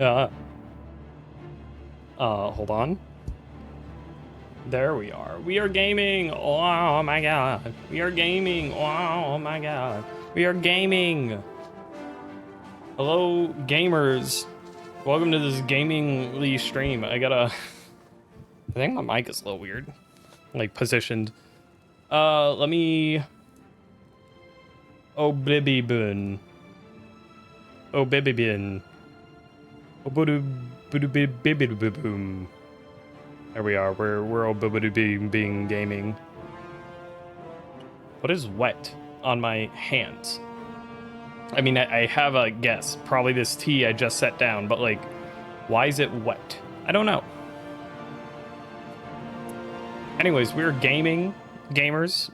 Uh, hold on. There we are. We are gaming. Oh my god. We are gaming. Oh my god. We are gaming. Hello, gamers. Welcome to this gamingly stream. I think my mic is a little weird. Like, positioned. Let me... Oblivion. Oblivion. Boom. There we are. We're Oblivion being gaming. What is wet on my hands? I mean, I have a guess. Probably this tea I just set down, but like, why is it wet? I don't know. Anyways, we're gamers.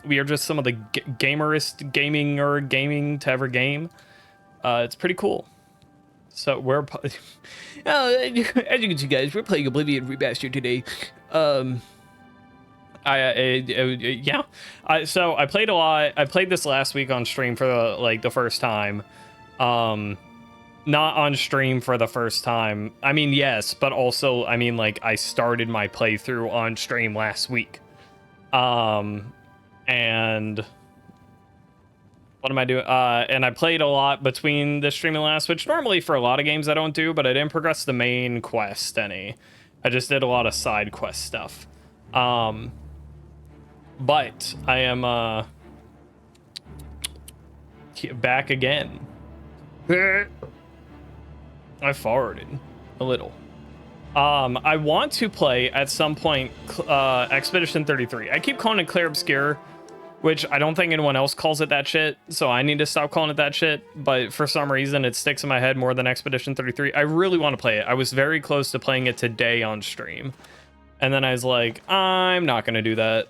We are just some of the gamerest gaming to ever game. It's pretty cool. So we're, as you can see, guys, we're playing Oblivion Remastered today. Yeah. So I played a lot. I played this last week on stream for the first time. Not on stream for the first time. I mean, yes, but also, I mean, like, I started my playthrough on stream last week. And what am I doing? And I played a lot between this stream and last, which normally for a lot of games I don't do, but I didn't progress the main quest any. I just did a lot of side quest stuff. But I am back again. I farted a little. I want to play at some point Expedition 33. I keep calling it Clair Obscur, which I don't think anyone else calls it that shit, so I need to stop calling it that shit. But for some reason, it sticks in my head more than Expedition 33. I really want to play it. I was very close to playing it today on stream. And then I was like, I'm not going to do that.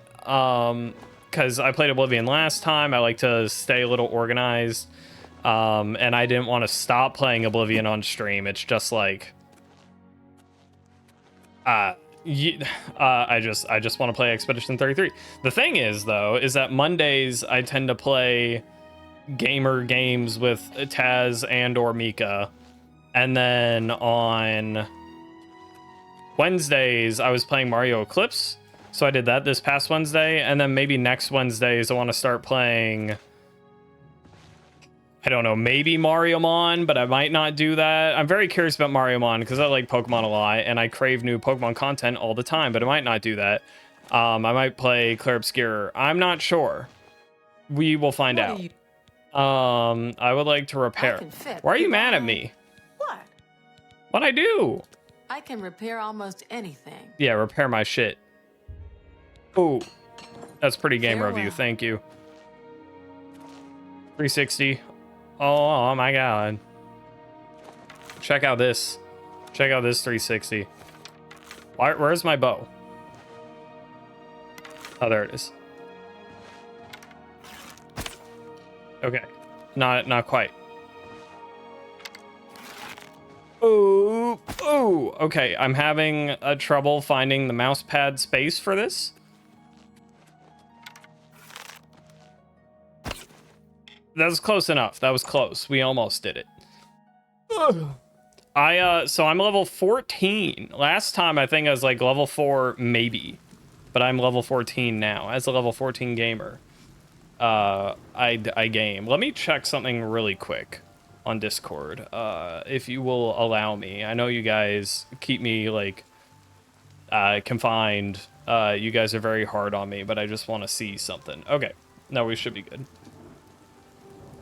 Because I played Oblivion last time. I like to stay a little organized. And I didn't want to stop playing Oblivion on stream. It's just like... I just want to play Expedition 33. The thing is, though, is that Mondays I tend to play gamer games with Taz and or Mika. And then on Wednesdays, I was playing Mario Eclipse. So I did that this past Wednesday. And then maybe next Wednesdays, I want to start playing... I don't know, maybe Mariomon, but I might not do that. I'm very curious about Mariomon because I like Pokemon a lot and I crave new Pokemon content all the time, but I might not do that. I might play Clair Obscur. I'm not sure. We will find out. I would like to repair. Why are you mad at me? What? What'd I do? I can repair almost anything. Yeah, repair my shit. Ooh, that's pretty gamer of you. Farewell. Thank you. 360. Oh my god. Check out this. Check out this 360. Where's my bow? Oh, there it is. Okay. Not quite. Ooh. Ooh. Okay, I'm having a trouble finding the mouse pad space for this. That was close enough. That was close. We almost did it. So I'm level 14. Last time I think I was like level 4 maybe, but I'm level 14 now as a level 14 gamer. I game. Let me check something really quick on Discord. If you will allow me. I know you guys keep me like confined. You guys are very hard on me, but I just want to see something. Okay. No, we should be good.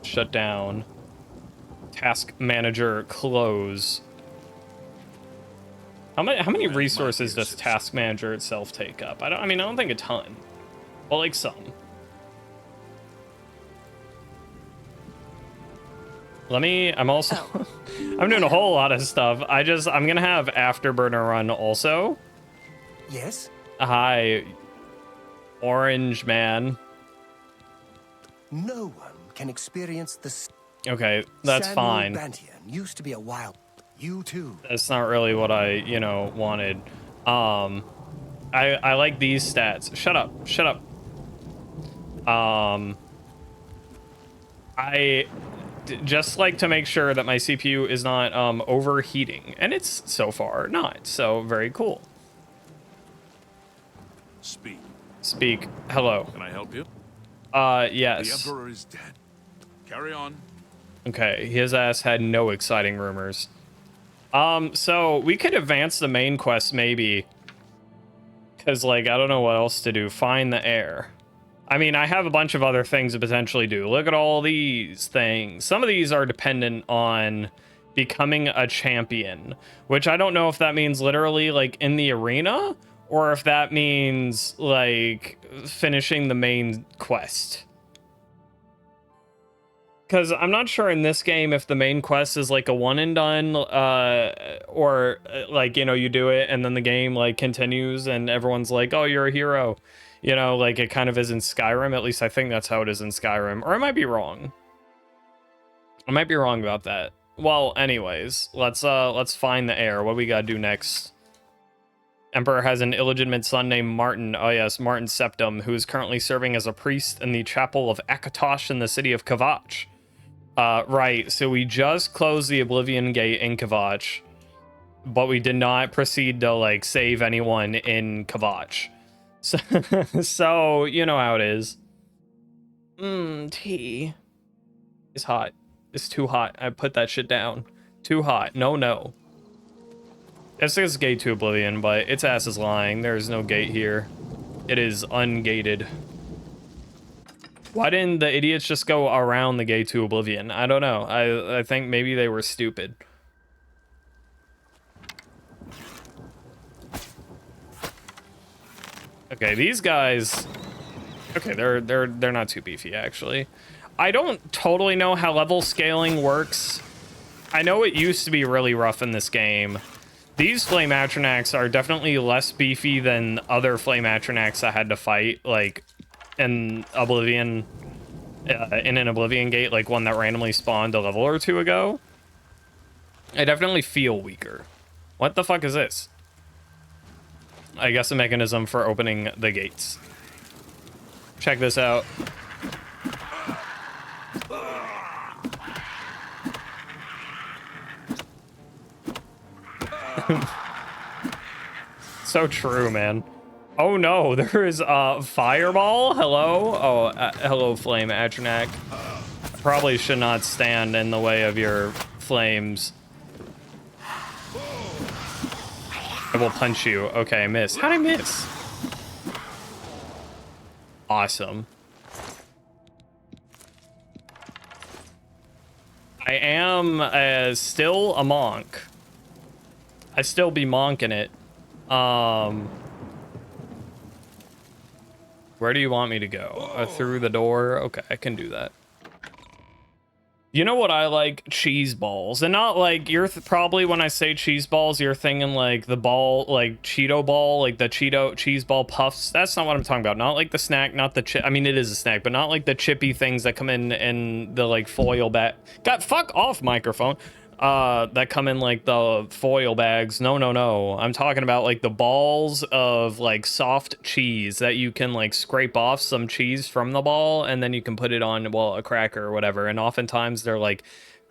Shut down. Task manager close. How many resources does task manager itself take up? I don't think a ton. Well, like some. I'm also I'm doing a whole lot of stuff. I'm gonna have Afterburner run also. Yes. Hi, Orange Man. No one can experience the. Okay, that's Samuel fine. Bantian used to be a wild. You too. That's not really what I, wanted. I like these stats. Shut up. just like to make sure that my CPU is not overheating, and it's so far not. So very cool. Speak. Speak. Hello. Can I help you? Yes. The Emperor is dead. Carry on. Okay, his ass had no exciting rumors. So we could advance the main quest maybe. Because, like, I don't know what else to do. Find the heir. I mean, I have a bunch of other things to potentially do. Look at all these things. Some of these are dependent on becoming a champion, which I don't know if that means literally, like, in the arena, or if that means, like, finishing the main quest. Because I'm not sure in this game if the main quest is like a one and done, or like, you know, you do it and then the game like continues and everyone's like, oh, you're a hero. You know, like it kind of is in Skyrim. At least I think that's how it is in Skyrim. Or I might be wrong. I might be wrong about that. Well, anyways, let's find the heir. What we gotta do next? Emperor has an illegitimate son named Martin. Oh yes, Martin Septim, who is currently serving as a priest in the chapel of Akatosh in the city of Kavach. Right, so we just closed the Oblivion gate in Kavach, but we did not proceed to, like, save anyone in Kavach. So, so you know how it is. Tea. It's hot. It's too hot. I put that shit down. Too hot. No. It says gate to Oblivion, but its ass is lying. There's no gate here. It is ungated. Why didn't the idiots just go around the gate to Oblivion? I don't know. I think maybe they were stupid. Okay, these guys. Okay, they're not too beefy actually. I don't totally know how level scaling works. I know it used to be really rough in this game. These Flame Atronachs are definitely less beefy than other Flame Atronachs I had to fight, like in Oblivion, in an Oblivion gate, like one that randomly spawned a level or two ago. I definitely feel weaker. What the fuck is this? I guess a mechanism for opening the gates. Check this out. So true, man. Oh no, there is a fireball. Hello. Oh, hello, Flame Atronach. I probably should not stand in the way of your flames. I will punch you. Okay, I missed. How'd I miss? Awesome. I am still a monk. I still be monking it. Where do you want me to go? Through the door? Okay, I can do that. You know what I like? Cheese balls. And not like, you're probably, when I say cheese balls, you're thinking like the ball, like Cheeto ball, like the Cheeto cheese ball puffs. That's not what I'm talking about. Not like the snack, not the chip. I mean, it is a snack, but not like the chippy things that come in the like foil bag. God, fuck off, microphone. That come in like the foil bags. No. I'm talking about like the balls of like soft cheese that you can like scrape off some cheese from the ball and then you can put it on, well, a cracker or whatever. And oftentimes they're like,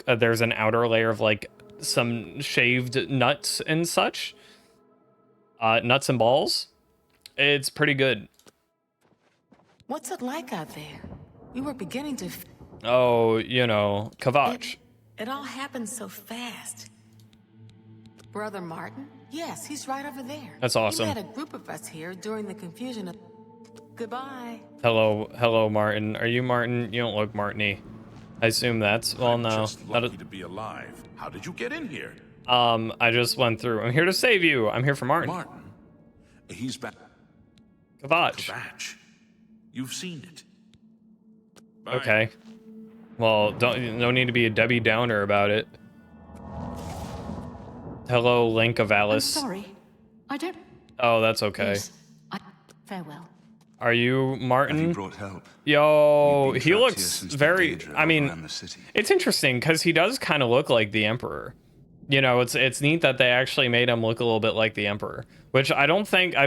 there's an outer layer of like some shaved nuts and such. Nuts and balls. It's pretty good. What's it like out there? We were beginning to... Oh, you know, Kavach. It all happened so fast. Brother Martin? Yes, he's right over there. That's awesome. He met a group of us here during the confusion of... Goodbye. Hello, Martin. Are you Martin? You don't look Martin-y. I assume that's... Well, no. Just lucky to be alive. How did you get in here? I just went through. I'm here to save you. I'm here for Martin. Martin. He's back. Kavach. Kavach. You've seen it. Bye. Okay. Well, no need to be a Debbie Downer about it. Hello, Link of Alice. I'm sorry. I don't... Oh, that's okay. Yes. Farewell. Are you Martin? Have you brought help? Yo, You've he been trapped here looks since the very... danger I mean, overran the city. it's interesting because he does kind of look like the Emperor. You know, it's neat that they actually made him look a little bit like the Emperor, which I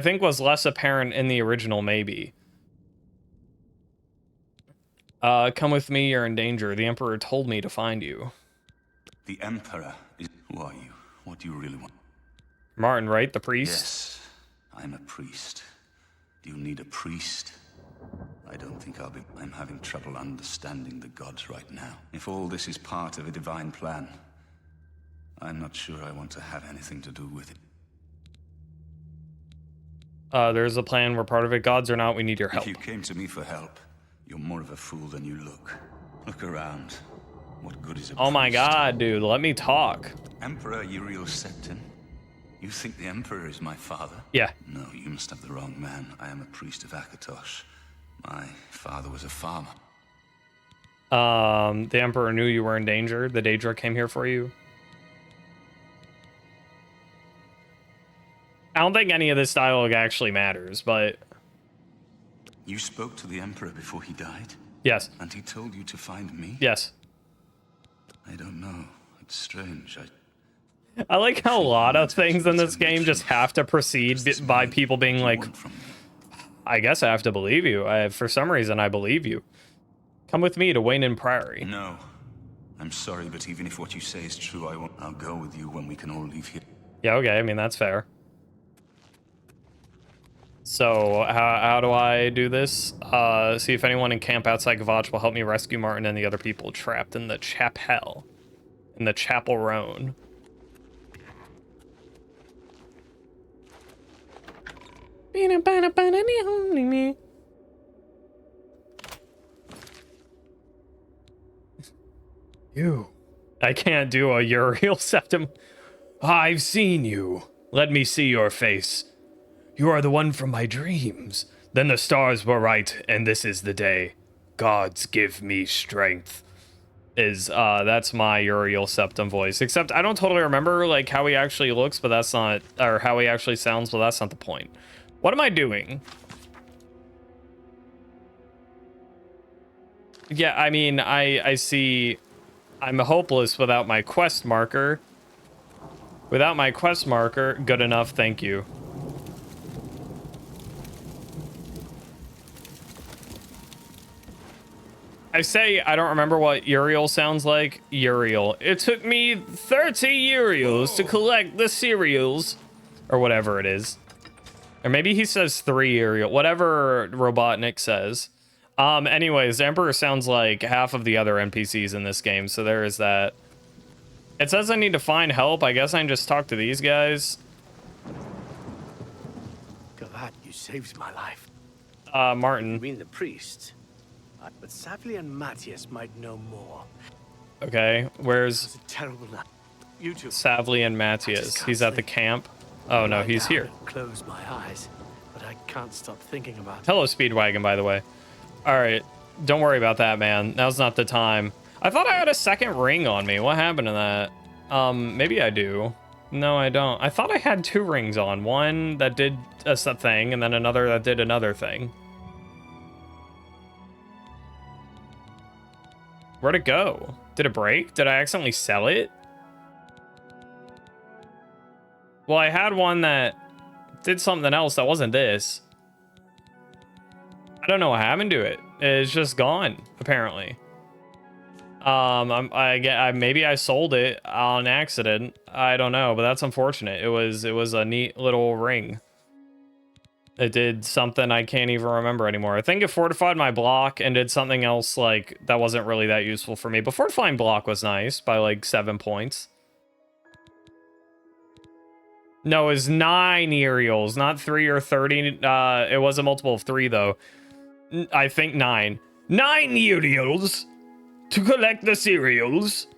think was less apparent in the original, maybe. Come with me, you're in danger. The Emperor told me to find you. The Emperor is... Who are you? What do you really want? Martin, right? The priest? Yes, I'm a priest. Do you need a priest? I don't think I'm having trouble understanding the gods right now. If all this is part of a divine plan, I'm not sure I want to have anything to do with it. There's a plan. We're part of it. Gods or not, we need your help. If you came to me for help, you're more of a fool than you look. Look around. What good is a Oh my priest? god, dude. Let me talk. Emperor Uriel Septon? You think the Emperor is my father? Yeah. No, you must have the wrong man. I am a priest of Akatosh. My father was a farmer. The Emperor knew you were in danger. The Daedra came here for you. I don't think any of this dialogue actually matters, but... You spoke to the Emperor before he died? Yes. And he told you to find me? Yes. I don't know. It's strange. I like how a lot of things in this game just have to proceed by people being like, I guess I have to believe you. For some reason, I believe you. Come with me to Wayne Priory. No. I'm sorry, but even if what you say is true, I won't. I'll go with you when we can all leave here. Yeah, okay. I mean, that's fair. So, how do I do this? See if anyone in camp outside Gavach will help me rescue Martin and the other people trapped in the chapel. In the Chapel Roan. You. I can't do a Uriel Septum. I've seen you. Let me see your face. You are the one from my dreams. Then the stars were right, and this is the day. Gods give me strength. That's my Uriel Septum voice. Except I don't totally remember like how he actually looks, but that's not, or how he actually sounds, but that's not the point. What am I doing? Yeah, I mean, I see I'm hopeless without my quest marker. Without my quest marker, good enough, thank you. I say I don't remember what Uriel sounds like. Uriel. It took me 30 Uriels to collect the cereals. Or whatever it is. Or maybe he says 3 Uriel. Whatever Robotnik says. Anyways, the Emperor sounds like half of the other NPCs in this game. So there is that. It says I need to find help. I guess I can just talk to these guys. God, you saved my life. Martin. You mean the priest? But Savli and Matthias might know more. Okay, It where's was a terrible night. You two. Savli and Matthias? He's at the camp. Oh no, he's here. Close my eyes, but I can't stop thinking about it. Hello, Speedwagon, by the way. All right, don't worry about that, man. Now's not the time. I thought I had a second ring on me. What happened to that? Maybe I do. No, I don't. I thought I had 2 rings on. One that did a thing, and then another that did another thing. Where'd it go? Did it break? Did I accidentally sell it? Well, I had one that did something else that wasn't this. I don't know what happened to it. It's just gone, apparently. Maybe I sold it on accident. I don't know, but that's unfortunate. It was a neat little ring. It did something I can't even remember anymore. I think it fortified my block and did something else like that wasn't really that useful for me. But fortifying block was nice by like 7 points. No, it was 9 Uriels, not 3 or 30. It was a multiple of 3 though. I think 9. 9 Uriels to collect the cereals.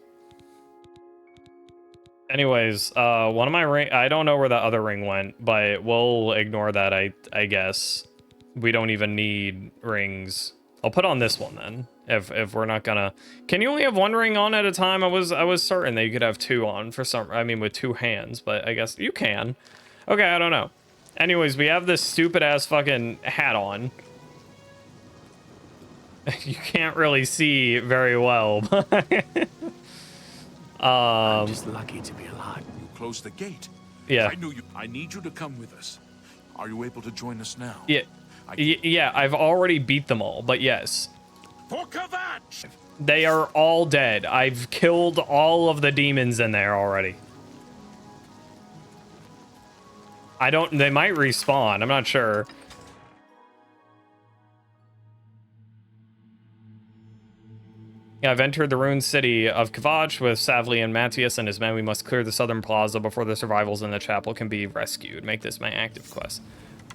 Anyways, one of my ring, I don't know where the other ring went, but we'll ignore that. I guess we don't even need rings. I'll put on this one then. If we're not gonna, can you only have 1 ring on at a time? I was certain that you could have 2 on for some. I mean, with 2 hands, but I guess you can. Okay, I don't know. Anyways, we have this stupid ass fucking hat on. You can't really see very well. I'm just lucky to be alive. You closed the gate. Yeah. I knew you. I need you to come with us. Are you able to join us now? Yeah. Yeah, I've already beat them all, but yes. For Kvatch! They are all dead. I've killed all of the demons in there already. They might respawn. I'm not sure. Yeah, I've entered the ruined city of Kvatch with Savli and Matthias and his men. We must clear the southern plaza before the survivals in the chapel can be rescued. Make this my active quest.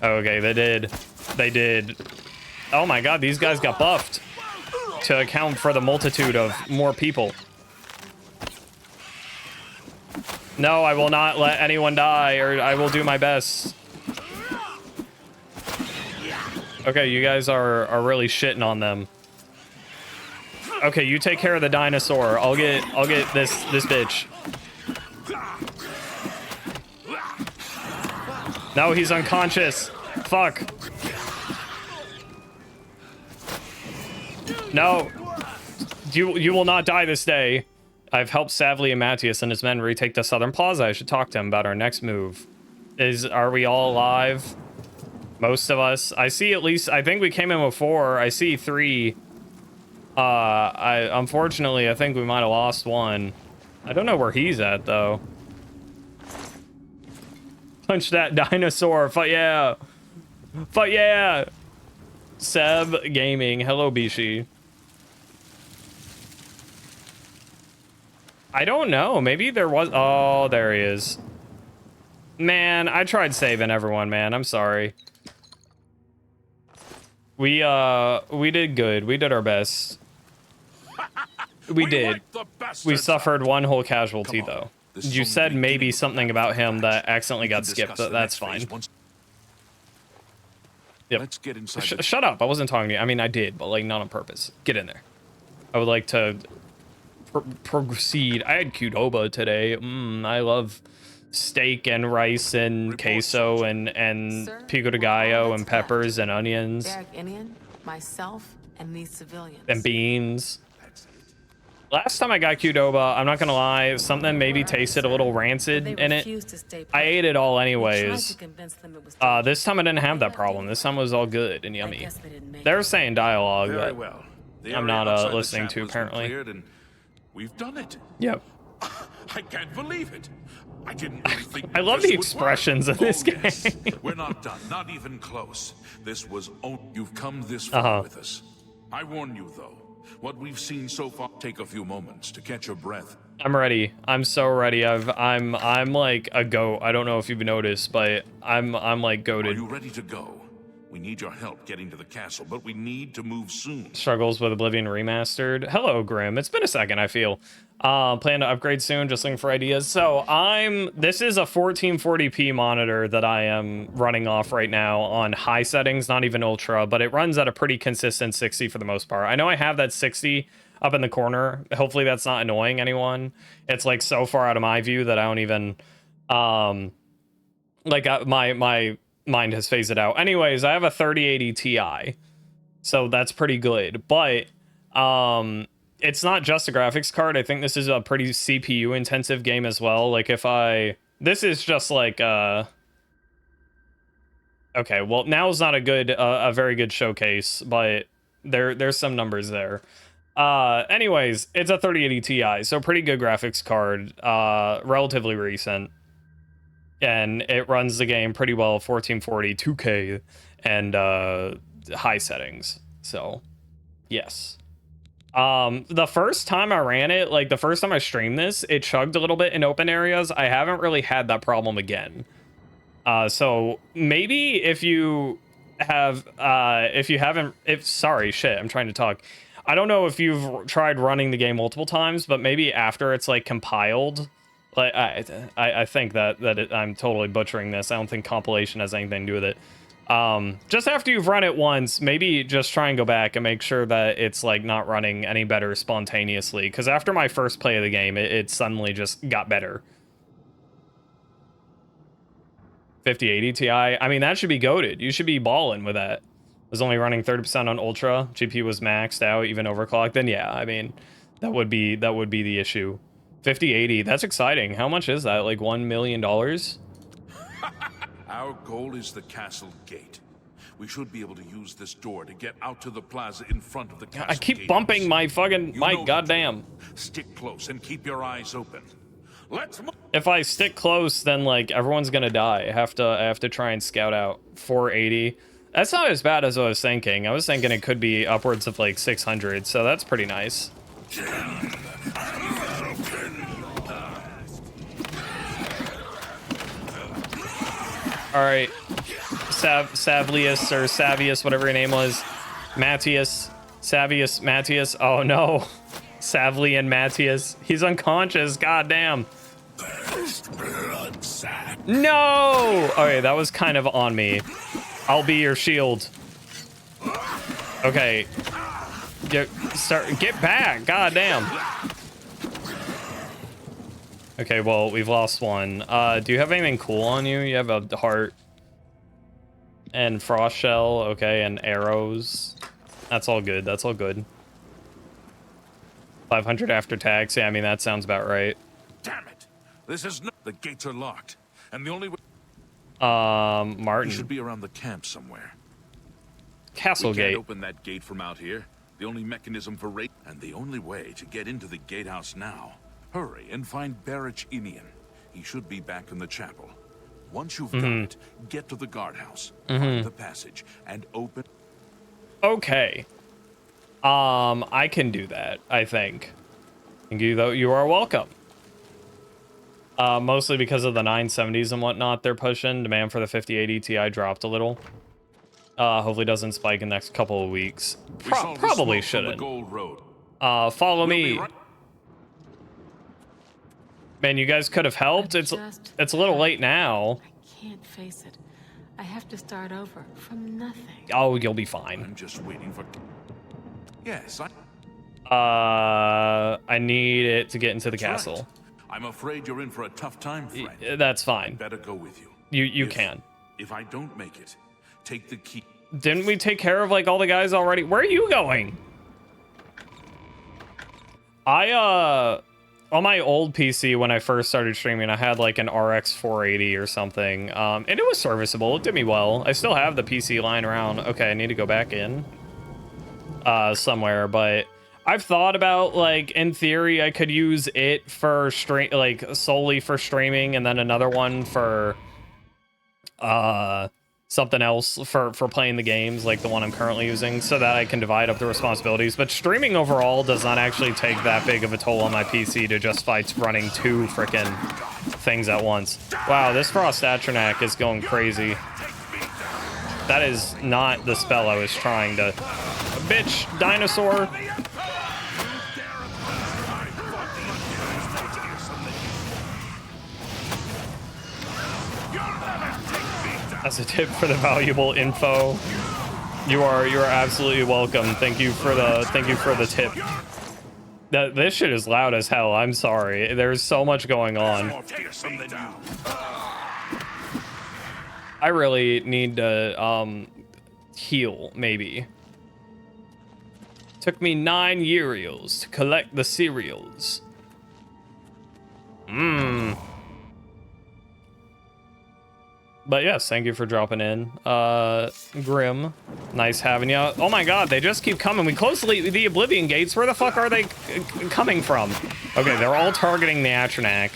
Okay, they did. They did. Oh my god, these guys got buffed to account for the multitude of more people. No, I will not let anyone die, or I will do my best. Okay, you guys are really shitting on them. Okay, you take care of the dinosaur. I'll get this bitch. No, he's unconscious. Fuck. No. You will not die this day. I've helped Savli and Matthias and his men retake the southern plaza. I should talk to him about our next move. Are we all alive? Most of us. I see at least, I think we came in with 4. I see 3. Unfortunately, I think we might have lost 1. I don't know where he's at, though. Punch that dinosaur. Fuck yeah. Fuck yeah. Seb Gaming. Hello, Bishi. I don't know. Maybe there was... Oh, there he is. Man, I tried saving everyone, man. I'm sorry. We did good. We did our best. We did. We suffered 1 whole casualty, though. You said maybe something about him that accidentally got skipped. That's fine. Yep. Let's get inside. Shut up. I wasn't talking to you. I mean, I did, but, like, not on purpose. Get in there. I would like to proceed. I had Qdoba today. I love steak and rice and queso and pico de gallo and peppers and onions. Derek Inian, myself, and these civilians. And beans. Last time I got Qdoba, I'm not gonna lie, something maybe tasted a little rancid in it. I ate it all anyways. This time I didn't have that problem. This time it was all good and yummy. They were saying dialogue that well. I'm not listening to, apparently. And we've done it. Yep. I can't believe it. I didn't really think I love this the would expressions work. in this game. Yes. We're not done, not even close. This was you've come this far with us. I warn you though, what we've seen so far take a few moments to catch your breath. I'm ready. I'm so ready. I'm like a goat. I don't know if you've noticed, but I'm like goated. Are you ready to go? We need your help getting to the castle, but we need to move soon. Struggles with Oblivion Remastered. Hello, Grim. It's been a second, I feel. Plan to upgrade soon, just looking for ideas. So this is a 1440p monitor that I am running off right now on high settings, not even ultra, but it runs at a pretty consistent 60 for the most part. I know I have that 60 up in the corner. Hopefully that's not annoying anyone. It's like so far out of my view that I don't even, my mind has phased it out. Anyways, I have a 3080 Ti, so that's pretty good, but it's not just a graphics card. I think this is a pretty CPU intensive game as well. Like this is just like okay, well, now's not a very good showcase, but there's some numbers there. Anyways, it's a 3080 Ti, so pretty good graphics card, relatively recent. And it runs the game pretty well, 1440, 2K, and high settings. So, yes. The first time I ran it, like the first time I streamed this, it chugged a little bit in open areas. I haven't really had that problem again. So maybe if you have, sorry, shit, I'm trying to talk. I don't know if you've tried running the game multiple times, but maybe after it's like compiled. Like I think that I'm totally butchering this. I don't think compilation has anything to do with it. Just after you've run it once, maybe just try and go back and make sure that it's like not running any better spontaneously. Because after my first play of the game, it suddenly just got better. 5080 Ti. I mean, that should be goated. You should be balling with that. It was only running 30% on ultra. GPU was maxed out, even overclocked. Then yeah, I mean, that would be the issue. 5080, that's exciting. How much is that? Like $1 million? Our goal is the castle gate. We should be able to use this door to get out to the plaza in front of the castle. I keep bumping my fucking mic, goddamn. Stick close and keep your eyes open. Let's move. If I stick close, then like everyone's gonna die. I have to try and scout out 480. That's not as bad as I was thinking. I was thinking it could be upwards of like 600, so that's pretty nice. All right, Savlius or Savius, whatever your name was, Matthias, Savius, Matthias. Oh no, Savly and Matthias. He's unconscious. Goddamn. No. Okay, that was kind of on me. I'll be your shield. Okay. Get back. Goddamn. Okay, well, we've lost one. Do you have anything cool on you? You have a heart and frost shell, okay, and arrows. That's all good. That's all good. 500 after tax. Yeah, I mean, that sounds about right. Damn it! This is not. The gates are locked, and the only way. Martin. You should be around the camp somewhere. Castle we gate. Can't open that gate from out here. The only mechanism for raid, and the only way to get into the gatehouse now. Hurry and find Barrich Inian. He should be back in the chapel. Once you've got it, get to the guardhouse, find the passage, and open. Okay. I can do that, I think. Thank you, though. You are welcome. Mostly because of the 970s and whatnot they're pushing. Demand for the 5080 Ti dropped a little. Hopefully doesn't spike in the next couple of weeks. Probably shouldn't. Follow me. Man, you guys could have helped. It's a little late now. I can't face it. I have to start over from nothing. Oh, you'll be fine. I'm just waiting for. Yes, I need it to get into the castle. Right. I'm afraid you're in for a tough time, friend. That's fine. I'd better go with you. You can. If I don't make it, take the key. Didn't we take care of like all the guys already? Where are you going? On my old PC when I first started streaming, I had like an RX 480 or something, and it was serviceable. It did me well. I still have the PC lying around. Okay, I need to go back in somewhere, but I've thought about, like, in theory, I could use it for solely for streaming, and then another one for something else for playing the games, like the one I'm currently using, so that I can divide up the responsibilities. But streaming overall does not actually take that big of a toll on my PC to justify running two frickin' things at once. Wow, this Frost Atronak is going crazy. That is not the spell I was trying to... Bitch, dinosaur! As a tip for the valuable info, you are absolutely welcome. Thank you for the tip. This shit is loud as hell. I'm sorry. There's so much going on. I really need to heal, maybe. Took me 9 years to collect the cereals. But yes, thank you for dropping in. Grim, nice having you. Oh my god, they just keep coming. We closed the Oblivion gates. Where the fuck are they coming from? Okay, they're all targeting the Atronak.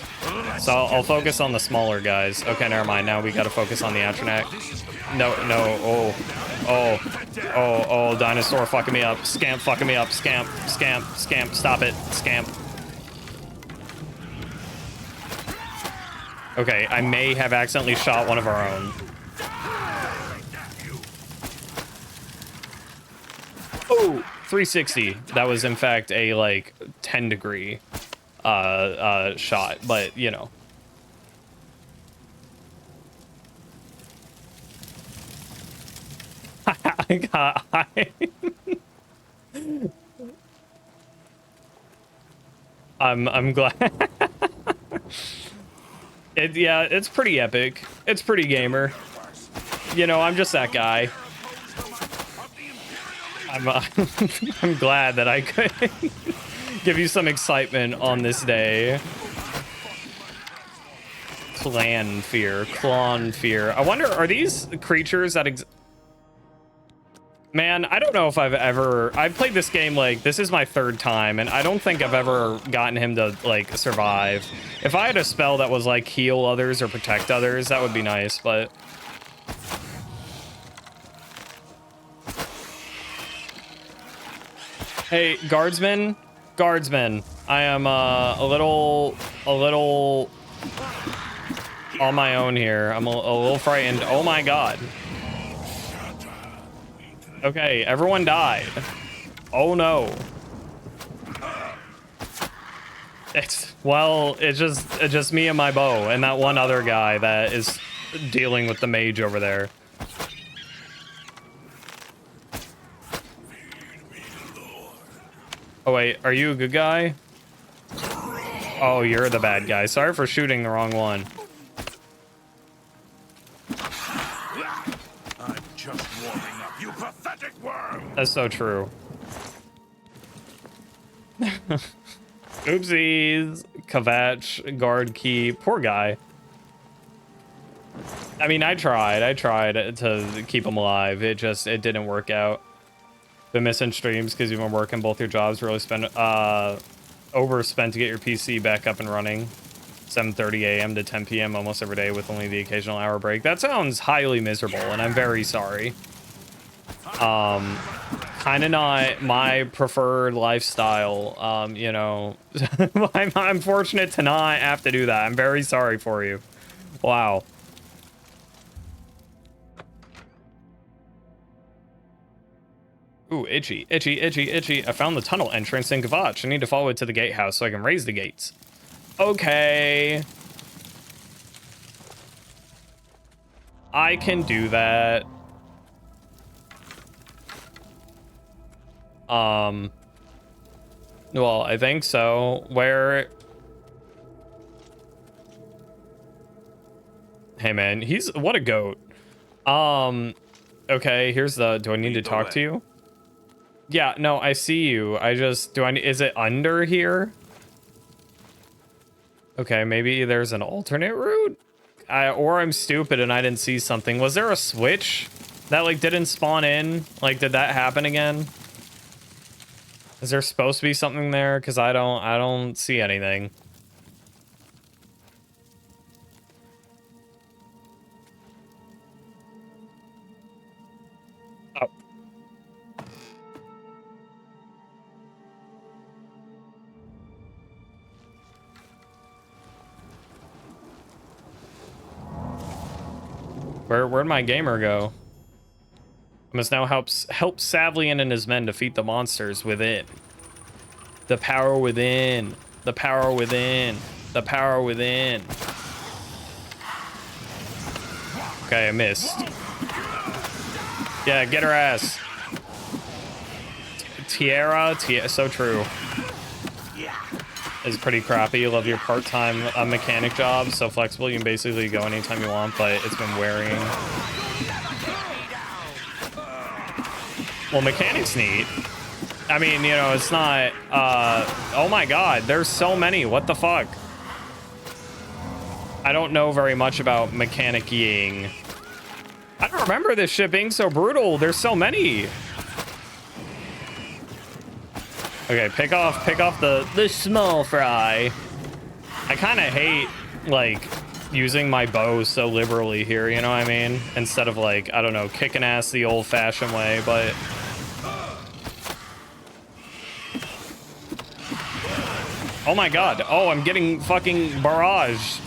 So I'll focus on the smaller guys. Okay, never mind. Now we gotta focus on the Atronak. No, oh, dinosaur fucking me up. Scamp fucking me up. Scamp, stop it. Scamp. Okay, I may have accidentally shot one of our own. Oh, 360. That was in fact a like 10-degree shot, but you know. I'm glad. Yeah, it's pretty epic. It's pretty gamer. You know, I'm just that guy. I'm glad that I could give you some excitement on this day. Clan fear. I wonder, are these creatures that Man, I don't know if I've played this game, like, this is my 3rd time, and I don't think I've ever gotten him to, like, survive. If I had a spell that was, like, heal others or protect others, that would be nice, but... Hey, guardsman, I am, a little on my own here. I'm a little frightened. Oh my god. Okay, everyone died. Oh no. It's just me and my bow and that one other guy that is dealing with the mage over there. Oh wait, are you a good guy? Oh, you're the bad guy. Sorry for shooting the wrong one. I'm just warming up, you pathetic worm! That's so true. Oopsies. Kvatch, guard key. Poor guy. I mean, I tried to keep him alive. It didn't work out. Been missing streams because you've been working both your jobs. Really overspent to get your PC back up and running. 7:30 a.m. to 10 p.m. almost every day with only the occasional hour break. That sounds highly miserable, and I'm very sorry. Kind of not my preferred lifestyle. You know, I'm fortunate to not have to do that. I'm very sorry for you. Wow. Ooh, itchy, itchy, itchy, itchy. I found the tunnel entrance in Kvatch. I need to follow it to the gatehouse so I can raise the gates. Okay. I can do that. Well, I think so. Where... Hey, man, what a goat. Okay, here's the... Do I need to talk to you? Yeah, no, I see you. Is it under here? Okay, maybe there's an alternate route? Or I'm stupid and I didn't see something. Was there a switch that, like, didn't spawn in? Like, did that happen again? Is there supposed to be something there? Because I don't see anything. Oh. Where'd my gamer go? I must now help Savlian and his men defeat the monsters within. The power within. The power within. The power within. Okay, I missed. Yeah, get her ass. Tierra, so true. Is pretty crappy. You love your part-time mechanic job. So flexible, you can basically go anytime you want, but it's been wearing. Well, mechanic's neat. I mean, you know, it's not... oh my god, there's so many. What the fuck? I don't know very much about mechanic-ing. I don't remember this shit being so brutal. There's so many. Okay, pick off the small fry. I kind of hate, like, using my bow so liberally here, you know what I mean? Instead of, like, I don't know, kicking ass the old-fashioned way, but... Oh my god. Oh, I'm getting fucking barrage.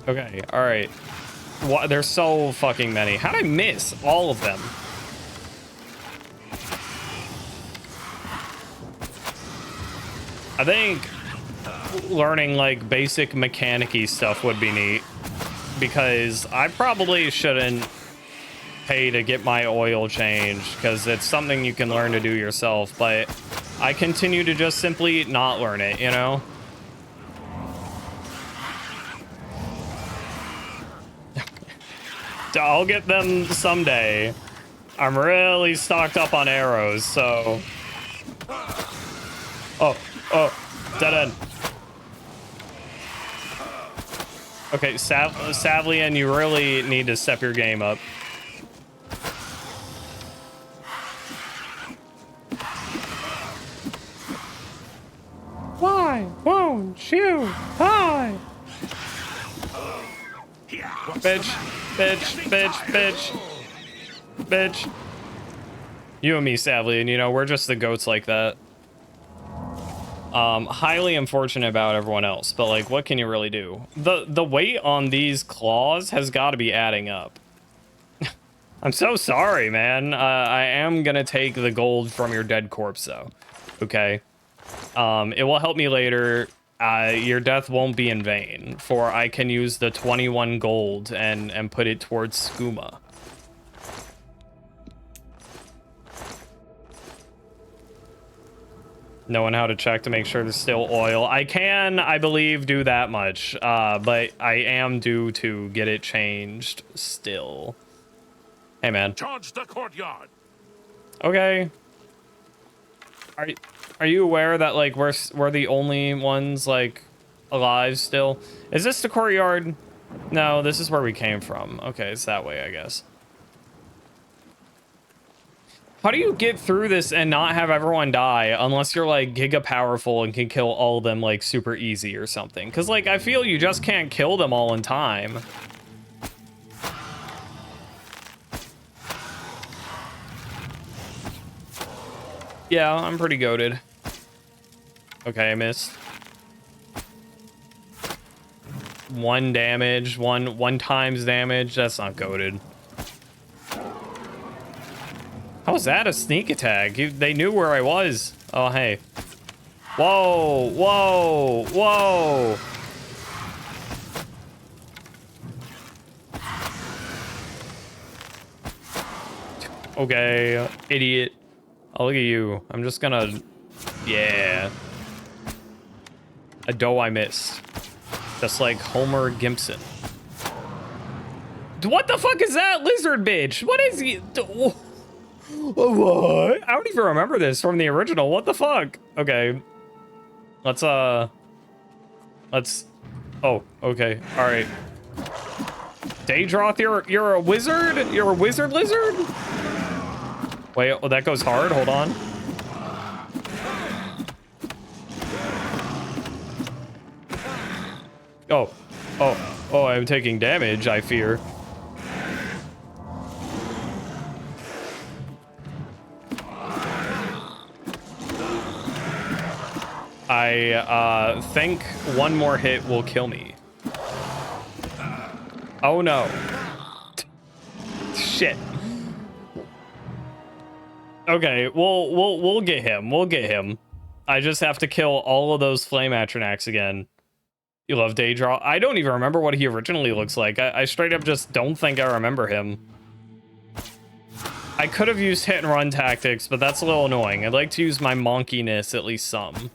Okay, alright. There's so fucking many. How did I miss all of them? I think learning, like, basic mechanic-y stuff would be neat. Because I probably shouldn't pay to get my oil changed, because it's something you can learn to do yourself, but I continue to just simply not learn it, you know? I'll get them someday. I'm really stocked up on arrows, so... Oh, dead end. Okay, Savlian, you really need to step your game up. Why won't you die? Bitch, bitch, bitch, bitch, bitch. You and me, Savlian, you know, we're just the goats like that. Highly unfortunate about everyone else, but like, what can you really do? The weight on these claws has got to be adding up. I'm so sorry, man. I am gonna take the gold from your dead corpse, though. Okay. It will help me later. Your death won't be in vain, for I can use the 21 gold and put it towards skooma. Knowing how to check to make sure there's still oil. I can, I believe, do that much, but I am due to get it changed still. Hey, man. Charge the courtyard. Okay. Are you aware that, like, we're the only ones, like, alive still? Is this the courtyard? No, this is where we came from. Okay, it's that way, I guess. How do you get through this and not have everyone die unless you're, like, giga powerful and can kill all of them, like, super easy or something? Because, like, I feel you just can't kill them all in time. Yeah, I'm pretty goated. Okay, I missed. 1 damage, one times damage. That's not goated. How was that a sneak attack? They knew where I was. Oh, hey. Whoa, whoa, whoa. Okay, idiot. Oh, look at you. I'm just gonna... Yeah. A doe I missed. Just like Homer Gimpson. What the fuck is that lizard bitch? What is he? What? I don't even remember this from the original. What the fuck? Okay. Let's, oh, okay. All right. Daedroth, you're a wizard? You're a wizard lizard? Wait, oh, that goes hard. Hold on. Oh, I'm taking damage, I fear. I think one more hit will kill me. Oh no. Shit. Okay, we'll get him. We'll get him. I just have to kill all of those flame atronachs again. You love Daedra. I don't even remember what he originally looks like. I straight up just don't think I remember him. I could have used hit and run tactics, but that's a little annoying. I'd like to use my monkiness at least some.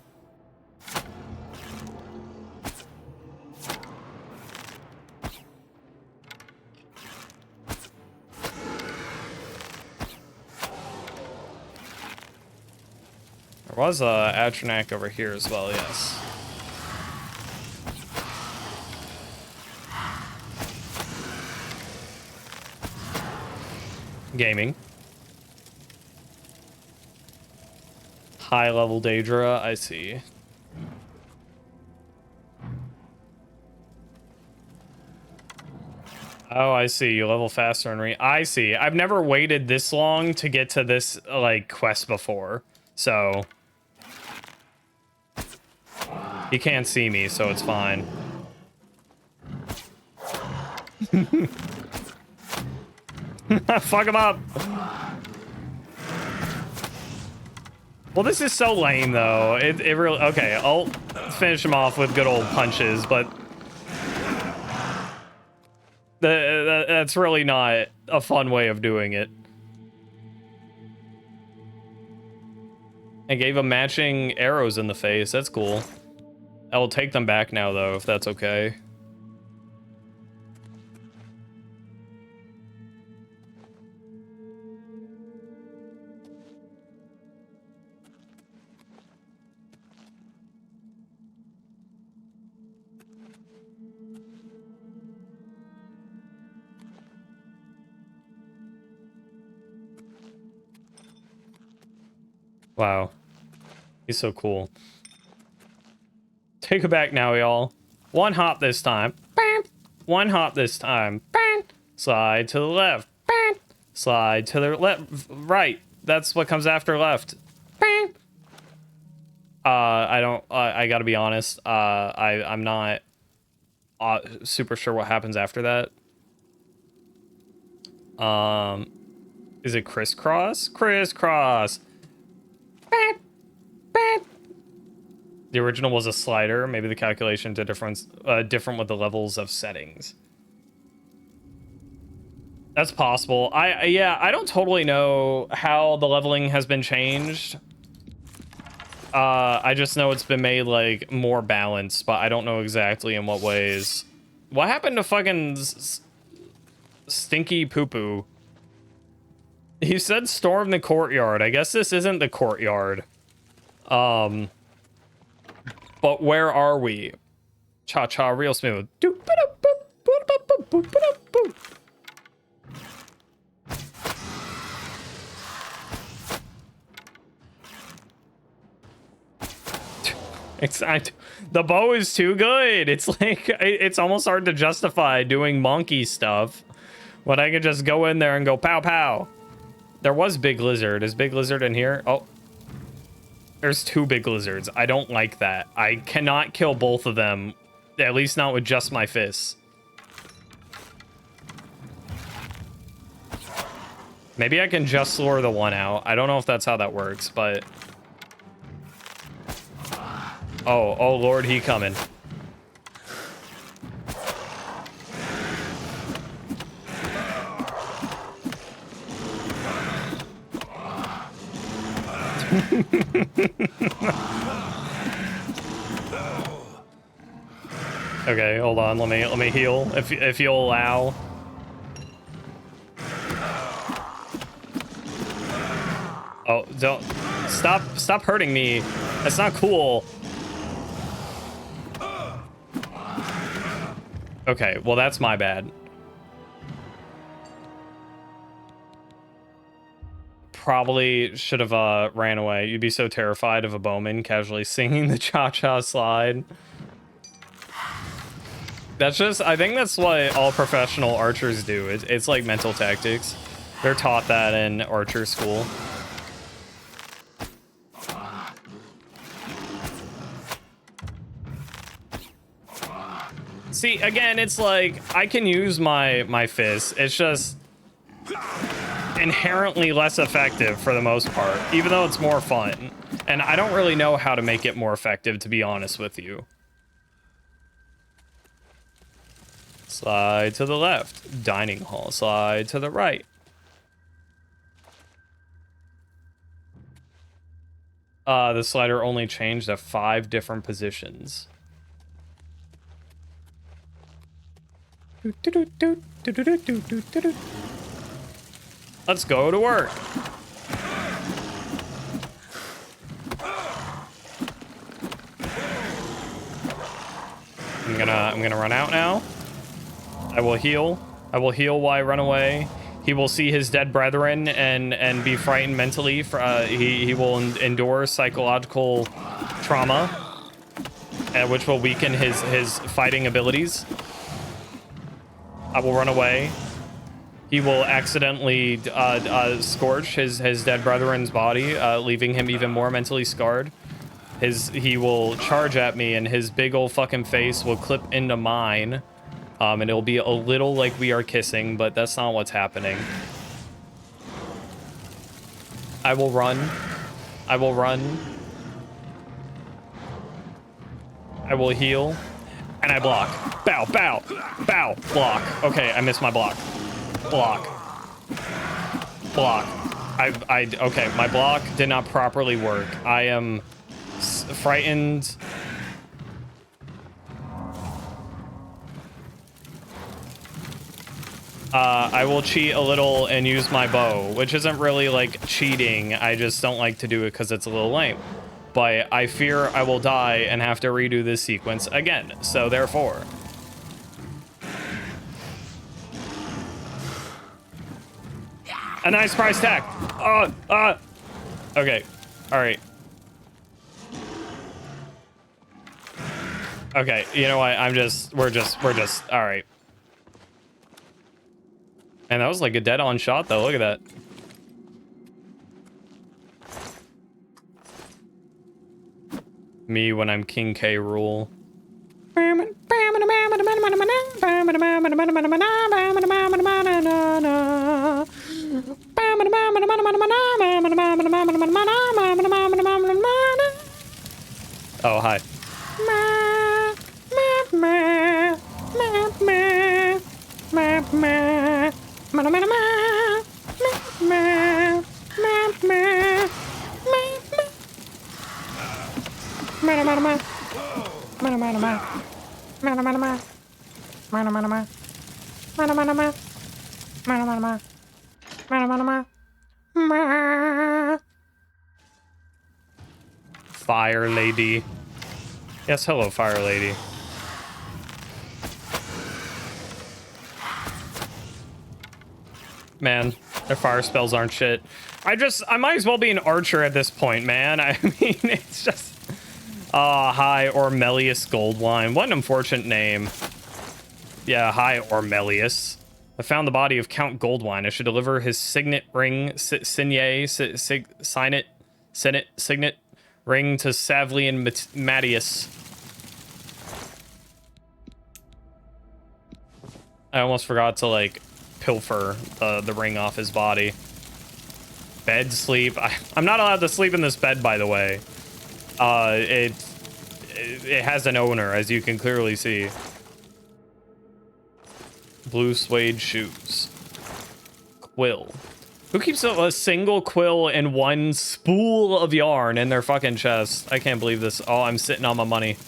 There was a Atronach over here as well, yes. Gaming. High level Daedra, I see. Oh, I see. You level faster and I see. I've never waited this long to get to this, like, quest before. So... He can't see me, so it's fine. Fuck him up! Well, this is so lame, though. It really... Okay, I'll finish him off with good old punches, but... That's really not a fun way of doing it. I gave him matching arrows in the face. That's cool. I will take them back now, though, if that's okay. Wow. He's so cool. Take it back now, y'all. One hop this time. Bam. One hop this time. Bam. Slide to the left. Bam. Slide to the left. Right. That's what comes after left. Bam. I gotta be honest. I'm not super sure what happens after that. Is it crisscross? Crisscross. Bam. Bam. The original was a slider. Maybe the calculation did different with the levels of settings. That's possible. I don't totally know how the leveling has been changed. I just know it's been made like more balanced, but I don't know exactly in what ways. What happened to fucking Stinky Poo Poo? He said storm the courtyard. I guess this isn't the courtyard. But where are we? Cha-cha real smooth. The bow is too good. It's like, it's almost hard to justify doing monkey stuff when I could just go in there and go pow pow. There was Big Lizard. Is Big Lizard in here? Oh, there's two big lizards. I don't like that. I cannot kill both of them, at least not with just my fists. Maybe I can just lure the one out. I don't know if that's how that works, but... Oh Lord, he coming. Okay, hold on. Let me heal if you'll allow. Oh, don't stop hurting me. That's not cool. Okay, well that's my bad. Probably should have ran away. You'd be so terrified of a bowman casually singing the cha-cha slide. That's just, I think that's what all professional archers do. It's like mental tactics. They're taught that in archer school. See, again, it's like, I can use my fist. It's just inherently less effective for the most part, even though it's more fun. And I don't really know how to make it more effective, to be honest with you. Slide to the left. Dining hall. Slide to the right. The slider only changed at 5 different positions. Let's go to work. I'm gonna run out now. I will heal. I will heal while I run away. He will see his dead brethren and be frightened mentally. He will endure psychological trauma, which will weaken his fighting abilities. I will run away. He will accidentally scorch his dead brethren's body, leaving him even more mentally scarred. He will charge at me, and his big old fucking face will clip into mine. And it'll be a little like we are kissing, but that's not what's happening. I will run. I will run. I will heal. And I block. Bow, bow, bow, block. Okay, I missed my block. Block. Block. Okay, my block did not properly work. I am frightened. I will cheat a little and use my bow, which isn't really like cheating. I just don't like to do it because it's a little lame. But I fear I will die and have to redo this sequence again. So therefore, a nice price tag. Okay. All right. Okay, you know what? We're just, all right. And that was like a dead-on shot, though. Look at that. Me when I'm King K. Rule. Oh, hi. Fire lady. Yes, hello, fire lady. Man, their fire spells aren't shit. I might as well be an archer at this point, man. I mean, it's just... hi, Ormelius Goldwine. What an unfortunate name. Yeah, hi, Ormelius. I found the body of Count Goldwine. I should deliver his signet ring, signet ring to Savly and Mattius. I almost forgot to, like, pilfer the ring off his body. Bed sleep. I'm not allowed to sleep in this bed, by the way. It has an owner, as you can clearly see. Blue suede shoes. Quill. Who keeps a single quill and one spool of yarn in their fucking chest? I can't believe this. Oh, I'm sitting on my money.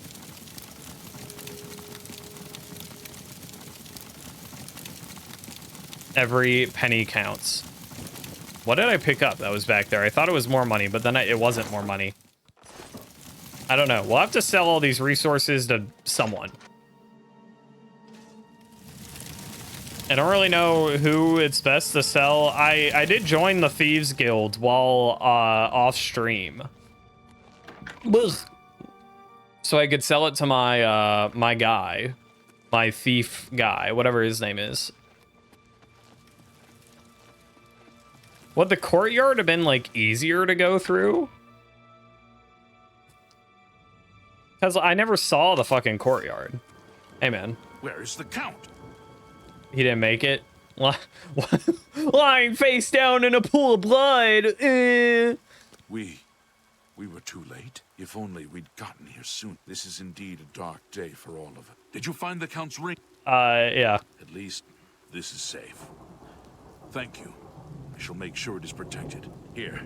Every penny counts. What did I pick up that was back there? I thought it was more money, but then it wasn't more money. I don't know. We'll have to sell all these resources to someone. I don't really know who it's best to sell. I did join the Thieves Guild while off stream. So I could sell it to my my guy. My thief guy, whatever his name is. Would the courtyard have been, like, easier to go through? Because I never saw the fucking courtyard. Hey, man. Where is the Count? He didn't make it. Lying face down in a pool of blood. We were too late. If only we'd gotten here soon. This is indeed a dark day for all of us. Did you find the Count's ring? Yeah. At least this is safe. Thank you. I shall make sure it is protected. Here,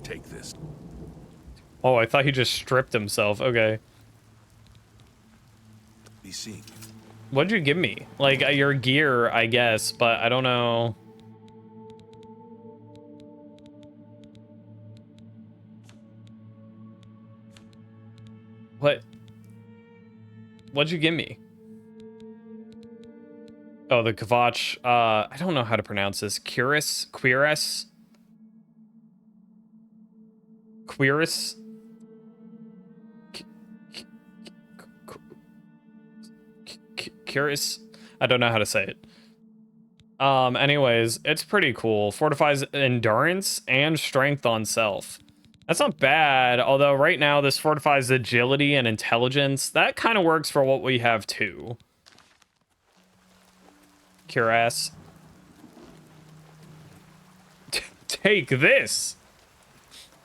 take this. Oh, I thought he just stripped himself. Okay. Be seen. What'd you give me? Like, your gear, I guess, but I don't know. What'd you give me? Oh, the Kvatch. I don't know how to pronounce this. Quirus? Curious. I don't know how to say it. Anyways, it's pretty cool. Fortifies endurance and strength on self. That's not bad, although right now this fortifies agility and intelligence. That kind of works for what we have too. Cuirass. Take this.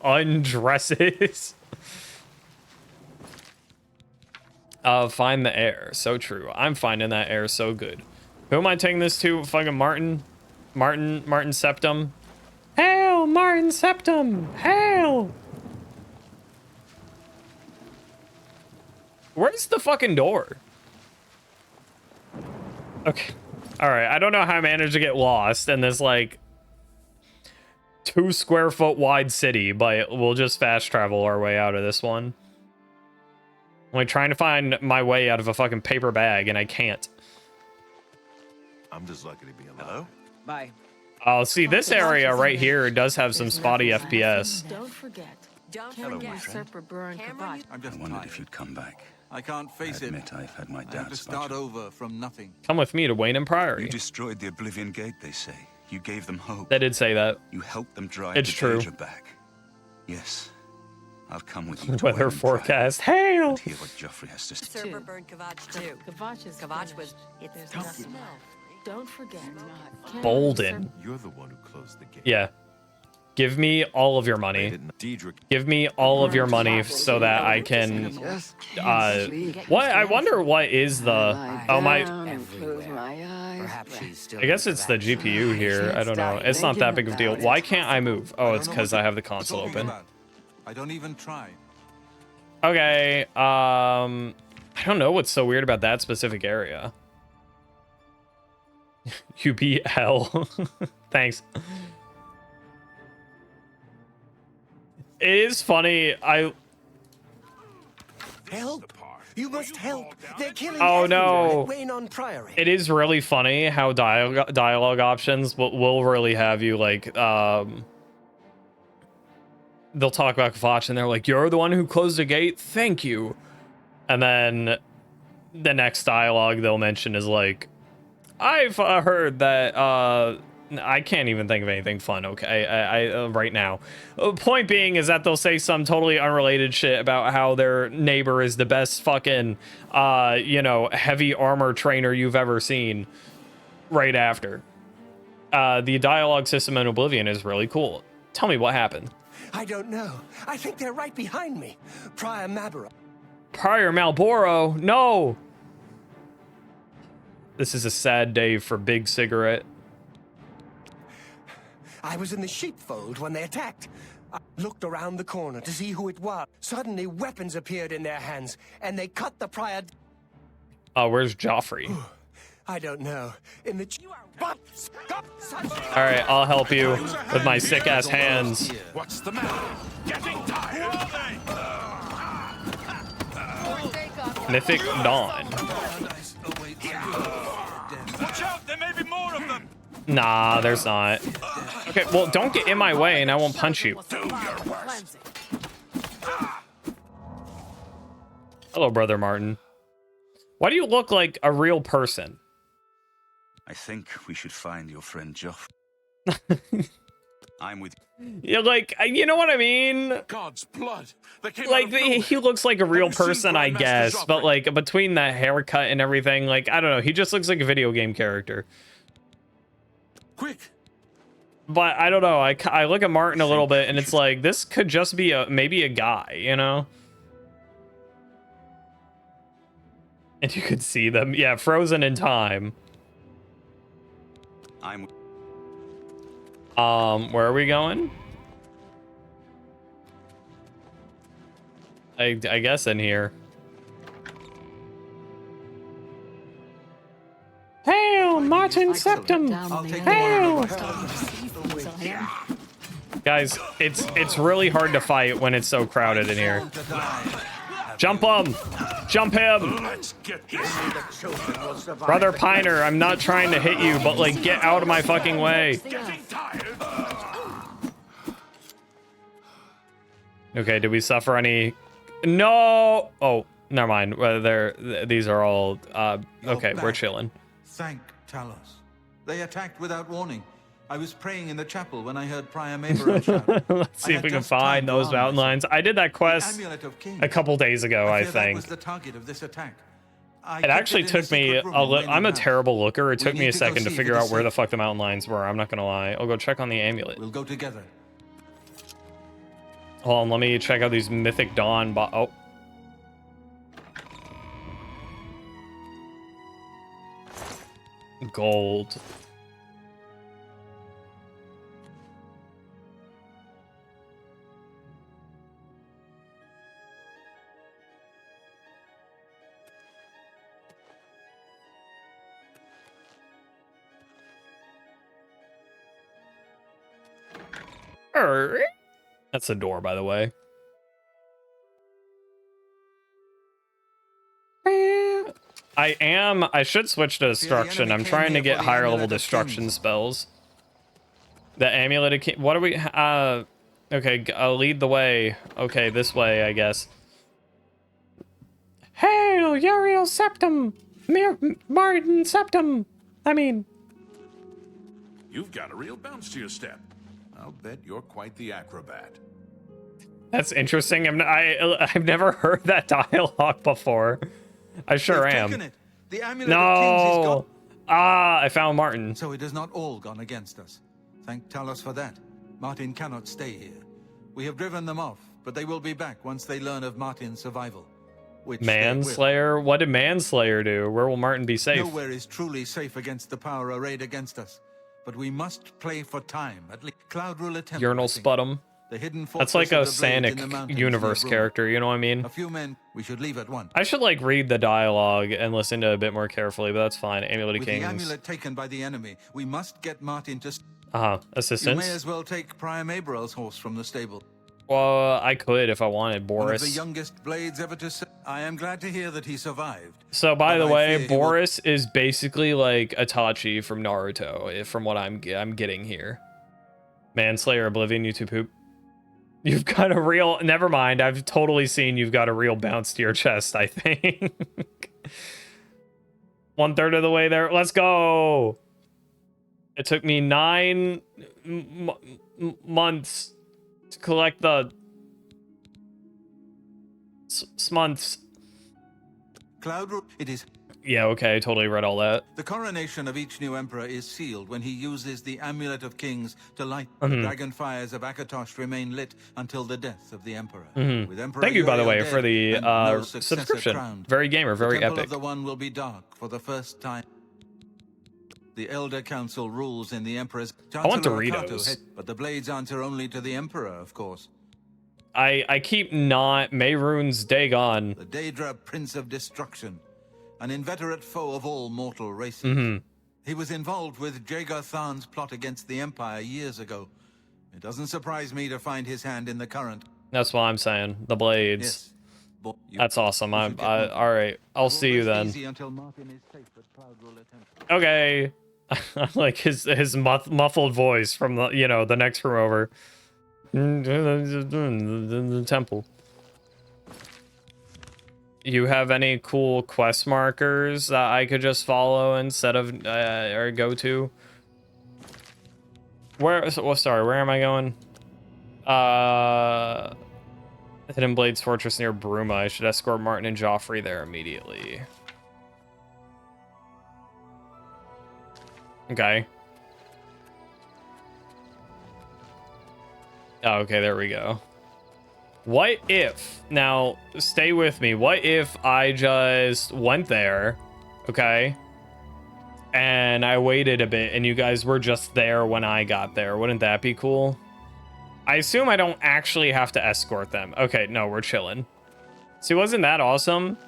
Undresses. Find the air. So true. I'm finding that air so good. Who am I taking this to? Fucking Martin Septum. Hail, Martin Septum. Hail. Where's the fucking door? Okay. All right. I don't know how I managed to get lost in this, like, 2 square foot wide city, but we'll just fast travel our way out of this one. I'm like trying to find my way out of a fucking paper bag, and I can't. I'm just lucky to be alive. Hello? Bye. Oh, see, this area right here does have some spotty FPS. Don't forget, Don't Hello, my forget. friend. Usurper Burn Kavad. I'm I just wondered tired. if you'd come back. I can't I face it. admit I've had my I have to doubts about start you. over from nothing. Come with me to Wayne and You Priory. destroyed the Oblivion Gate, they say. You gave them hope. They did say that. You helped them drive It's the true. danger back. Yes. I'll come with you to Weather Wayne and forecast. Priory Hail! and hear what Joffrey has to say. Usurper Burn Kavad too. Kavach is Kavad was. finished. It's There's not nothing smell. Don't forget. Can't Bolden. You're the one who closed the gate. Yeah. Give me all of your They money. didn't. Daedric. Give me all of your money so that I can. What? I wonder what is the. Oh my. Perhaps she's still. I guess it's the GPU here. I don't know. It's not that big of a deal. Why can't I move? Oh, it's because I have the console open. I don't even try. Okay. I don't know what's so weird about that specific area. You beat hell. Thanks. It is funny. Help! You must help. They're killing Oh, everyone no. at Wayne on Priory. It is really funny how dialogue options will really have you like they'll talk about Kvatch and they're like, "You're the one who closed the gate. Thank you." And then the next dialogue they'll mention is like, "I've heard that I can't even think of anything fun." Okay, I right now. Point being is that they'll say some totally unrelated shit about how their neighbor is the best fucking heavy armor trainer you've ever seen. Right after. The dialogue system in Oblivion is really cool. Tell me what happened. I don't know. I think they're right behind me. Prior Mabara. Prior Malboro, no. This is a sad day for Big Cigarette. I was in the sheepfold when they attacked. I looked around the corner to see who it was. Suddenly, weapons appeared in their hands, and they cut the prior. Where's Joffrey? I don't know. In the. All right, I'll help you with my sick ass hands. What's the matter? Getting tired? Mythic Dawn. Watch out, there may be more of them. Nah, there's not. Okay, well, don't get in my way and I won't punch you. Do your worst. Hello, Brother Martin. Why do you look like a real person? I think we should find your friend Joff. I'm with you. Yeah, like, you know what I mean? God's blood. They came Like, out of nowhere. he looks like a real Have you seen person, I Grandmaster guess. But, Joffrey? like, between that haircut and everything, like, I don't know. He just looks like a video game character. Quick. But I don't know. I look at Martin a little bit, and it's like, this could just be maybe a guy, you know? And you could see them. Yeah, frozen in time. I'm Where are we going? I guess in here. Hail, Martin Septum! Hail! Guys, it's really hard to fight when it's so crowded in here. Jump him! Jump him! Let's get this. Brother Piner, I'm not trying to hit you, but like, get out of my fucking way. Getting tired. Okay, did we suffer any? No! Oh, never mind. These are all, okay, we're chilling. Thank Talos. They attacked without warning. I was praying in the chapel when I heard Prior Mabara shout. Let's see if we can find those mountain lines. I did that quest Amulet of Kings. a couple days ago, I fear that think. was the target of this attack. I It kept actually in took me secret room in Wayne I'm a House. terrible looker. It took me need a to go second to see if figure it out is where the safe. fuck the mountain lines were. I'm not gonna lie. I'll go check on the amulet. We'll go together. Hold on, let me check out these Mythic Dawn oh. Gold. That's a door, by the way. I should switch to destruction. I'm trying to get higher level destruction spells. The amulet of what are we Okay, I'll lead the way. Okay, this way, I guess. Hail, Uriel Septum! Martin Septum! I mean... You've got a real bounce to your step. I'll bet you're quite the acrobat. That's interesting. I've never heard that dialogue before. I sure They've am. taken it. The amulet of kings is No! gone. Ah, I found Martin. So it has not all gone against us. Thank Talos for that. Martin cannot stay here. We have driven them off, but they will be back once they learn of Martin's survival. Which Manslayer? What did Manslayer do? Where will Martin be safe? nowhere is truly safe against the power arrayed against us. But we must play for time. At least Cloud Ruler Temple. Urinal Sputum. The hidden That's like a fortress of the Blades in the Sanic mountains universe near character, you know what I mean? A few men, we should leave at once. I should like read the dialogue and listen to it a bit more carefully, but that's fine. Amulet of With Kings. the amulet taken by the enemy, we must get Martin to... You Assistance? may as well take Priam Abrel's horse from the stable. Well, I could if I wanted, One of Boris. the youngest blades ever to... I am glad to hear that he survived. So, by But the I way, fear he will- Boris is basically like Itachi from Naruto, from what I'm getting here. Manslayer, Oblivion, YouTube poop. You've got a real... Never mind, I've totally seen you've got a real bounce to your chest, I think. 1/3 of the way there. Let's go! It took me 9 months to collect the... months. Cloud... It is... Yeah, okay, I totally read all that. The coronation of each new emperor is sealed when he uses the Amulet of Kings to light the dragon fires of Akatosh remain lit until the death of the emperor. With Emperor Thank you, by the Uriel way, for dead the and no successor subscription. crowned, Very gamer, very the Temple epic. of the One will be dark for the first time. The Elder Council rules in the Emperor's... I want Chancellor Doritos. Akato, but the blades answer only to the Emperor, of course. I keep not Mehrunes Dagon. The Daedra Prince of Destruction, an inveterate foe of all mortal races. He was involved with Jagar Tharn's plot against the Empire years ago. It doesn't surprise me to find his hand in the current. That's what I'm saying. The blades. Yes. That's awesome. All right. I'll see you then. Easy until Martin is safe at Cloud Ruler Temple. Okay. I like his muffled voice from the the next room over. The temple. You have any cool quest markers that I could just follow instead of or go to? Where? Oh, sorry. Where am I going? Hidden Blades Fortress near Bruma. I should escort Martin and Joffrey there immediately. Okay. Oh, okay, there we go. What if, now, stay with me. What if I just went there, okay? And I waited a bit and you guys were just there when I got there. Wouldn't that be cool? I assume I don't actually have to escort them. Okay, no, we're chilling. See, wasn't that awesome?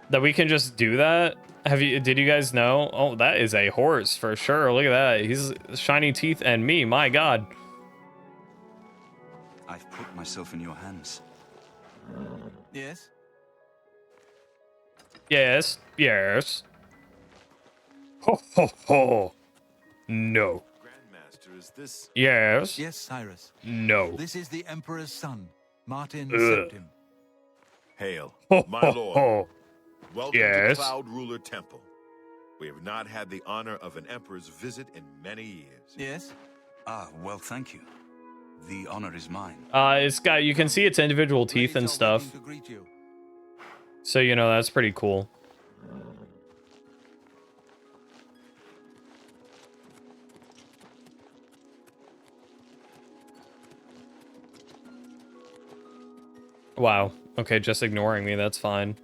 That we can just do that? Did you guys know? Oh, that is a horse for sure. Look at that. He's shiny teeth and me, my god. I've put myself in your hands. Yes? Yes, yes. Ho, ho, ho. No. Grandmaster, is this... Yes. Yes, Cyrus. No. This is the Emperor's son, Martin Ugh. Septim. Hail, Ho, my ho, lord. ho. Welcome Yes. to Cloud Ruler Temple. We have not had the honor of an emperor's visit in many years. Yes? Ah, well, thank you. The honor is mine. It's got, you can see its individual teeth and Blades are stuff. waiting to greet you. So, that's pretty cool. Wow. Okay, just ignoring me. That's fine.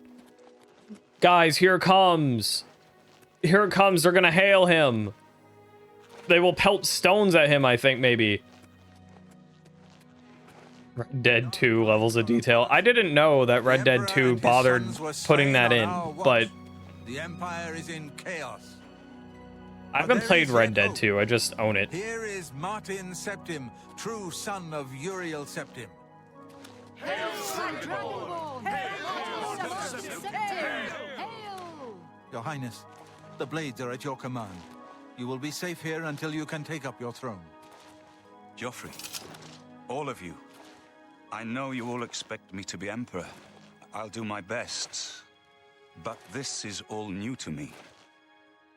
Guys, here it comes. Here it comes. They're gonna hail him. They will pelt stones at him, I think, maybe. Red Dead 2 levels of detail. I didn't know that Red Dead 2 bothered putting that in, but The Empire is in chaos. I haven't played Red Dead 2. I just own it. Here is Martin Septim, true son of Uriel Septim. Your Highness, the blades are at your command. You will be safe here until you can take up your throne. Joffrey, All of you. I know you all expect me to be Emperor. I'll do my best. But this is all new to me.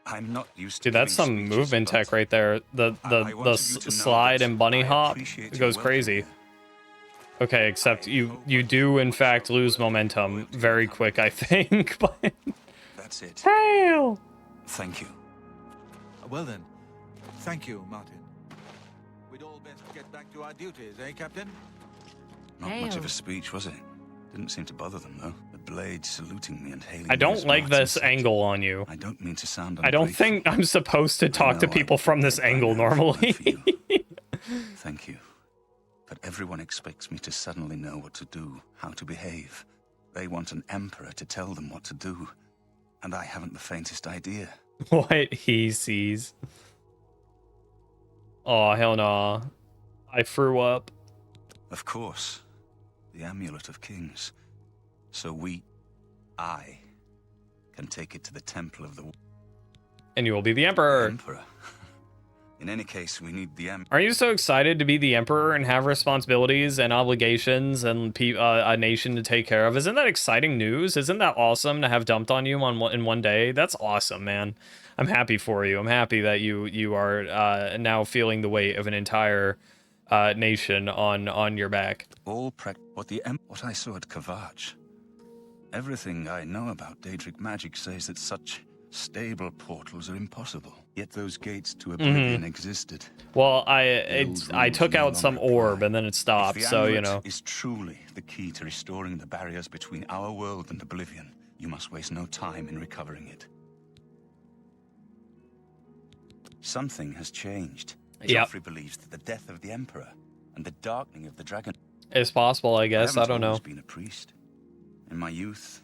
I'm not used to Dude, that's giving some speeches, movement but tech right there. The I wanted you to know slide that and bunny I hop appreciate it your goes welcome crazy. here. Okay, except you do in fact lose momentum very quick, I think. But That's it. hail! Thank you. Well then, thank you, Martin. We'd all best get back to our duties, eh, Captain? Not much of Hail. a speech, was it? Didn't seem to bother them, though. The blade saluting me and hailing I me don't as like Martin this said. angle on you. I don't mean to sound I don't ungrateful. think I'm supposed to talk to know I people would from be this dead by angle now if it weren't for normally. you. Thank you. But everyone expects me to suddenly know what to do, how to behave. They want an emperor to tell them what to do. And I haven't the faintest idea. What he sees. Oh, hell no. I threw up. Of course. The Amulet of Kings. So I, can take it to the Temple of the And you will be the Emperor. Emperor. In any case, we need the Aren't you so excited to be the Emperor and have responsibilities and obligations and a nation to take care of? Isn't that exciting news? Isn't that awesome to have dumped on you in one day? That's awesome, man. I'm happy for you. I'm happy that you are now feeling the weight of an entire nation on your back. what I saw at Kavach. Everything I know about Daedric magic says that such stable portals are impossible. Yet those gates to Oblivion existed. Well, I took out some orb and then it stopped, If the so you amulet know. is truly the key to restoring the barriers between our world and Oblivion, you must waste no time in recovering it. Something has changed. Yep. Joffrey believes that the death of the Emperor and the darkening of the dragon. It's possible, I guess. I don't know. I've been a priest. In my youth,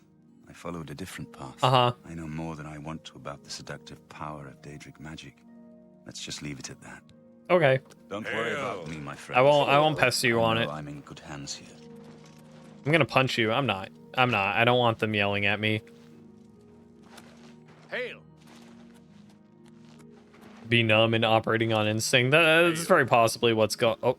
I followed a different path. Uh-huh. I know more than I want to about the seductive power of Daedric magic. Let's just leave it at that. Okay. Don't worry about me, my friend. I won't pester you on it. I'm in good hands here. I'm gonna punch you. I'm not. I don't want them yelling at me. Hail! Be numb and operating on instinct. That's very possibly what's going. Oh.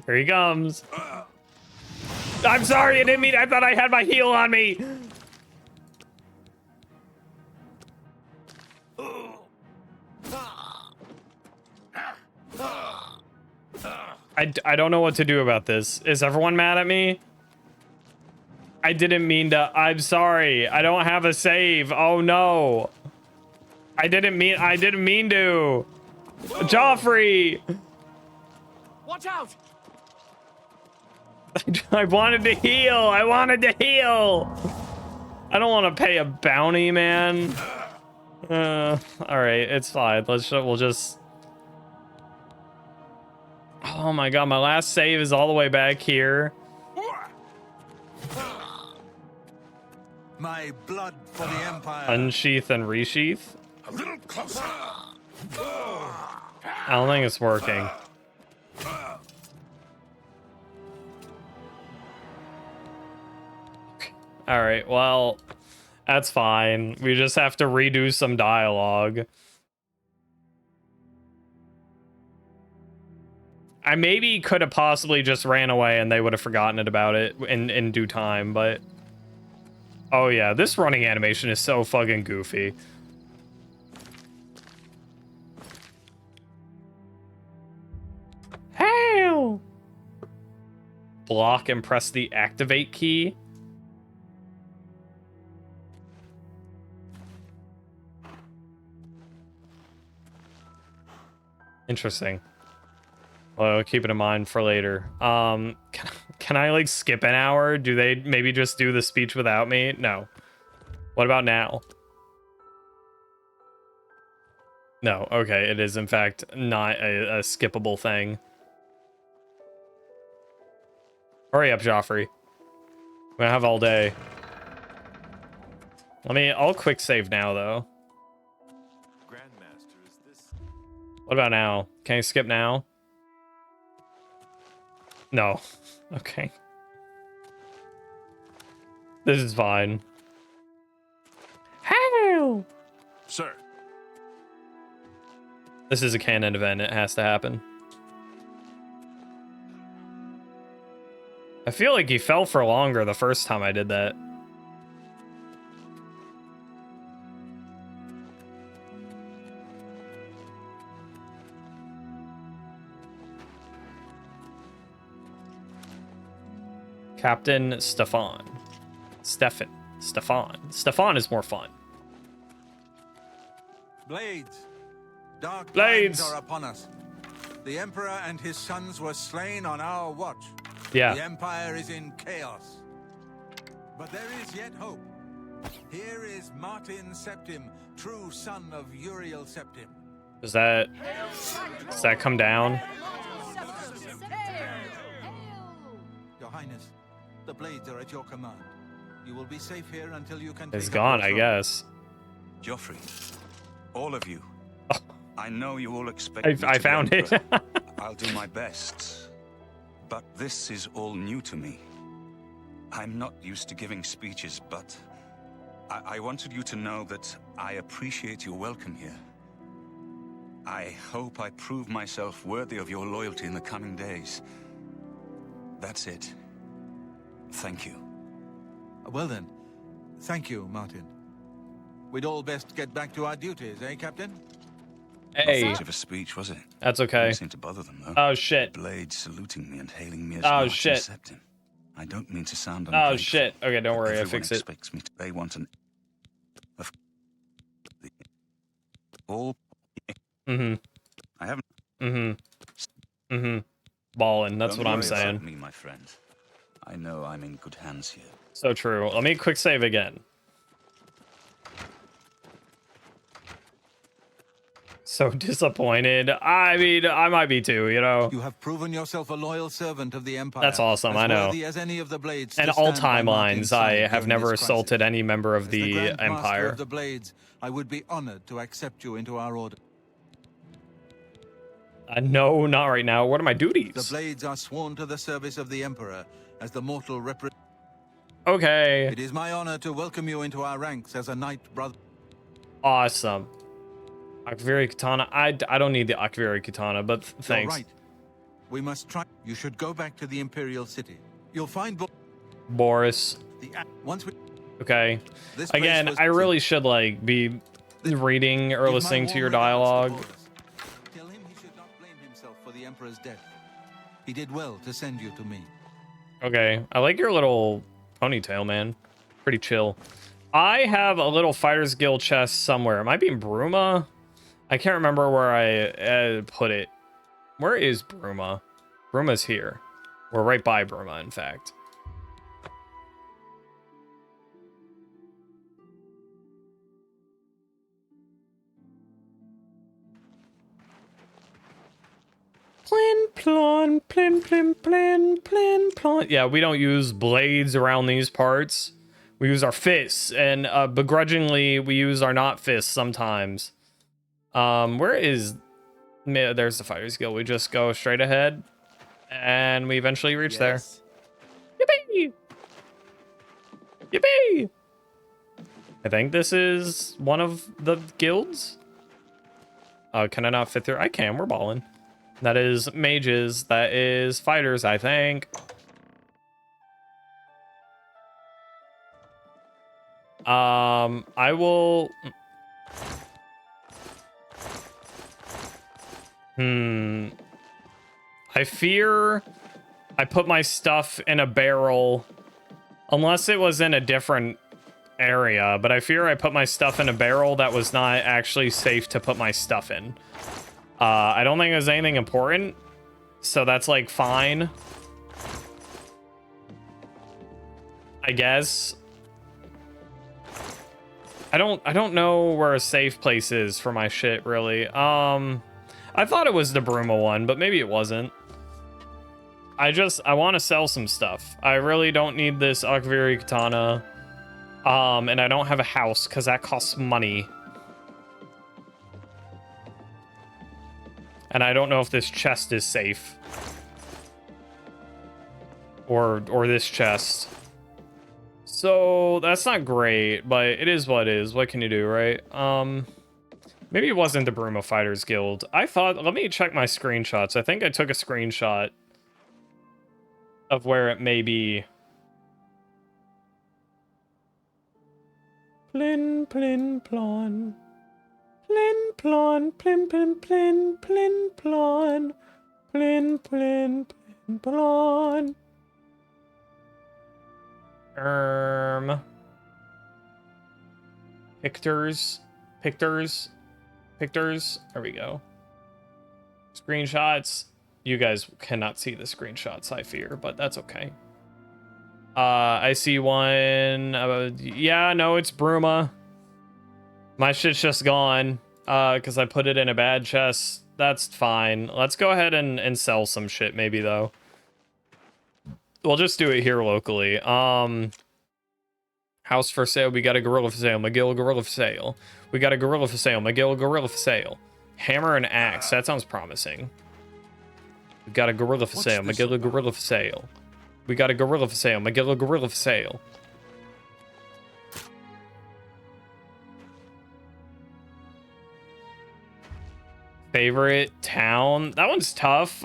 Here he comes. I'm sorry, I didn't mean. I thought I had my heel on me. I don't know what to do about this. Is everyone mad at me? I didn't mean to. I'm sorry. I don't have a save. Oh no. I didn't mean to. Joffrey. Watch out! I wanted to heal. I don't want to pay a bounty, man. All right, it's fine. We'll just. Oh my god, my last save is all the way back here. My blood for the Empire. Unsheath and resheath. A little closer. I don't think it's working. All right, well, that's fine. We just have to redo some dialogue. I maybe could have possibly just ran away and they would have forgotten about it in due time, but... Oh yeah, this running animation is so fucking goofy. Hail! Block and press the activate key. Interesting. Well, keep it in mind for later. Can I like skip an hour? Do they maybe just do the speech without me? No. What about now? No. Okay, it is in fact not a skippable thing. Hurry up, Joffrey. I'm gonna have all day. I'll quick save now though. Grandmaster, is this? What about now? Can I skip now? No. Okay. This is fine. How? Sir. This is a canon event. It has to happen. I feel like he fell for longer the first time I did that. Captain Stefan. Stefan is more fun. Blades. Dark Blades times are upon us. The Emperor and his sons were slain on our watch. Yeah. The Empire is in chaos. But there is yet hope. Here is Martin Septim, true son of Uriel Septim. Does that come down? Your Highness, the blades are at your command. You will be safe here until you can. It's gone, I guess. Joffrey, all of you. I know you all expect. I found it. I'll do my best, but this is all new to me. I'm not used to giving speeches, but I wanted you to know that I appreciate your welcome here. I hope I prove myself worthy of your loyalty in the coming days. That's it. Thank you. Well then, thank you, Martin. We'd all best get back to our duties, eh, Captain? Hey. Not much of a speech, was it? That's okay. Didn't seem to bother them, though. Oh shit. Blades saluting me and hailing me as Oh Martin shit. Septim. I don't mean to sound Oh ungrateful. shit. Okay, don't worry. I Everyone fix it. expects me to. They want an. All. Mm-hmm. I haven't. Mm-hmm. Mm-hmm. Ballin'. That's Don't what I'm worry about saying. me, my friend. I know I'm in good hands here. So true. Let me quick save again. So disappointed. I mean, I might be too, you know. You have proven yourself a loyal servant of the Empire. That's awesome, as I know. worthy as any of the blades And to all stand by Martin's timelines, I side have during never this assaulted crisis. any member of As the Grand Master Empire. of the Blades, I would be honored to accept you into our order. No, not right now. What are my The duties? Blades are sworn to the service of the Emperor as the mortal Okay. It is my honor to welcome you into our ranks as a knight brother. Awesome. Akviri Katana. I don't need the Akviri Katana, but thanks. You're right. We must try. You should go back to the Imperial City. You'll find Boris. once we. Okay. This place Again, was- I really should like be reading or Give my listening to warm your regards dialogue. Boris. Tell him he should not blame himself for the Emperor's death. He did well to send you to me. Okay. I like your little ponytail, man. Pretty chill. I have a little Fighter's Guild chest somewhere. It might be in Bruma. I can't remember where I put it. Where is Bruma? Bruma's here. We're right by Bruma, in fact. Plin plon, plin plin plin plin plon. Yeah, we don't use blades around these parts. We use our fists, and begrudgingly, we use our not fists sometimes. Where is... There's the Fighter's Guild. We just go straight ahead, and we eventually reach there. Yippee! Yippee! I think this is one of the guilds. Can I not fit through? I can. We're balling. That is mages. That is fighters, I think. I will... I fear I put my stuff in a barrel. Unless it was in a different area. But I fear I put my stuff in a barrel that was not actually safe to put my stuff in. I don't think there's anything important. So that's like fine. I guess. I don't know where a safe place is for my shit, really. I thought it was the Bruma one, but maybe it wasn't. I want to sell some stuff. I really don't need this Akviri Katana. And I don't have a house because that costs money. And I don't know if this chest is safe. or this chest. So that's not great, but it is what it is. What can you do, right? Maybe it wasn't the Bruma Fighters Guild. I thought, let me check my screenshots. I think I took a screenshot of where it may be. Plin, plin, plon. Plin, plon, plin, plin, plin, plin, plon. Plin, plin, plin, plon. Pictures. There we go. Screenshots. You guys cannot see the screenshots, I fear, but that's okay. I see one. Yeah, no, it's Bruma. My shit's just gone because I put it in a bad chest. That's fine. Let's go ahead and sell some shit maybe, though. We'll just do it here locally. House for sale. We got a gorilla for sale. McGill gorilla for sale. We got a gorilla for sale. McGill gorilla for sale. Hammer and axe. That sounds promising. We got a gorilla for sale. McGill gorilla for sale. We got a gorilla for sale. McGill gorilla for sale. Favorite town? That one's tough.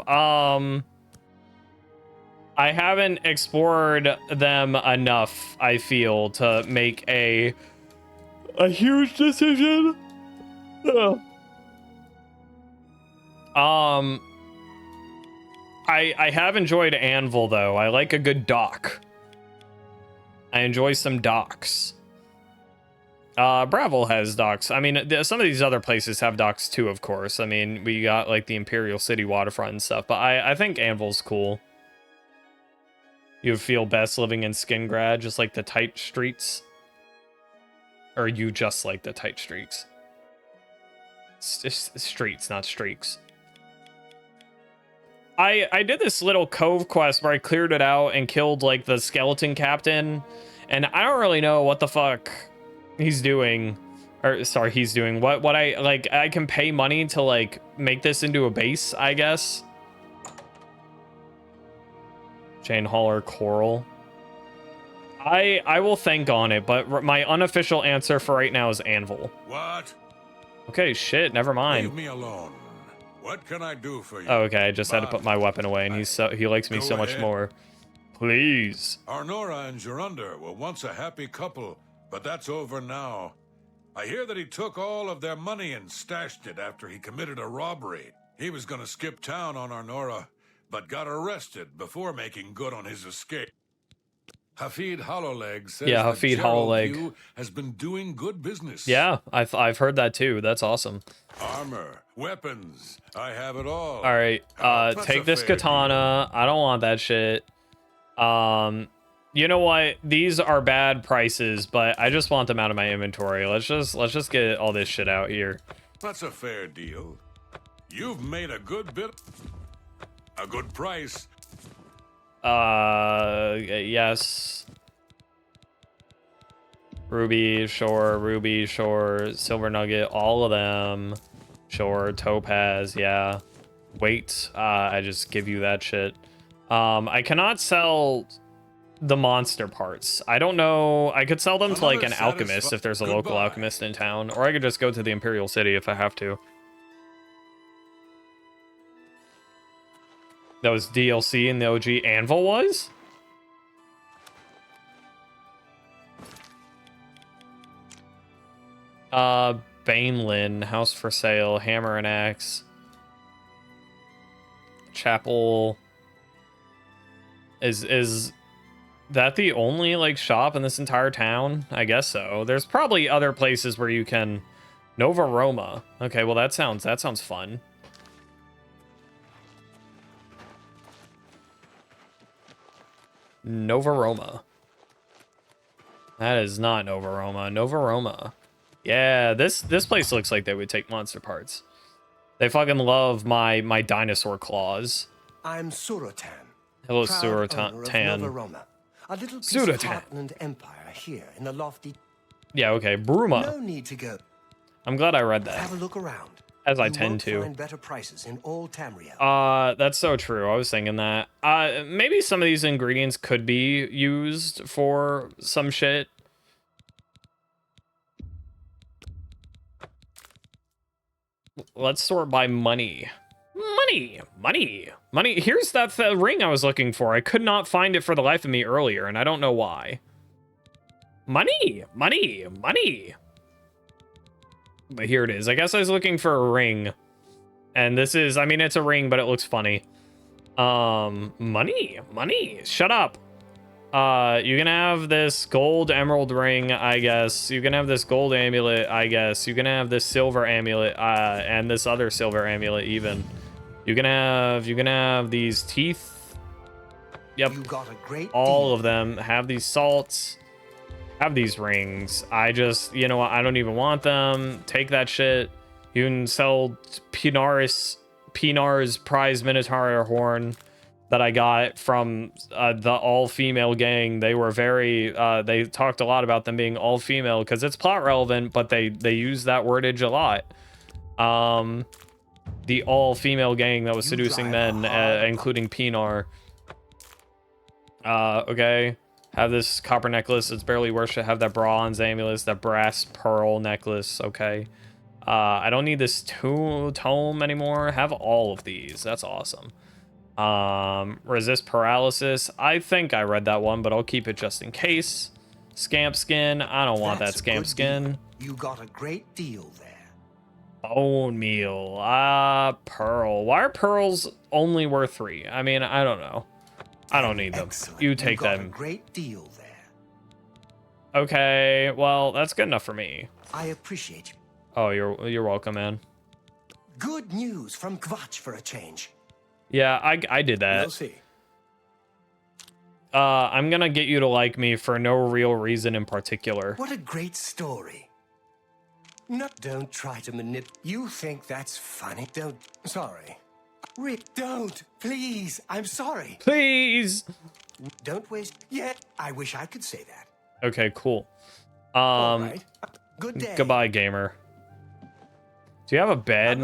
I haven't explored them enough, I feel, to make a huge decision. I have enjoyed Anvil, though. I like a good dock. I enjoy some docks. Bravil has docks. I mean, some of these other places have docks too, of course. I mean, we got like the Imperial City waterfront and stuff, but I think Anvil's cool. You feel best living in Skingrad, just like the tight streets? Or you just like the tight streets? Streets, not streaks. I did this little cove quest where I cleared it out and killed like the skeleton captain, and I don't really know what the fuck he's doing. Or sorry, he's doing what I can pay money to like make this into a base, I guess. Jane Haller Coral. I will think on it, but my unofficial answer for right now is Anvil. What? Okay, shit, never mind. Leave me alone. What can I do for you? Oh, okay, I just had to put my weapon away, and he likes me so much more. Please. Arnora and Gerunda were once a happy couple, but that's over now. I hear that he took all of their money and stashed it after he committed a robbery. He was gonna skip town on Arnora, but got arrested before making good on his escape. Hafid Hollowleg says Hafid Hollowleg has been doing good business. Yeah, I've heard that too. That's awesome. Armor, weapons, I have it all. All right, take this katana. I don't want that shit. You know what? These are bad prices, but I just want them out of my inventory. Let's just get all this shit out here. That's a fair deal. You've made a good bit. A good price. Yes. Ruby, sure. Silver nugget, all of them. Sure, topaz, yeah. Wait, I just give you that shit. I cannot sell the monster parts. I don't know. I could sell them to like an alchemist if there's a local alchemist in town, or I could just go to the Imperial City if I have to. That was DLC in the OG. Anvil was? Baneland, house for sale, hammer and axe. Chapel. Is that the only like shop in this entire town? I guess so. There's probably other places where you can. Nova Roma. Okay, well that sounds fun. Nova Roma. That is not Nova Roma. Nova Roma. Yeah, this place looks like they would take monster parts. They fucking love my dinosaur claws. I'm Suratan. Hello, Suratan. A little piece of Heartland Empire here in the lofty. Yeah, okay. Bruma. No need to go. I'm glad I read that. Have a look around. as I You tend won't to. find better prices in all Tamriel. That's so true. I was thinking that. Maybe some of these ingredients could be used for some shit. Let's sort by money. Money. Here's that ring I was looking for. I could not find it for the life of me earlier, and I don't know why. Money. But here it is. I guess I was looking for a ring. And this is, I mean, it's a ring, but it looks funny. Money. Shut up. You can have this gold emerald ring, I guess. You can have this gold amulet, I guess. You can have this silver amulet, and this other silver amulet even. You can have these teeth. Yep. You got a great all deal. of them. Have these salts. Have these rings. I just, you know what? I don't even want them. Take that shit. You can sell Pinar's prize Minotaur horn that I got from the all-female gang. They were very, they talked a lot about them being all-female because it's plot relevant, but they use that wordage a lot. The all-female gang that was seducing men, including Pinar. Okay. Have this copper necklace. It's barely worth it. Have that bronze amulet, that brass pearl necklace. Okay. I don't need this tome anymore. Have all of these. That's awesome. Resist paralysis. I think I read that one, but I'll keep it just in case. Scamp skin. I don't want that scamp skin. You got a great deal there. Bone meal. Pearl. Why are pearls only worth 3? I mean, I don't know. I don't need them. Excellent. You take got them. A great deal there. Okay, well, that's good enough for me. I appreciate you. Oh, you're welcome, man. Good news from Kvatch for a change. Yeah, I did that. We'll see. I'm gonna get you to like me for no real reason in particular. What a great story. No, don't try to manipulate. You think that's funny? Don't. Sorry. Rick, don't. Please. I'm sorry. Please. Don't waste. Yeah, I wish I could say that. Okay, cool. All right. Good day. Goodbye, gamer. Do you have a bed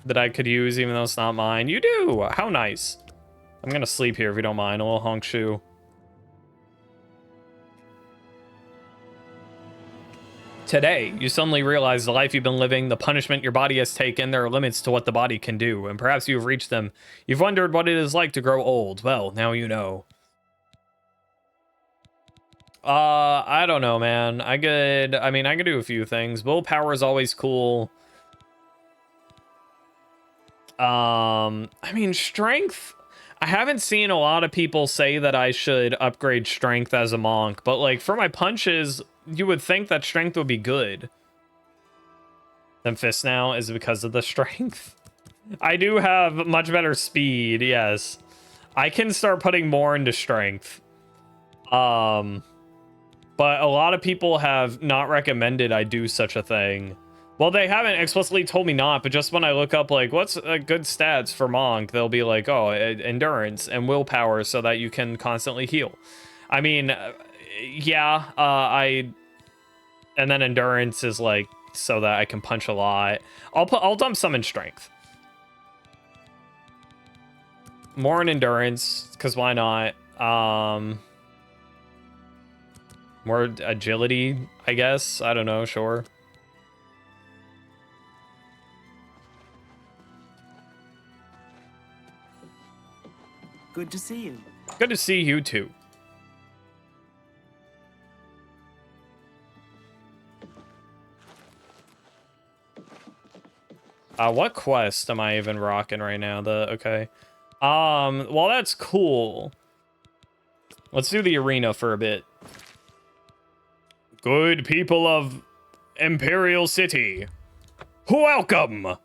that I could use even though it's not mine? You do. How nice. I'm gonna sleep here if you don't mind. A little honk shoe. Today, you suddenly realize the life you've been living, the punishment your body has taken, there are limits to what the body can do, and perhaps you've reached them. You've wondered what it is like to grow old. Well, now you know. I don't know, man. I could do a few things. Willpower is always cool. I mean, strength. I haven't seen a lot of people say that I should upgrade strength as a monk, but like for my punches, you would think that strength would be good. Than fist now is because of the strength. I do have much better speed, yes. I can start putting more into strength. But a lot of people have not recommended I do such a thing. Well, they haven't explicitly told me not, but just when I look up, like, what's good stats for Monk, they'll be like, oh, endurance and willpower so that you can constantly heal. I mean, yeah, and then endurance is, like, so that I can punch a lot. I'll dump some in strength. More in endurance, because why not? More agility, I guess. I don't know, sure. Good to see you. Good to see you too. What quest am I even rocking right now? Okay. Well, that's cool. Let's do the arena for a bit. Good people of Imperial City, welcome.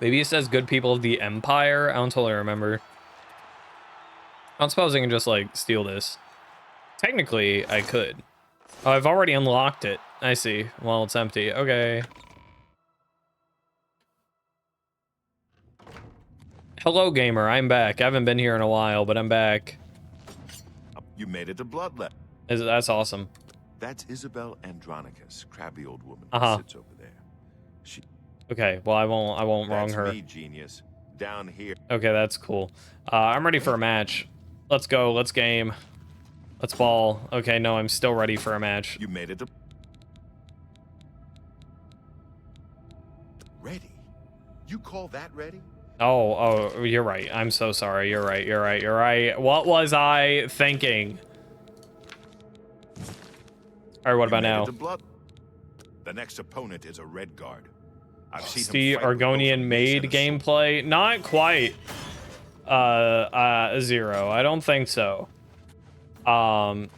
Maybe it says good people of the Empire. I don't totally remember. I don't suppose I can just like steal this. Technically, I could. Oh, I've already unlocked it. I see. Well, it's empty. Okay. Hello, gamer. I'm back. I haven't been here in a while, but I'm back. You made it to Bloodlet. That's awesome. That's Isabel Andronicus, crabby old woman Uh-huh. who sits over there. She. Okay, well I won't wrong That's her. me, genius. Down here. Okay, that's cool. I'm ready for a match. Let's go. Let's game. Let's ball. Okay, no, I'm still ready for a match. You made it. Ready? You call that ready? Oh, you're right. I'm so sorry. You're right. What was I thinking? All right, what about now? The next opponent is a red guard. I've seen The Argonian maid gameplay? Not quite. 0. I don't think so. I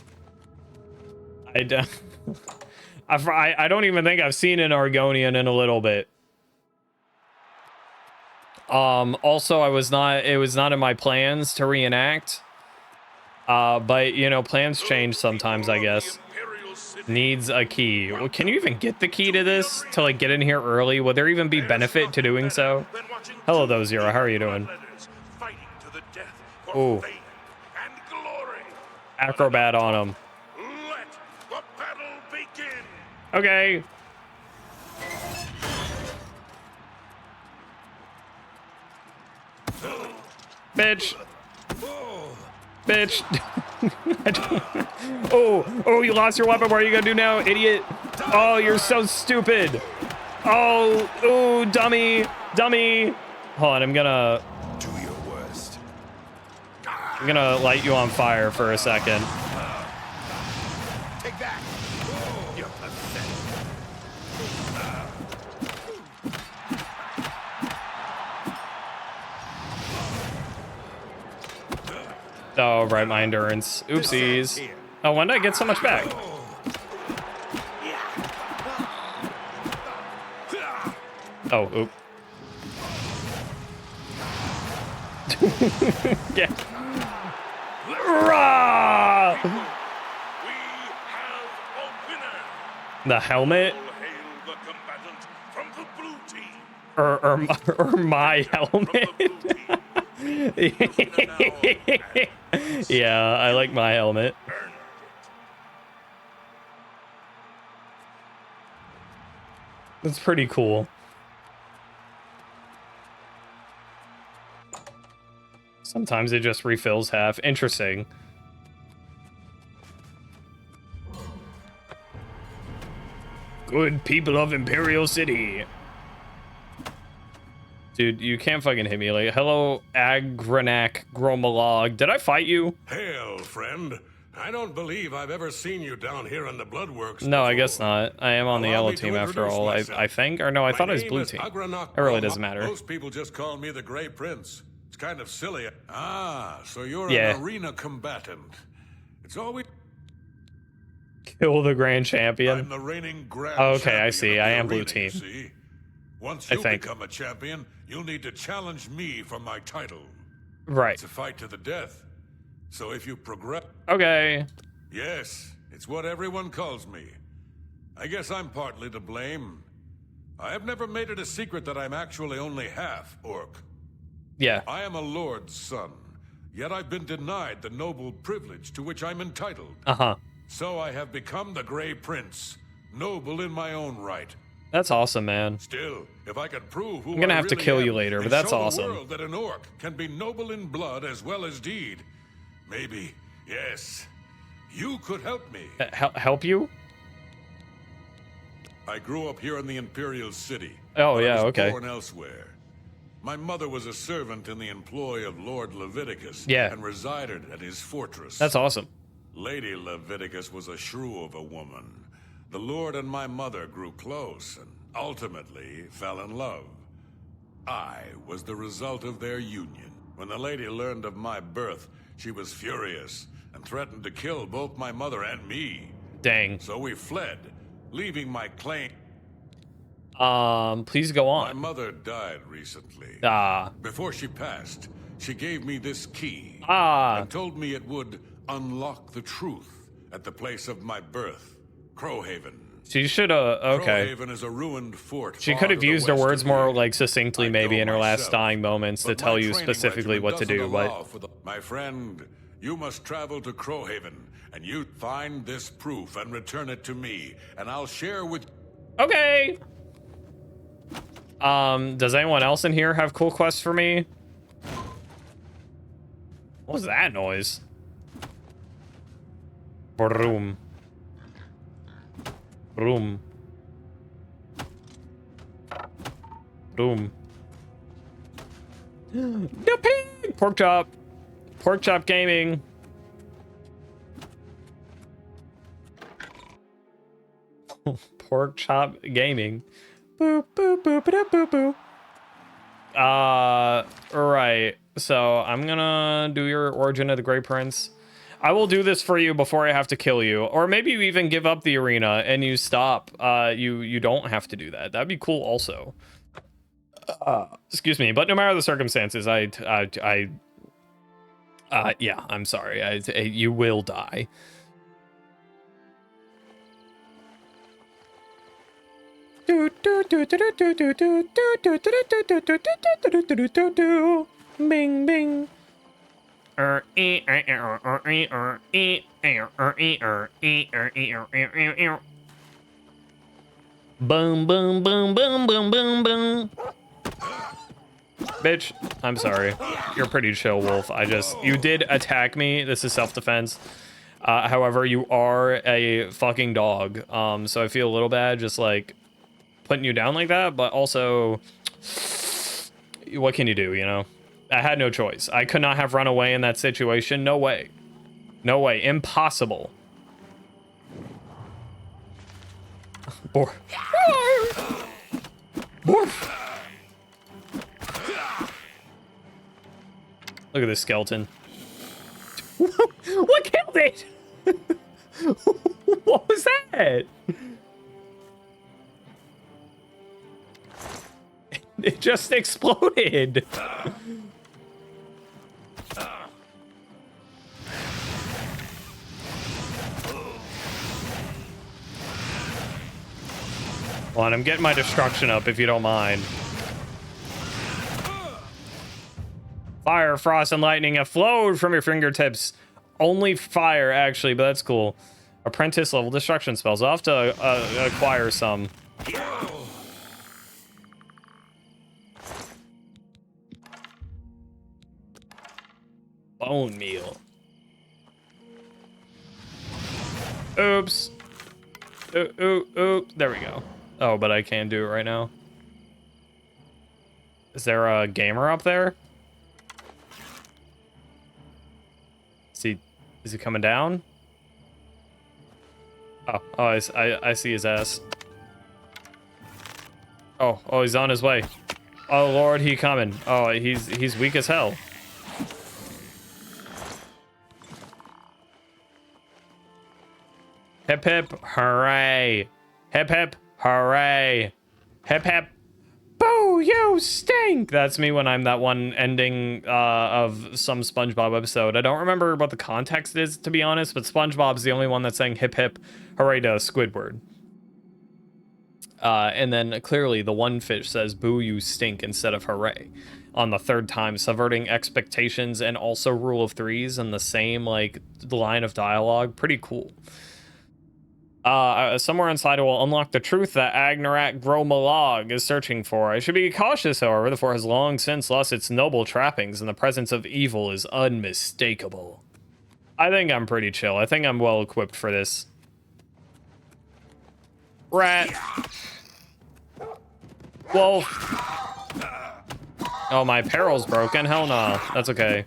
don't even think I've seen an Argonian in a little bit. Also, it was not in my plans to reenact. But you know, plans change sometimes, I guess. Needs a key. Well, can you even get the key to this to like get in here early? Would there even be benefit to doing so? Hello, though, Zero. How are you doing? Ooh. Acrobat on him. Okay. Bitch. Bitch. Oh, you lost your weapon. What are you gonna do now, idiot? Oh, you're so stupid. Oh, ooh, dummy. Hold on, I'm gonna do your worst. I'm gonna light you on fire for a second. Take that. You're pathetic. Oh, right, my endurance. Oopsies. Oh, when did I get so much back? Oh, oop. Yeah. Rah! The helmet? Or my helmet? Yeah, I like my helmet. That's pretty cool. Sometimes it just refills half. Interesting. Good people of Imperial City. Dude, you can't fucking hit me. Like, hello, Agranac Gromalog. Did I fight you? Hail, friend. I don't believe I've ever seen you down here in the Bloodworks. No, I guess not. I am on the yellow team after all, I think. Or no, I thought it was blue team. It really doesn't matter. Most people just call me the Grey Prince. It's kind of silly. Ah, so you're Yeah. an arena combatant. It's always... Kill the Grand Champion. I'm the reigning Grand Oh, okay, I Champion see. of I the am blue arena, team. you see. Once I you think. become a champion, you'll need to challenge me for my title. Right. It's a fight to the death. So if you progress... Okay. Yes, it's what everyone calls me. I guess I'm partly to blame. I have never made it a secret that I'm actually only half orc. Yeah. I am a lord's son, yet I've been denied the noble privilege to which I'm entitled. Uh-huh. So I have become the Grey Prince, noble in my own right. That's awesome, man. Still, if I could prove who I'm gonna I have to really kill am you later, but and that's show awesome. the world that an orc can be noble in blood as well as deed. Maybe, yes, you could help me. Help you? I grew up here in the Imperial City. Oh, but yeah, I was okay. born elsewhere. My mother was a servant in the employ of Lord Leviticus Yeah. and resided at his fortress. That's awesome. Lady Leviticus was a shrew of a woman. The Lord and my mother grew close and ultimately fell in love. I was the result of their union. When the lady learned of my birth, she was furious and threatened to kill both my mother and me. Dang. So we fled, leaving my claim. Please go My on. mother died recently. Ah. Before she passed, she gave me this key. Ah. And told me it would unlock the truth at the place of my birth, Crowhaven. She should have. Okay. Crowhaven is a ruined fort. She far could to have the used her west words of more here. like succinctly, I maybe go in her last myself, dying moments, to but tell my you training specifically regiment what to do. doesn't allow But for my friend, You must travel to Crowhaven, and you find this proof and return it to me, and I'll share with... Okay. Does anyone else in here have cool quests for me? What was that noise? Broom. Broom. Boom. The pig! Pork chop. Pork chop gaming. Pork chop gaming. Boop, boop, boop, boop, boop, boop. Right. So I'm gonna do your Origin of the Great Prince. I will do this for you before I have to kill you. Or maybe you even give up the arena and you stop. You don't have to do that. That'd be cool also. Excuse me, but no matter the circumstances, yeah, I'm sorry. You will die. Bing bing. Boom boom boom boom boom boom boom. Bitch, I'm sorry. You're pretty chill, Wolf. You did attack me. This is self-defense. However, you are a fucking dog. So I feel a little bad just like putting you down like that, but also what can you do, you know? I had no choice. I could not have run away in that situation. No way. No way. Impossible. Borf. Borf. Look at this skeleton. What killed it? What was that? It just exploded. Hold on, I'm getting my destruction up if you don't mind. Fire, frost, and lightning have flowed from your fingertips. Only fire, actually, but that's cool. Apprentice level destruction spells. I'll have to acquire some. Bone meal. Oops. Ooh. There we go. Oh, but I can't do it right now. Is there a gamer up there? Is he coming down? Oh, I see his ass. Oh, he's on his way. Oh Lord, he coming. Oh, he's weak as hell. Hip hip hooray. Hip hip hooray. Hip hip. Boo, you stink! That's me when I'm that one ending of some SpongeBob episode. I don't remember what the context is, to be honest, but SpongeBob's the only one that's saying hip hip hooray to Squidward. And then clearly the one fish says boo, you stink instead of hooray on the third time, subverting expectations and also rule of threes in the same like line of dialogue. Pretty cool. Somewhere inside it will unlock the truth that Agnarak Gromalog is searching for. I should be cautious, however. The forest has long since lost its noble trappings, and the presence of evil is unmistakable. I think I'm pretty chill. I think I'm well equipped for this. Rat. Wolf. Oh, my apparel's broken? Hell no. That's okay.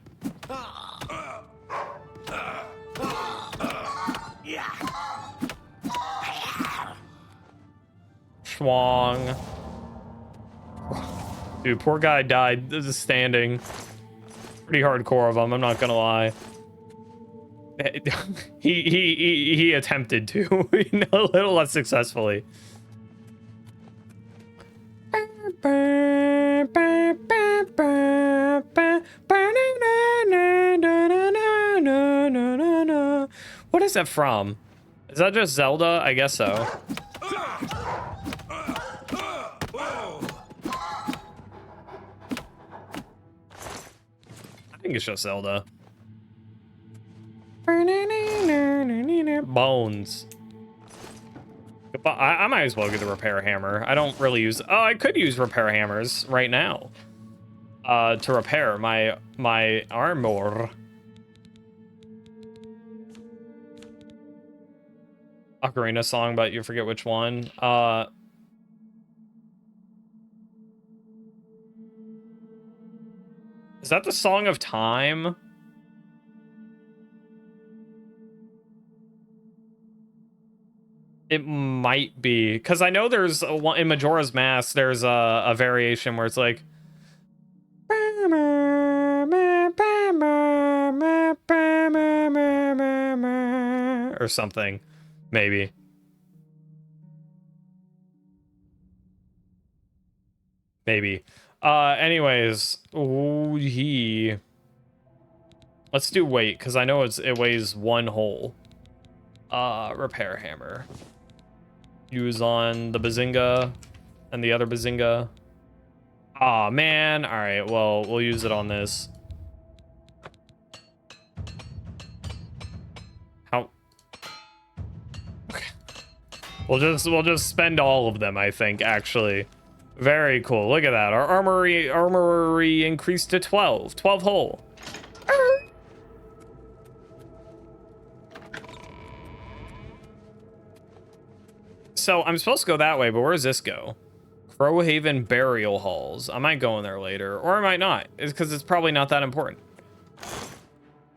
Schwong. Dude, poor guy died. This is standing. Pretty hardcore of him, I'm not gonna lie. He attempted to, a little less successfully. What is that from? Is that just Zelda? I guess so. I think it's just Zelda. Bones. I might as well get the repair hammer. I don't really use... Oh, I could use repair hammers right now. To repair my armor. Ocarina song, but you forget which one. Is that the Song of Time? It might be, because I know there's a one in Majora's Mask. There's a variation where it's like, or something, maybe. Maybe. Anyways, let's do weight, because I know it weighs 1 whole. Repair hammer. Use on the Bazinga and the other Bazinga. Aw, man. All right, well, we'll use it on this. How? Okay. We'll just spend all of them, I think, actually. Very cool. Look at that. Our armory increased to 12. 12 whole. So I'm supposed to go that way, but where does this go? Crowhaven Burial Halls. I might go in there later, or I might not. It's because it's probably not that important.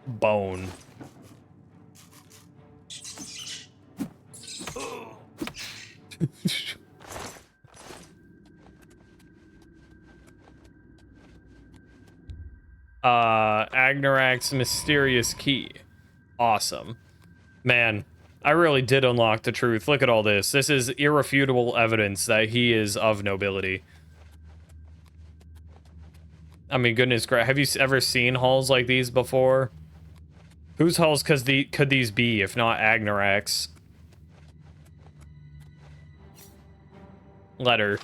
Bone. Agnarak's mysterious key. Awesome. Man, I really did unlock the truth. Look at all this. This is irrefutable evidence that he is of nobility. I mean, goodness gracious. Have you ever seen halls like these before? Whose halls could these be, if not Agnarak's? Letter.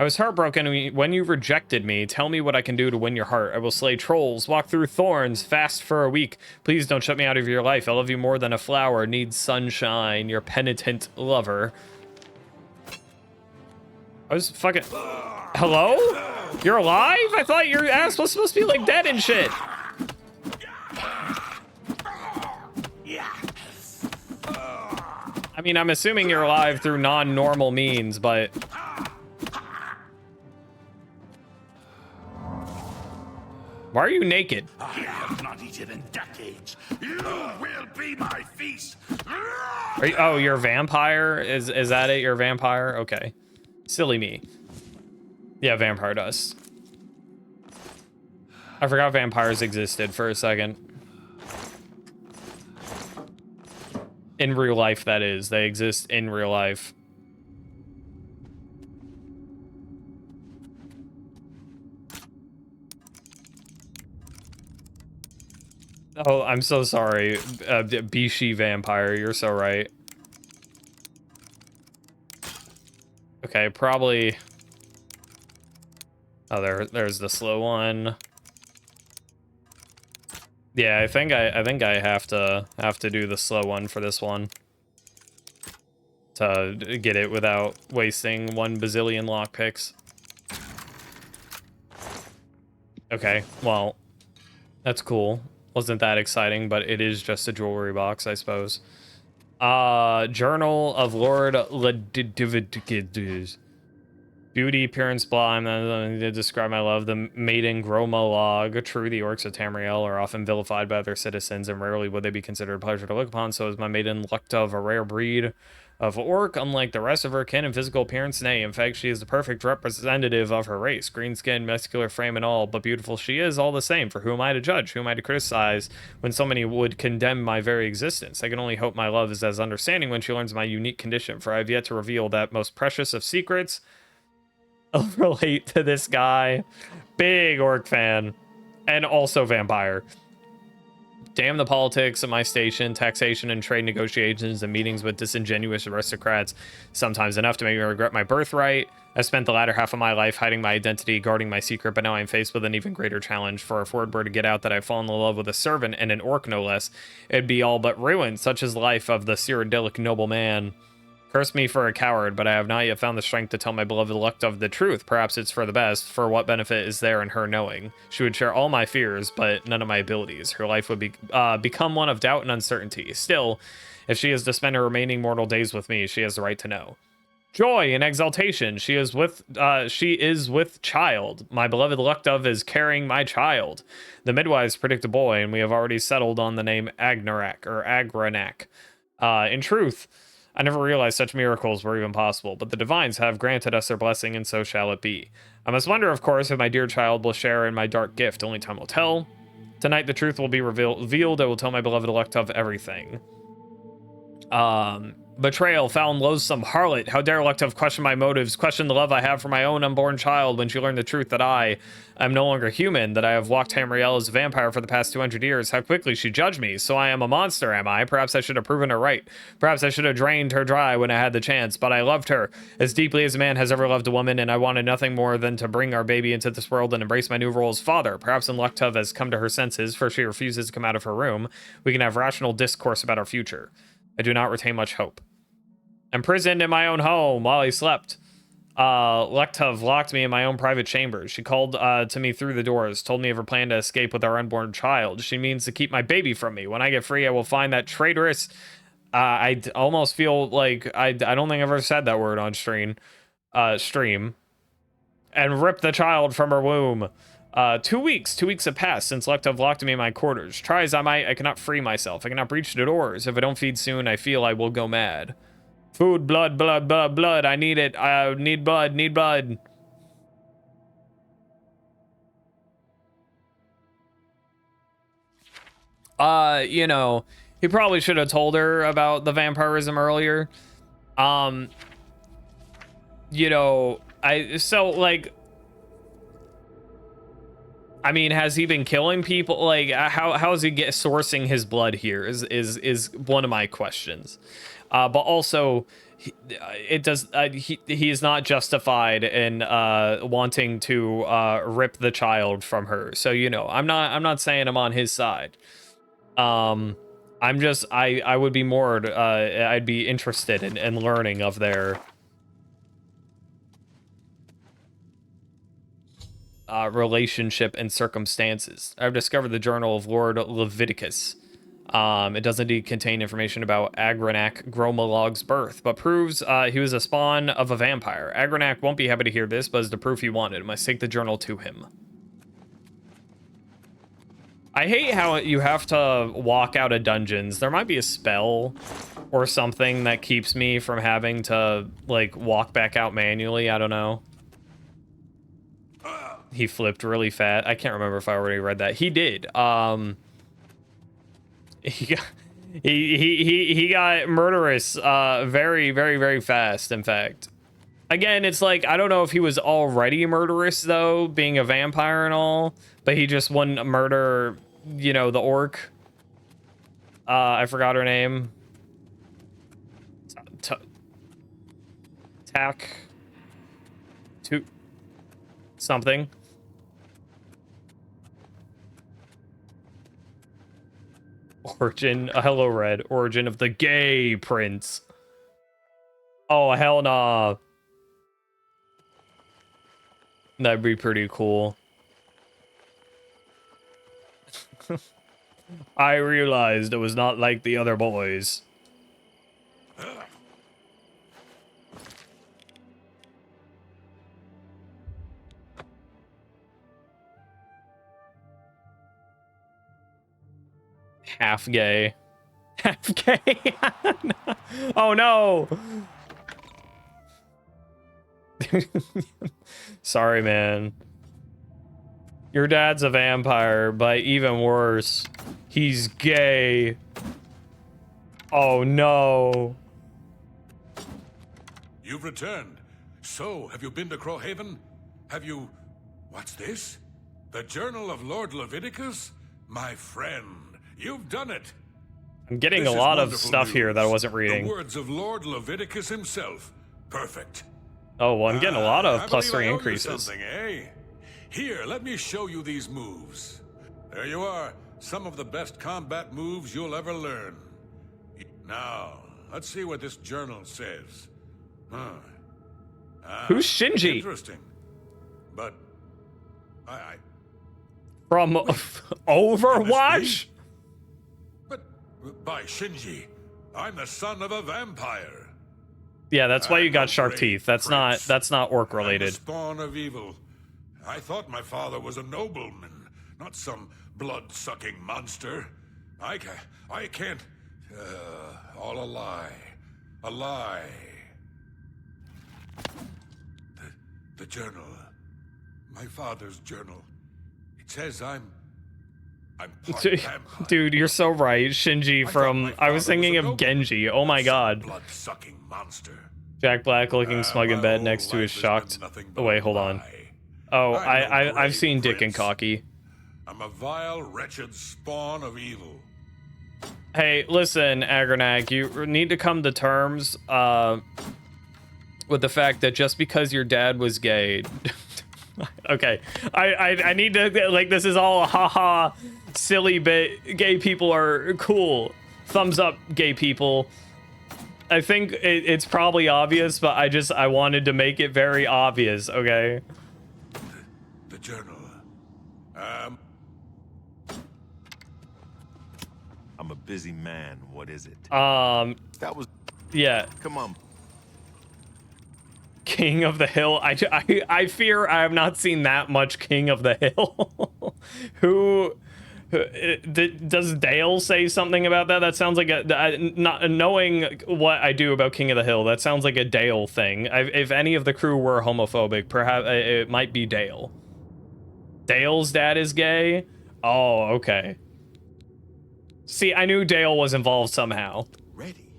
I was heartbroken when you rejected me. Tell me what I can do to win your heart. I will slay trolls, walk through thorns, fast for a week. Please don't shut me out of your life. I love you more than a flower needs sunshine. Your penitent lover. I was fucking... Hello? You're alive? I thought your ass was supposed to be like dead and shit. I mean, I'm assuming you're alive through non-normal means, but... Why are you naked? I have not eaten in decades. You will be my feast. Oh, you're a vampire? Is that it? You're a vampire? Okay. Silly me. Yeah, vampire dust. I forgot vampires existed for a second. In real life, that is. They exist in real life. Oh, I'm so sorry. Bishi vampire, you're so right. Okay, probably... Oh, there's the slow one. Yeah, I think I have to do the slow one for this one. To get it without wasting 1 bazillion lockpicks. Okay, well, that's cool. Wasn't that exciting, but it is just a jewelry box, I suppose. Journal of Lord Ledividikids. Beauty, appearance, blah. I'm going to describe my love. The maiden Groma log. True, the orcs of Tamriel are often vilified by their citizens, and rarely would they be considered a pleasure to look upon. So is my maiden Lukta of a rare breed of orc, unlike the rest of her kin in physical appearance. Nay, in fact, she is the perfect representative of her race. Green skin, muscular frame and all, but beautiful she is all the same. For who am I to judge? Who am I to criticize when so many would condemn my very existence? I can only hope my love is as understanding when she learns my unique condition, for I have yet to reveal that most precious of secrets. I'll relate to this guy. Big orc fan. And also vampire. Damn the politics of my station, taxation and trade negotiations and meetings with disingenuous aristocrats, sometimes enough to make me regret my birthright. I spent the latter half of my life hiding my identity, guarding my secret, but now I'm faced with an even greater challenge. For if word were to get out that I've fallen in love with a servant, and an orc no less, it'd be all but ruined. Such is the life of the Cyrodiilic noble man. Curse me for a coward, but I have not yet found the strength to tell my beloved Luktov the truth. Perhaps it's for the best, for what benefit is there in her knowing? She would share all my fears, but none of my abilities. Her life would become one of doubt and uncertainty. Still, if she is to spend her remaining mortal days with me, she has the right to know. Joy and exaltation, she is with child. My beloved Luktov is carrying my child. The midwives predict a boy, and we have already settled on the name Agranak. In truth, I never realized such miracles were even possible, but the divines have granted us their blessing, and so shall it be. I must wonder, of course, if my dear child will share in my dark gift. Only time will tell. Tonight the truth will be revealed. I will tell my beloved Luktov everything. Betrayal, foul and loathsome harlot. How dare Luktov question my motives, question the love I have for my own unborn child when she learned the truth that I am no longer human, that I have walked Tamriel as a vampire for the past 200 years. How quickly she judged me. So I am a monster, am I? Perhaps I should have proven her right. Perhaps I should have drained her dry when I had the chance, but I loved her as deeply as a man has ever loved a woman, and I wanted nothing more than to bring our baby into this world and embrace my new role as father. Perhaps when Luktov has come to her senses, for she refuses to come out of her room, we can have rational discourse about our future. I do not retain much hope. Imprisoned in my own home while he slept. Luktov locked me in my own private chambers. She called to me through the doors, told me of her plan to escape with our unborn child. She means to keep my baby from me. When I get free, I will find that traitorous... I almost feel like... I don't think I've ever said that word on stream. And rip the child from her womb. 2 weeks. 2 weeks have passed since Luktov locked me in my quarters. Try as I might, I cannot free myself. I cannot breach the doors. If I don't feed soon, I feel I will go mad. Food, blood, blood, blood, blood. I need it. I need blood, need blood. You know, he probably should have told her about the vampirism earlier. You know, I mean, has he been killing people? Like, how is he sourcing his blood here is one of my questions. But also, he is not justified in wanting to rip the child from her. So, you know, I'm not saying I'm on his side. I would be more I'd be interested in learning of their relationship and circumstances. I've discovered the journal of Lord Leviticus. It does indeed contain information about Agranak Gromalog's birth, but proves he was a spawn of a vampire. Agranak won't be happy to hear this, but is the proof he wanted. I must take the journal to him. I hate how you have to walk out of dungeons. There might be a spell or something that keeps me from having to, like, walk back out manually. I don't know. He flipped really fat. I can't remember if I already read that. He did. He got murderous very, very, very fast, in fact. Again, it's like, I don't know if he was already murderous, though, being a vampire and all, but he just wouldn't murder, you know, the orc. I forgot her name. Tack. To something. Origin, hello Red, origin of the gay prince. Oh, hell nah. That'd be pretty cool. I realized it was not like the other boys. Half gay. Half gay. Oh no. Sorry, man. Your dad's a vampire, but even worse, he's gay. Oh no. You've returned. So, have you been to Crowhaven? Have you... What's this? The Journal of Lord Leviticus? My friend, You've done it. I'm getting This a is lot of wonderful stuff here that I news. wasn't reading. The words of Lord Leviticus himself. Perfect. Oh, well, I'm getting a lot of I plus believe 3 I owe you increases. something, eh? Here, let me show you these moves. There you are. Some of the best combat moves you'll ever learn. Now, let's see what this journal says. Who's Shinji? Interesting. But I From Overwatch? But by Shinji, I'm the son of a vampire. Yeah, that's why you got sharp great teeth. That's prince. not orc I'm the related. spawn of evil. I thought my father was a nobleman, not some blood-sucking monster. I can't. All a lie. A lie. The journal. My father's journal. It says I'm part vampire. Dude, you're so right. Shinji from I was thinking of Genji. Oh my god. Blood-sucking monster. Jack Black looking smug in my bed whole next to his life has shocked. been nothing but Oh wait, hold on. lie. Oh, I'm no I've seen brave Dick and prince. Cocky. I'm a vile, wretched spawn of evil. Hey, listen, Agronak, you need to come to terms with the fact that just because your dad was gay. Okay, I need to, like, this is all a haha silly bit. Gay people are cool. Thumbs up, gay people. I think it's probably obvious, but I wanted to make it very obvious, okay? The journal. I'm a busy man. What is it? That was. Yeah. Come on. King of the Hill. I fear I have not seen that much King of the Hill. Who does Dale say something about that? That sounds like not knowing what I do about King of the Hill. That sounds like a Dale thing. If any of the crew were homophobic, perhaps it might be Dale. Dale's dad is gay. Oh, okay. See, I knew Dale was involved somehow. Ready.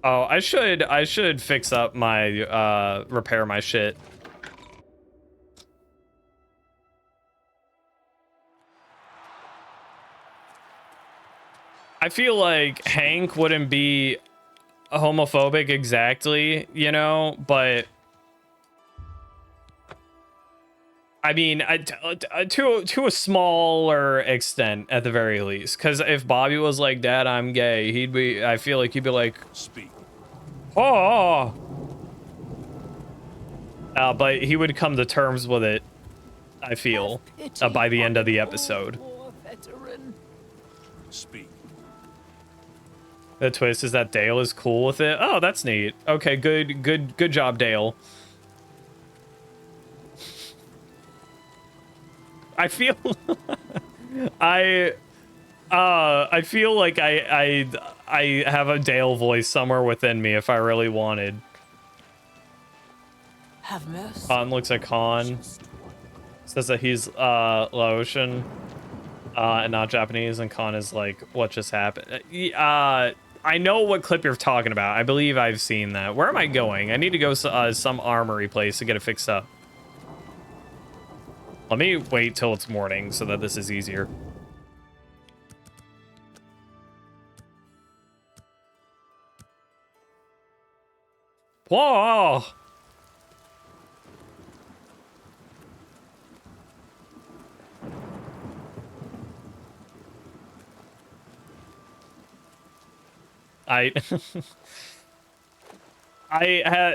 Oh, I should fix up my repair my shit. I feel like Hank wouldn't be homophobic exactly, you know, but I mean, to a smaller extent at the very least. Because if Bobby was like, "Dad, I'm gay," I feel like he'd be like, "Speak." Oh. But he would come to terms with it, I feel, by the end of the episode. Speak. The twist is that Dale is cool with it. Oh, that's neat. Okay, good job, Dale. I feel I feel like I have a Dale voice somewhere within me if I really wanted. Have mercy. Khan looks like Khan. Says that he's Laotian and not Japanese, and Khan is like, what just happened? I know what clip you're talking about. I believe I've seen that. Where am I going? I need to go some armory place to get it fixed up. Let me wait till it's morning so that this is easier. Whoa!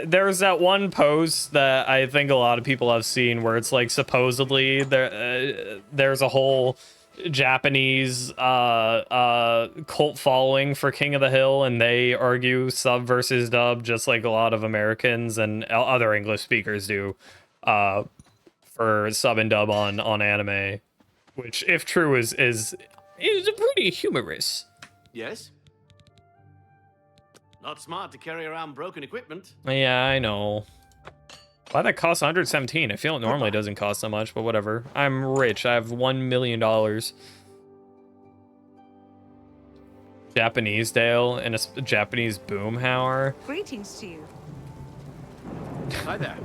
There's that one post that I think a lot of people have seen where it's like supposedly there's a whole Japanese cult following for King of the Hill, and they argue sub versus dub just like a lot of Americans and other English speakers do for sub and dub on anime, which if true is pretty humorous. Yes? Not smart to carry around broken equipment. Yeah, I know. Why that costs 117? I feel it normally doesn't cost so much, but whatever. I'm rich. I have $1 million. Japanese Dale and a Japanese Boomhauer. Greetings to you. Hi there.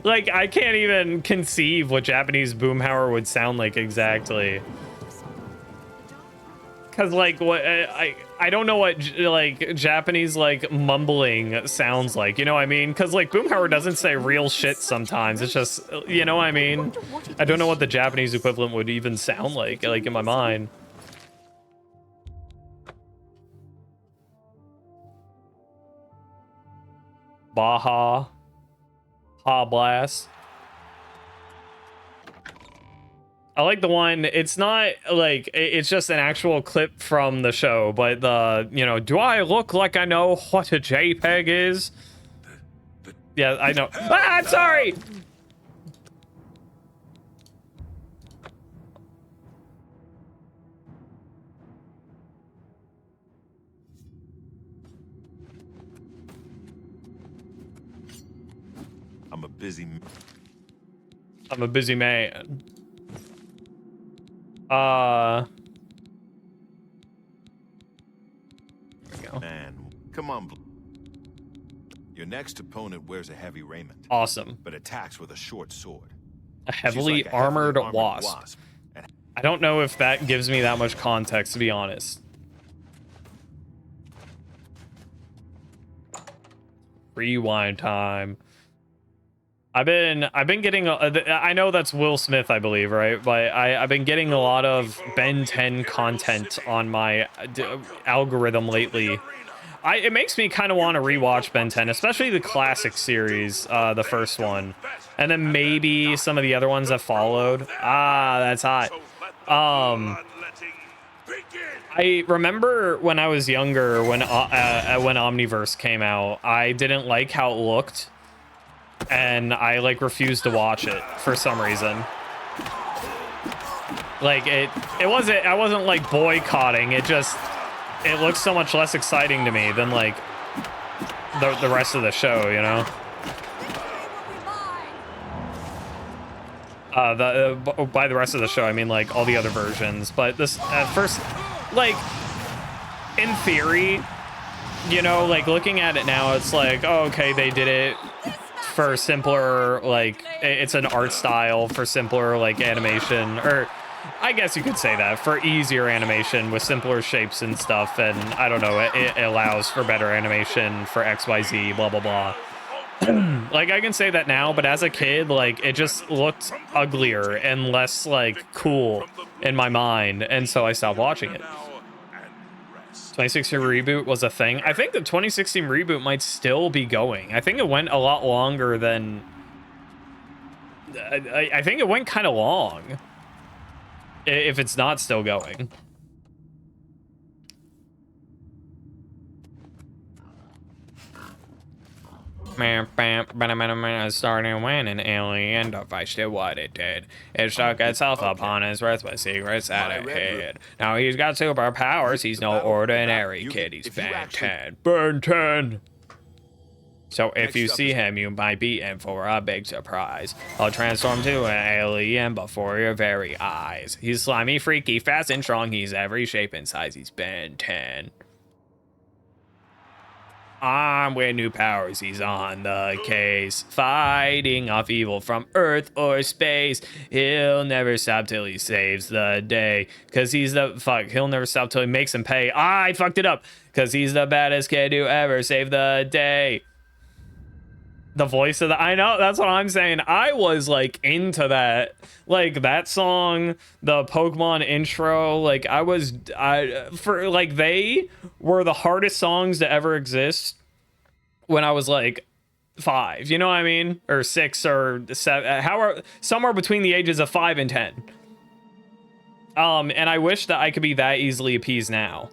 Like, I can't even conceive what Japanese boomhauer would sound like exactly. Cause like what I don't know what like Japanese like mumbling sounds like, you know what I mean? Cause like boomhauer doesn't say real shit sometimes. It's just, you know what I mean? I don't know what the Japanese equivalent would even sound like in my mind. Baja, Ha Blast. I like the one, it's not like, it's just an actual clip from the show, but the, you know, do I look like I know what a JPEG is? Yeah, I know. Ah, I'm sorry! I'm a busy man. There we go. Man, come on. Your next opponent wears a heavy raiment. Awesome. But attacks with a short sword. A heavily armored wasp. I don't know if that gives me that much context, to be honest. Rewind time. I've been getting I know that's Will Smith, I believe, right? But I've been getting a lot of Ben 10 content on my algorithm lately. It makes me kind of want to rewatch Ben 10, especially the classic series, the first one, and then maybe some of the other ones that followed. Ah, that's hot. I remember when I was younger, when Omniverse came out, I didn't like how it looked. And I like refused to watch it for some reason. Like I wasn't like boycotting. It looks so much less exciting to me than like the rest of the show, you know. By the rest of the show, I mean like all the other versions. But this at first, like in theory, you know, like looking at it now, it's like, oh, okay, they did it for simpler, like it's an art style for simpler like animation, or I guess you could say that for easier animation with simpler shapes and stuff, and I don't know, it allows for better animation for XYZ, blah blah blah. Like I can say that now, but as a kid, like it just looked uglier and less like cool in my mind, and so I stopped watching it. 2016 reboot was a thing. I think the 2016 reboot might still be going. I think it went a lot longer than... I think it went kind of long. If it's not still going. Starting when an alien device did what it did. It stuck itself upon his wrist with secrets that it hid. Now he's got superpowers. He's no ordinary kid. He's Ben 10. Ben 10! So if you see him, you might be in for a big surprise. I'll transform to an alien before your very eyes. He's slimy, freaky, fast and strong. He's every shape and size. He's Ben 10. Armed with new powers, he's on the case, fighting off evil from Earth or space. He'll never stop till he saves the day, cause he's he'll never stop till he makes him pay. I fucked it up, cause he's the baddest kid who ever saved the day. The voice of I know, that's what I'm saying. I was like into that, like that song, the Pokemon intro, like they were the hardest songs to ever exist when I was like 5, you know what I mean? Or 6 or 7, somewhere between the ages of 5 and 10. And I wish that I could be that easily appeased now.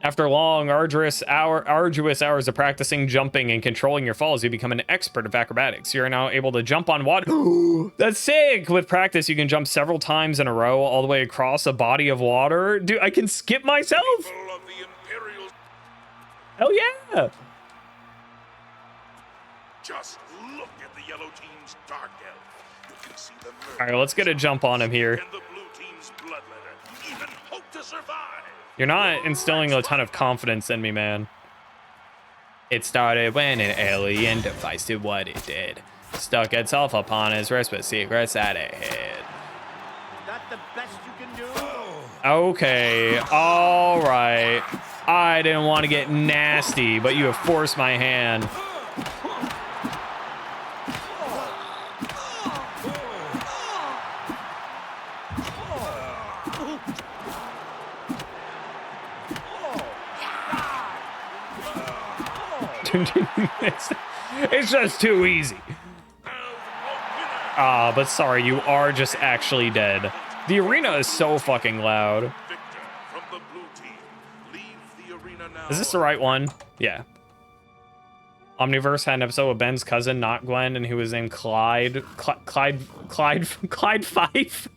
After long, arduous hours of practicing jumping and controlling your falls, you become an expert of acrobatics. You're now able to jump on water. That's sick! With practice, you can jump several times in a row all the way across a body of water. Dude, I can skip myself! Hell yeah! Just look at the yellow team's dark elf. You can see the Alright, let's get a jump on him here. and the blue team's bloodletter. Even hope to survive. You're not instilling a ton of confidence in me, man. It started when an alien device did what it did. stuck itself upon his wrist with secrets at ahead. That the best you can do? Okay, all right. I didn't want to get nasty, but you have forced my hand. It's just too easy. But sorry, you are just actually dead. The arena is so fucking loud. Is this the right one? Yeah. Omniverse had an episode with Ben's cousin, not Gwen, and he was named Clyde Fife.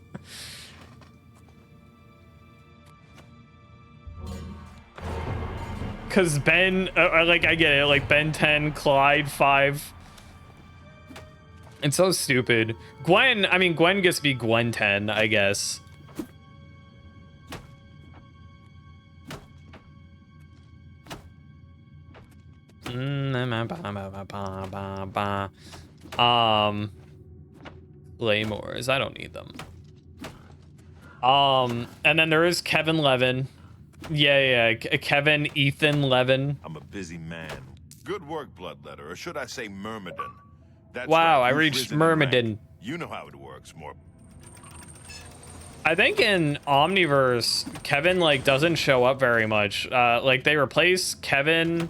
Cause Ben, like I get it, like Ben 10, Clyde 5. It's so stupid. Gwen, I mean Gwen gets to be Gwen 10, I guess. Claymores, I don't need them. And then there is Kevin Levin. Yeah, Kevin Ethan Levin. I'm a busy man. Good work, Bloodletter, or should I say Myrmidon? That's wow, right, I you've reached risen in Myrmidon. rank. You know how it works, more. I think in Omniverse, Kevin like doesn't show up very much. Like they replace Kevin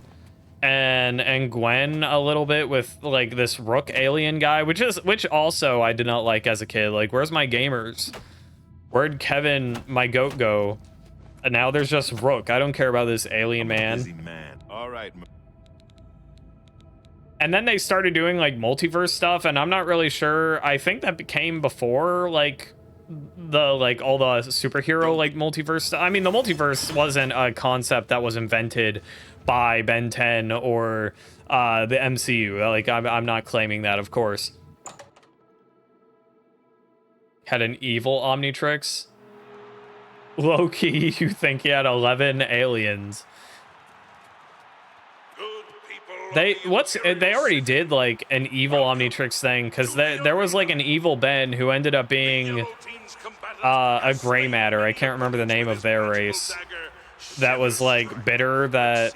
and Gwen a little bit with like this Rook alien guy, which also I did not like as a kid. Like, where's my gamers? Where'd Kevin, my goat, go? And now there's just Rook. I don't care about this alien man. Busy man. All right. And then they started doing like multiverse stuff, and I'm not really sure. I think that came before like all the superhero like multiverse stuff. I mean, the multiverse wasn't a concept that was invented by Ben 10 or the MCU. Like I'm not claiming that, of course. Had an evil Omnitrix. Low-key, you think he had 11 aliens. They already did like an evil Omnitrix thing, because there was like an evil Ben who ended up being a gray matter. I can't remember the name of their race. That was like bitter that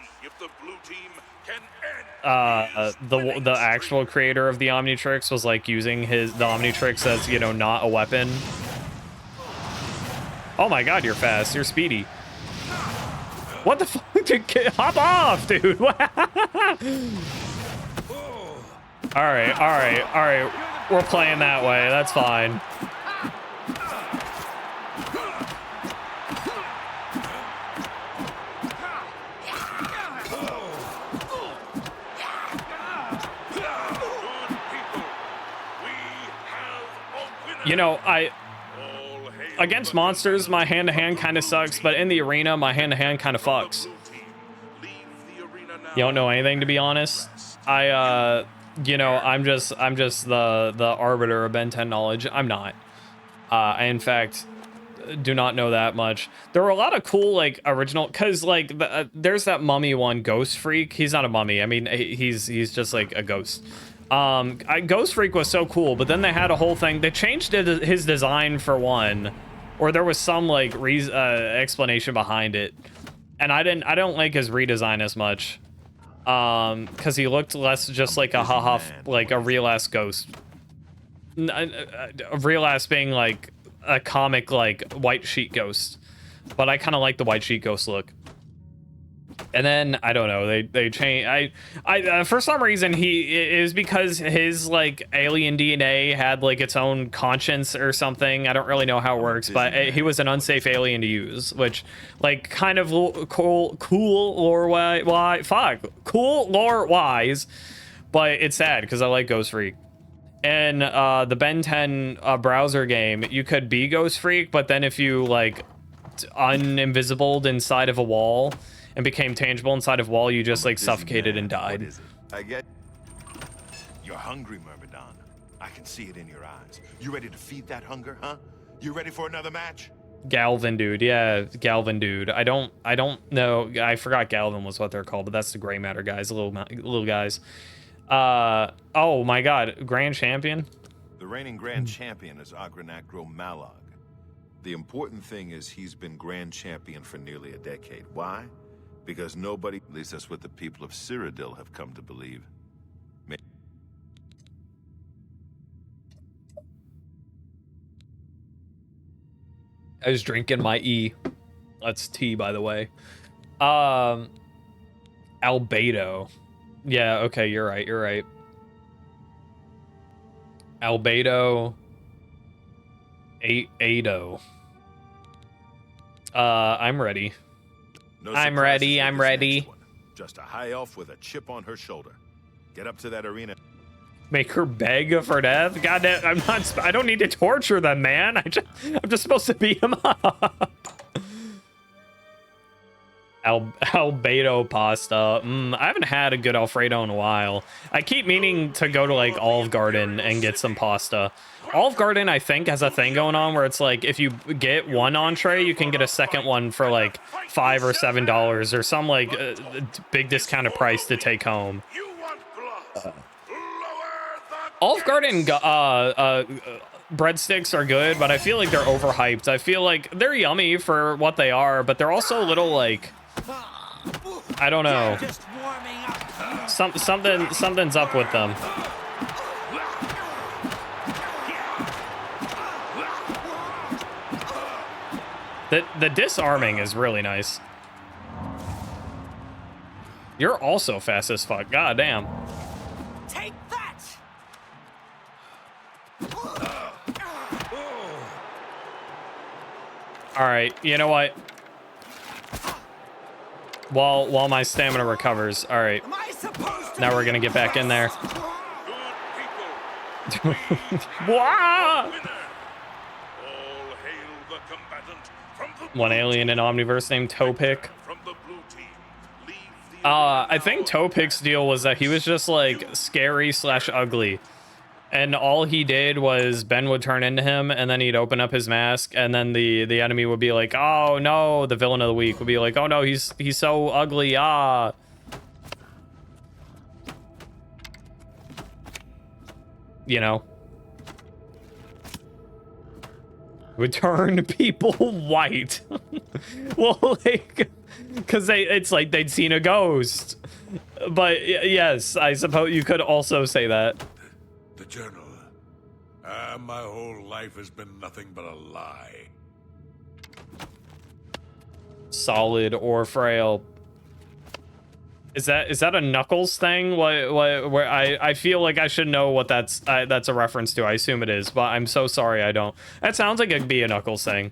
the actual creator of the Omnitrix was like using the Omnitrix as, you know, not a weapon. Oh my god, you're fast. You're speedy. What the fuck? Hop off, dude. Alright. We're playing that way. That's fine. You know, against monsters, my hand-to-hand kind of sucks, but in the arena, my hand-to-hand kind of fucks. You don't know anything, to be honest. You know, I'm just the arbiter of Ben 10 knowledge. I'm not. I, in fact, do not know that much. There were a lot of cool, like, original, because, like, there's that mummy one, Ghost Freak. He's not a mummy. I mean, he's just, like, a ghost. Ghost Freak was so cool, but then they had a whole thing. They changed his design for one, or there was some like explanation behind it, and I don't like his redesign as much, because he looked less just like a like a real ass ghost. A real ass being like a comic like White Sheet Ghost, but I kind of like the White Sheet Ghost look. And then I don't know, they change. I for some reason it was because his like alien DNA had like its own conscience or something. I don't really know how it works, but he was an unsafe alien to use, which like kind of cool lore wise, but it's sad because I like Ghost Freak. And the Ben 10 browser game, you could be Ghost Freak, but then if you like uninvisibled inside of a wall and became tangible inside of wall, you just like suffocated and died. What is it? I get you're hungry, Myrmidon. I can see it in your eyes. You ready to feed that hunger, huh? You ready for another match? Galvin dude, yeah, Galvin dude. I don't know. I forgot Galvin was what they're called, but that's the gray matter guys, little guys. Oh my God, Grand Champion. The reigning Grand Champion is Agranacro Malog. The important thing is he's been Grand Champion for nearly a decade. Why? Because nobody, at least that's what the people of Cyrodiil have come to believe. I was drinking my E. That's tea, by the way. Albedo. Yeah, okay, you're right, you're right. Albedo. Ado. I'm ready. No I'm surprises ready, with I'm this ready. next one. Just a high elf with a chip on her shoulder. Get up to that arena. Make her beg for death? God damn, I don't need to torture them, man. I'm just supposed to beat them up. Albedo pasta. I haven't had a good Alfredo in a while. I keep meaning to go to like Olive Garden and get some pasta. Olive Garden, I think, has a thing going on where it's like if you get one entree, you can get a second one for like $5 or $7 or some like big discounted price to take home. Olive Garden breadsticks are good, but I feel like they're overhyped. I feel like they're yummy for what they are, but they're also a little like, I don't know. Something's up with them. The disarming is really nice. You're also fast as fuck. God damn. Take that! All right, you know what? While my stamina recovers. All right. Now we're gonna get back in there. Wah! One alien in Omniverse named Topic. I think Topic's deal was that he was just like scary / ugly. And all he did was Ben would turn into him, and then he'd open up his mask, and then the enemy would be like, "Oh no!" The villain of the week would be like, "Oh no, he's so ugly!" Ah. You know, would turn people white. Well, like, because it's like they'd seen a ghost. But yes, I suppose you could also say that. The journal. My whole life has been nothing but a lie. Solid or frail. Is that a Knuckles thing? Where I feel like I should know what that's a reference to. I assume it is, but I'm so sorry I don't. That sounds like it'd be a Knuckles thing.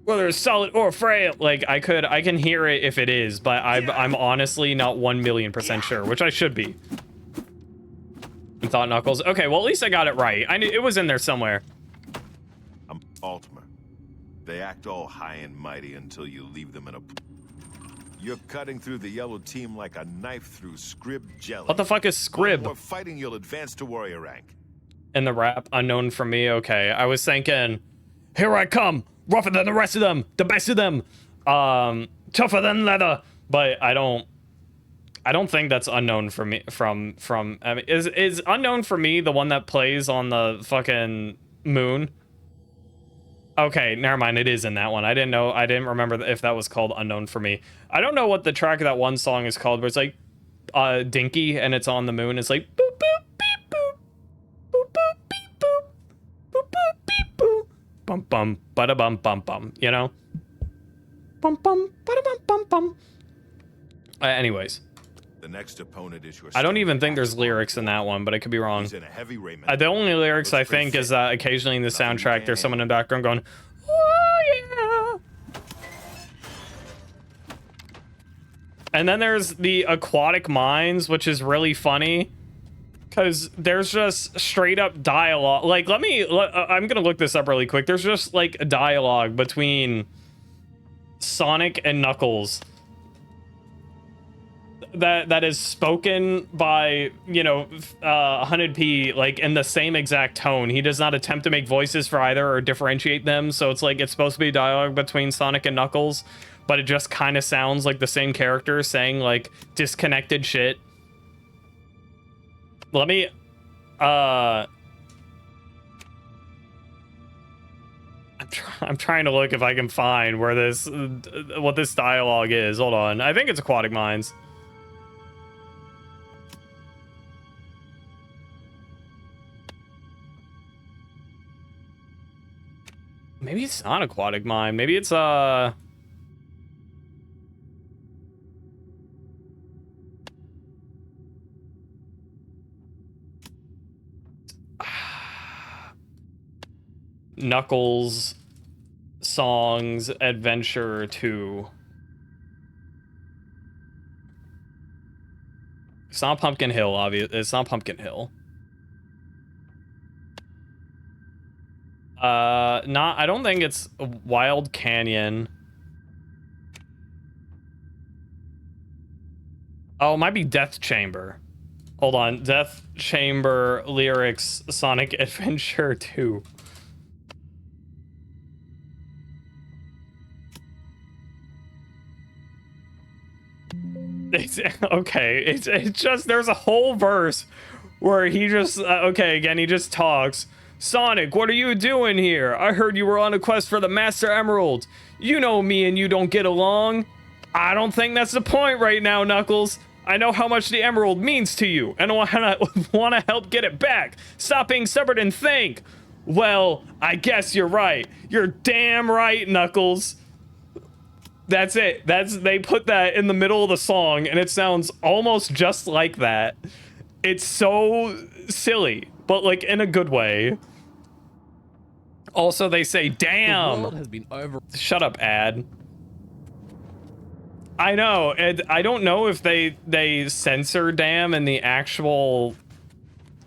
Whether it's solid or frail, like I can hear it if it is, but I'm honestly not 1,000,000% sure, which I should be. I thought Knuckles. Okay, well at least I got it right. I knew it was in there somewhere. I'm Altimer. They act all high and mighty until you leave them in a. You're cutting through the yellow team like a knife through scrib jelly. What the fuck is scrib? More fighting, you'll advance to warrior rank. In the rap, unknown for me. Okay, I was thinking, here I come, rougher than the rest of them, the best of them, tougher than leather. But I don't think that's unknown for me. From I mean, is unknown for me the one that plays on the fucking moon? Okay, never mind. It is in that one. I didn't know. I didn't remember if that was called Unknown for Me. I don't know what the track of that one song is called, but it's like Dinky, and it's on the moon. It's like boop boop beep boop, boop boop beep boop, boop boop beep boop, bum bum bada bum bum bum. You know, bum bum bada bum bum bum. Anyways. The next opponent is your. I don't even think there's lyrics in that one, but I could be wrong. He's in a heavy raiment. The only lyrics I think is that occasionally in the soundtrack there's someone in the background going, "Oh yeah." And then there's the aquatic mines, which is really funny because there's just straight up dialogue. Like, I'm gonna look this up really quick. There's just like a dialogue between Sonic and Knuckles that is spoken by, you know, 100p, like in the same exact tone. He does not attempt to make voices for either or differentiate them, so it's like it's supposed to be dialogue between Sonic and Knuckles, but it just kind of sounds like the same character saying like disconnected shit. Let me I'm trying to look if I can find where this what this dialogue is. Hold on. I think it's Aquatic Mines. Maybe it's not Aquatic Mine. Maybe it's Knuckles Songs Adventure 2. It's not Pumpkin Hill, obviously. It's not Pumpkin Hill. I don't think it's Wild Canyon. Oh, it might be Death Chamber. Hold on. Death Chamber lyrics Sonic Adventure 2. It's just, there's a whole verse where he just, okay, again, he just talks. Sonic, what are you doing here? I heard you were on a quest for the Master Emerald. You know me and you don't get along. I don't think that's the point right now, Knuckles. I know how much the Emerald means to you, and I want to help get it back. Stop being stubborn and think. Well, I guess you're right. You're damn right, Knuckles. That's it. They put that in the middle of the song, and it sounds almost just like that. It's so silly, but like in a good way. Also, they say, damn. The world has been over. Shut up, ad. I know, and I don't know if they censor damn in the actual,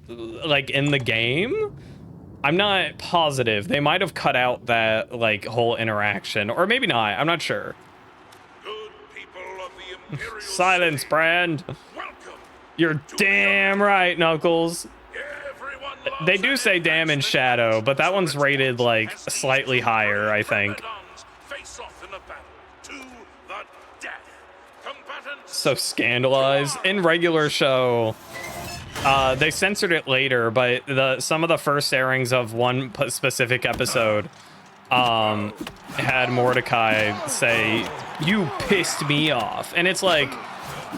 like, in the game. I'm not positive. They might have cut out that, like, whole interaction, or maybe not. I'm not sure. Good people of the Imperial Silence, City. Brand. Welcome. You're damn right, Knuckles. They do say damn in Shadow, but that one's rated like slightly higher, I think. Face off in a battle to the death. Combatants. So scandalized. In regular show, they censored it later, but some of the first airings of one specific episode had Mordecai say, "You pissed me off," and it's like,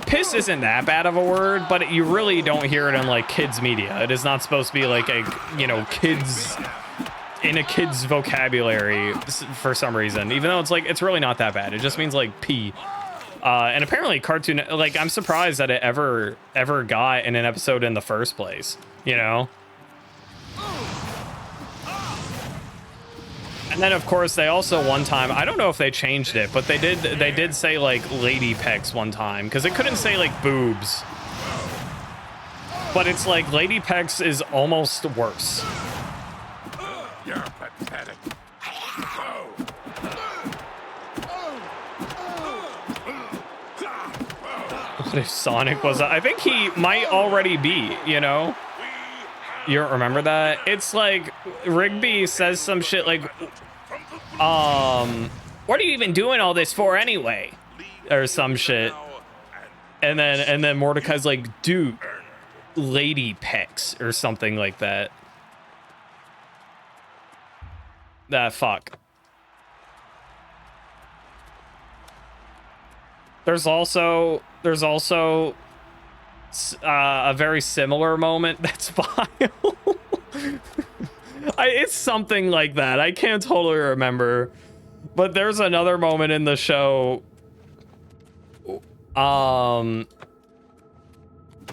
piss isn't that bad of a word, but you really don't hear it in like kids media. It is not supposed to be like a, you know, kids in a kid's vocabulary for some reason, even though it's like, it's really not that bad. It just means like pee. And apparently cartoon, like, I'm surprised that it ever got in an episode in the first place, you know? And then, of course, they also one time, I don't know if they changed it, but they did say, like, lady pecs one time, because it couldn't say, like, boobs. But it's like, lady pecs is almost worse. You're pathetic. What if Sonic was... I think he might already be, you know? You don't remember that? It's like, Rigby says some shit like, what are you even doing all this for anyway? Or some shit. And then Mordecai's like, dude, lady pecs, or something like that. Fuck. There's also a very similar moment that's vile. It's something like that. I can't totally remember, but there's another moment in the show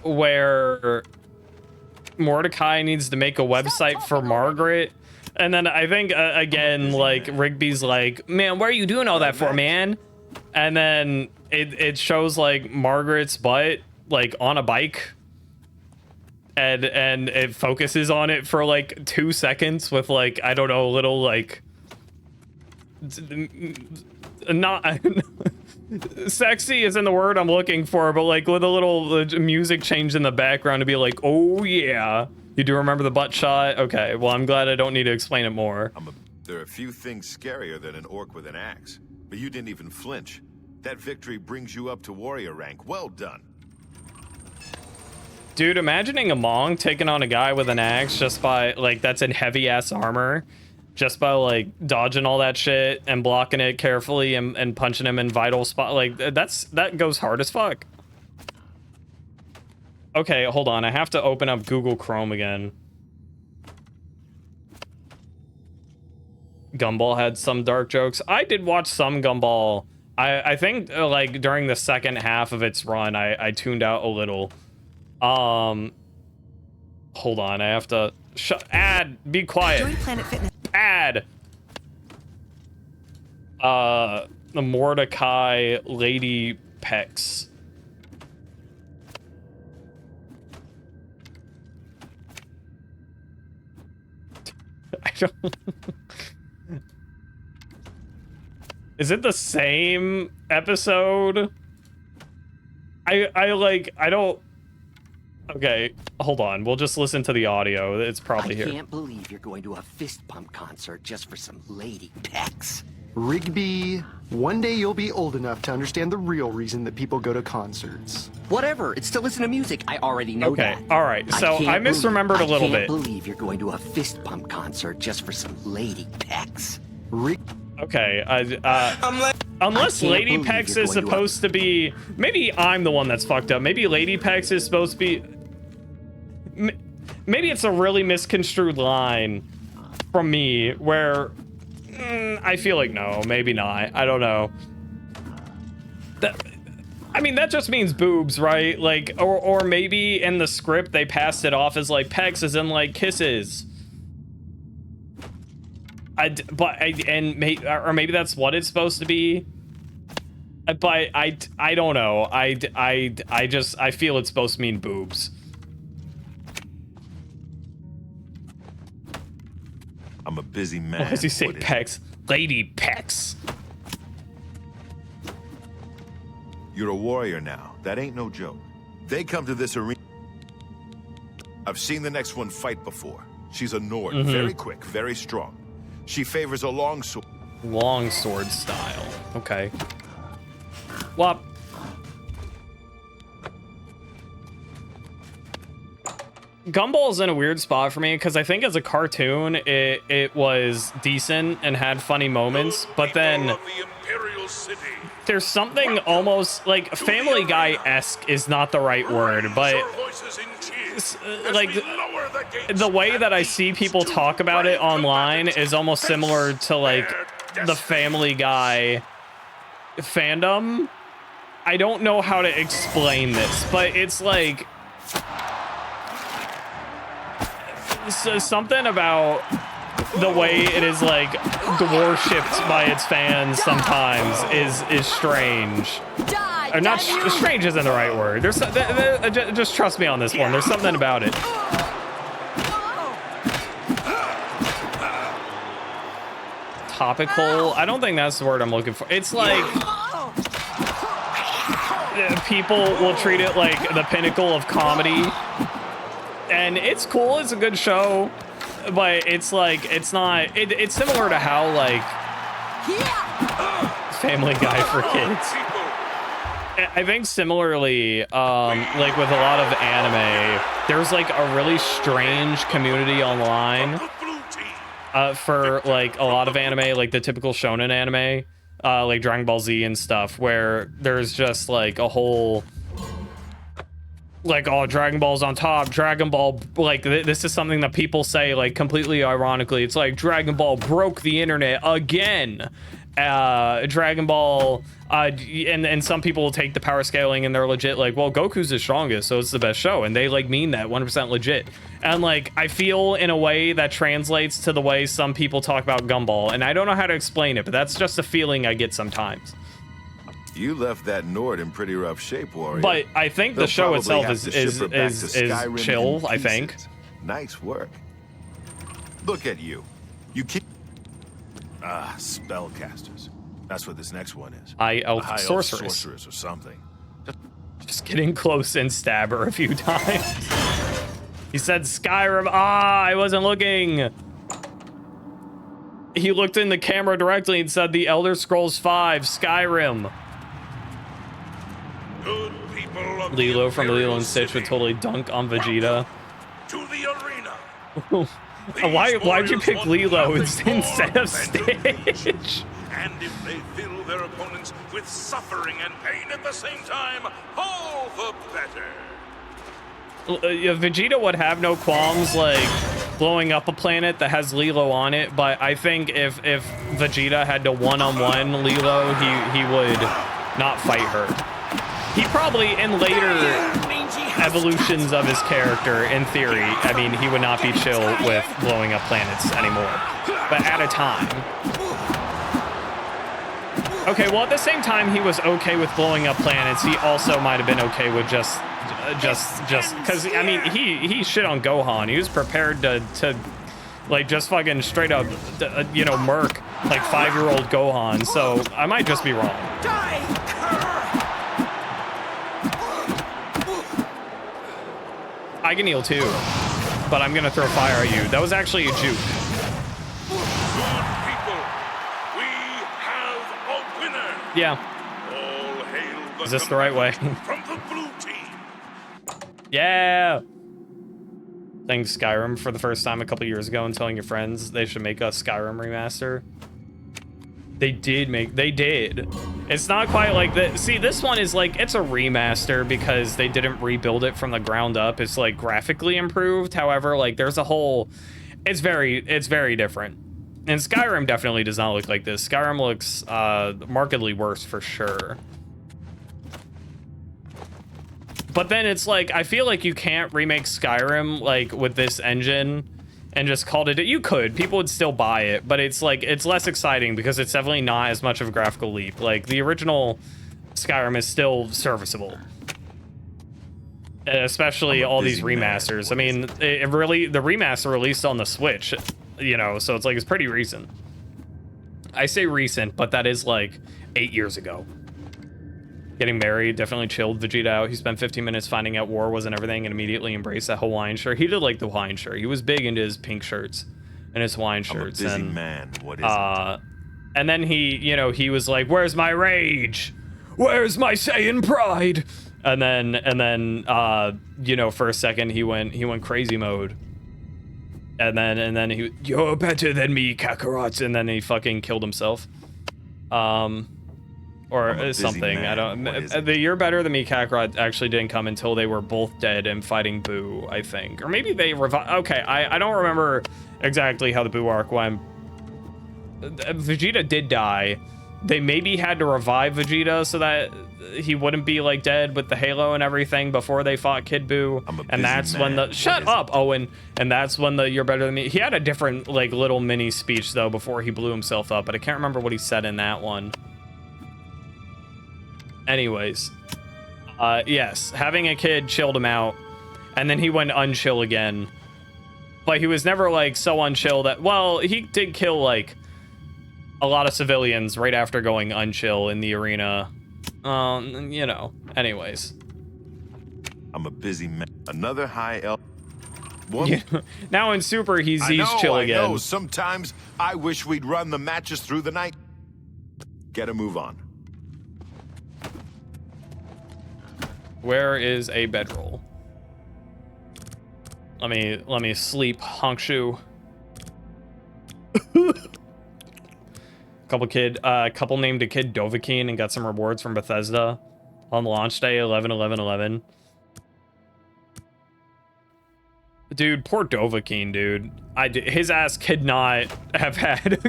where Mordecai needs to make a website for Margaret, and then I think again, like, Rigby's like, man, what are you doing all that for, man? And then it shows like Margaret's butt, like, on a bike, and it focuses on it for like 2 seconds with, like, I don't know, a little, like, not sexy isn't the word I'm looking for, but like with a little music change in the background to be like, oh yeah, you do remember the butt shot? Okay, well, I'm glad I don't need to explain it more. There are a few things scarier than an orc with an axe. But you didn't even flinch. That victory brings you up to warrior rank. Well done. Dude, imagining a Mong taking on a guy with an axe just by, like, that's in heavy-ass armor, just by, like, dodging all that shit and blocking it carefully and punching him in vital spot. Like, that goes hard as fuck. Okay, hold on. I have to open up Google Chrome again. Gumball had some dark jokes. I did watch some Gumball. I think, like, during the second half of its run, I tuned out a little. Hold on, I have to ad, be quiet. Join Planet Fitness. Ad. The Mordecai Lady Pecs. I don't. Is it the same episode? I don't. Okay, hold on. We'll just listen to the audio. It's probably here. I can't believe you're going to a fist pump concert just for some lady pecs. Rigby, one day you'll be old enough to understand the real reason that people go to concerts. Whatever, it's to listen to music. I already know that. Okay, all right. So I misremembered a little bit. I can't believe you're going to a fist pump concert just for some lady pecs. Okay, unless Lady Pecs is supposed to be... Maybe I'm the one that's fucked up. Maybe Lady Pecs is supposed to be... Maybe it's a really misconstrued line from me where... I feel like no, maybe not. I don't know. I mean, that just means boobs, right? Like, or maybe in the script they passed it off as like pecs as in like kisses. Or maybe that's what it's supposed to be. But I don't know. I feel it's supposed to mean boobs. I'm a busy man. Why does he say pecs? Lady pecs. You're a warrior now. That ain't no joke. They come to this arena. I've seen the next one fight before. She's a Nord, very quick, very strong. She favors a longsword. Longsword style. Okay. Wop. Gumball's in a weird spot for me because I think as a cartoon it was decent and had funny moments, but then there's something almost like Family Guy-esque is not the right word, but like the way that I see people talk about it online is almost similar to like the Family Guy fandom. I don't know how to explain this, but it's like something about the way it is like worshipped by its fans sometimes is strange. Or not strange isn't the right word. There's just trust me on this one. There's something about it. Topical. I don't think that's the word I'm looking for. It's like people will treat it like the pinnacle of comedy. And it's cool, it's a good show, but it's like, it's not, it's similar to how, like, Family Guy for kids. I think similarly, like with a lot of anime, there's like a really strange community online for like a lot of anime, like the typical shonen anime, like Dragon Ball Z and stuff, where there's just like a whole... like, oh, Dragon Ball's on top. Dragon Ball, like, this is something that people say, like, completely ironically. It's like, Dragon Ball broke the internet again. Dragon Ball, and some people will take the power scaling and they're legit like, well, Goku's the strongest, so it's the best show. And they, like, mean that 100% legit. And, like, I feel in a way that translates to the way some people talk about Gumball. And I don't know how to explain it, but that's just a feeling I get sometimes. You left that Nord in pretty rough shape, warrior. But I think the show itself is chill, I think. Nice work. Look at you. You keep... spellcasters. That's what this next one is. High elf sorceress. sorceress Or something. Just getting close and stab her a few times. He said Skyrim. Ah, I wasn't looking. He looked in the camera directly and said The Elder Scrolls V, Skyrim. Good people of Lilo from Lilo Imperial and Stitch would City, totally dunk on Vegeta. to the arena. Why'd you pick warriors Lilo want instead of Stitch? And if they fill their opponents with suffering and pain at the same time, all the better. Vegeta would have no qualms like blowing up a planet that has Lilo on it, but I think if Vegeta had to one-on-one Lilo, he would not fight her. He probably, in later evolutions of his character, in theory, I mean, he would not be chill with blowing up planets anymore. But at a time. Okay, well, at the same time he was okay with blowing up planets, he also might have been okay with just because, I mean, he shit on Gohan. He was prepared to like, just fucking straight up, you know, murk, like, 5-year-old Gohan. So I might just be wrong. I can heal too, but I'm gonna throw fire at you. That was actually a juke. Good people, we have a winner. Yeah. All hail the Is this the right way? from the blue team. Yeah. Playing Skyrim for the first time a couple years ago and telling your friends they should make a Skyrim remaster. They did. It's not quite like that. See, this one is like, it's a remaster because they didn't rebuild it from the ground up. It's like graphically improved. However, like there's a whole, it's very different. And Skyrim definitely does not look like this. Skyrim looks markedly worse for sure. But then it's like, I feel like you can't remake Skyrim like with this engine and just called it. You could, people would still buy it, but it's like, it's less exciting because it's definitely not as much of a graphical leap. Like the original Skyrim is still serviceable, especially all these remasters. I mean, it really, the remaster released on the Switch, you know, so it's like, it's pretty recent. I say recent, but that is like 8 years ago. Getting married definitely chilled Vegeta out. He spent 15 minutes finding out war wasn't everything and immediately embraced that Hawaiian shirt. He did like the Hawaiian shirt. He was big into his pink shirts and his Hawaiian shirts. I'm a busy man. What is it? And then he, you know, he was like, "Where's my rage? Where's my Saiyan pride?" And then, you know, for a second he went crazy mode. And then he, "You're better than me, Kakarot," and then he fucking killed himself. Or something. I don't. The "You're better than me, Kakarot" actually didn't come until they were both dead and fighting Boo, I think, or maybe they revived. Okay, I don't remember exactly how the Boo arc went. Vegeta did die. They maybe had to revive Vegeta so that he wouldn't be like dead with the halo and everything before they fought Kid Boo. And that's when the shut up, Owen. And that's when the "You're better than me." He had a different like little mini speech though before he blew himself up, but I can't remember what he said in that one. Anyways, yes, having a kid chilled him out, and then he went unchill again. But he was never like so unchill that, well, he did kill like a lot of civilians right after going unchill in the arena. You know, anyways. I'm a busy man. Another high elf. Yeah. Now in Super, he's chill again. I know. Sometimes I wish we'd run the matches through the night. Get a move on. Where is a bedroll? Let me sleep, Hongshu. Couple named a kid Dovahkiin and got some rewards from Bethesda on launch day 11/11/11. Dude, poor Dovahkiin, dude. His ass could not have had.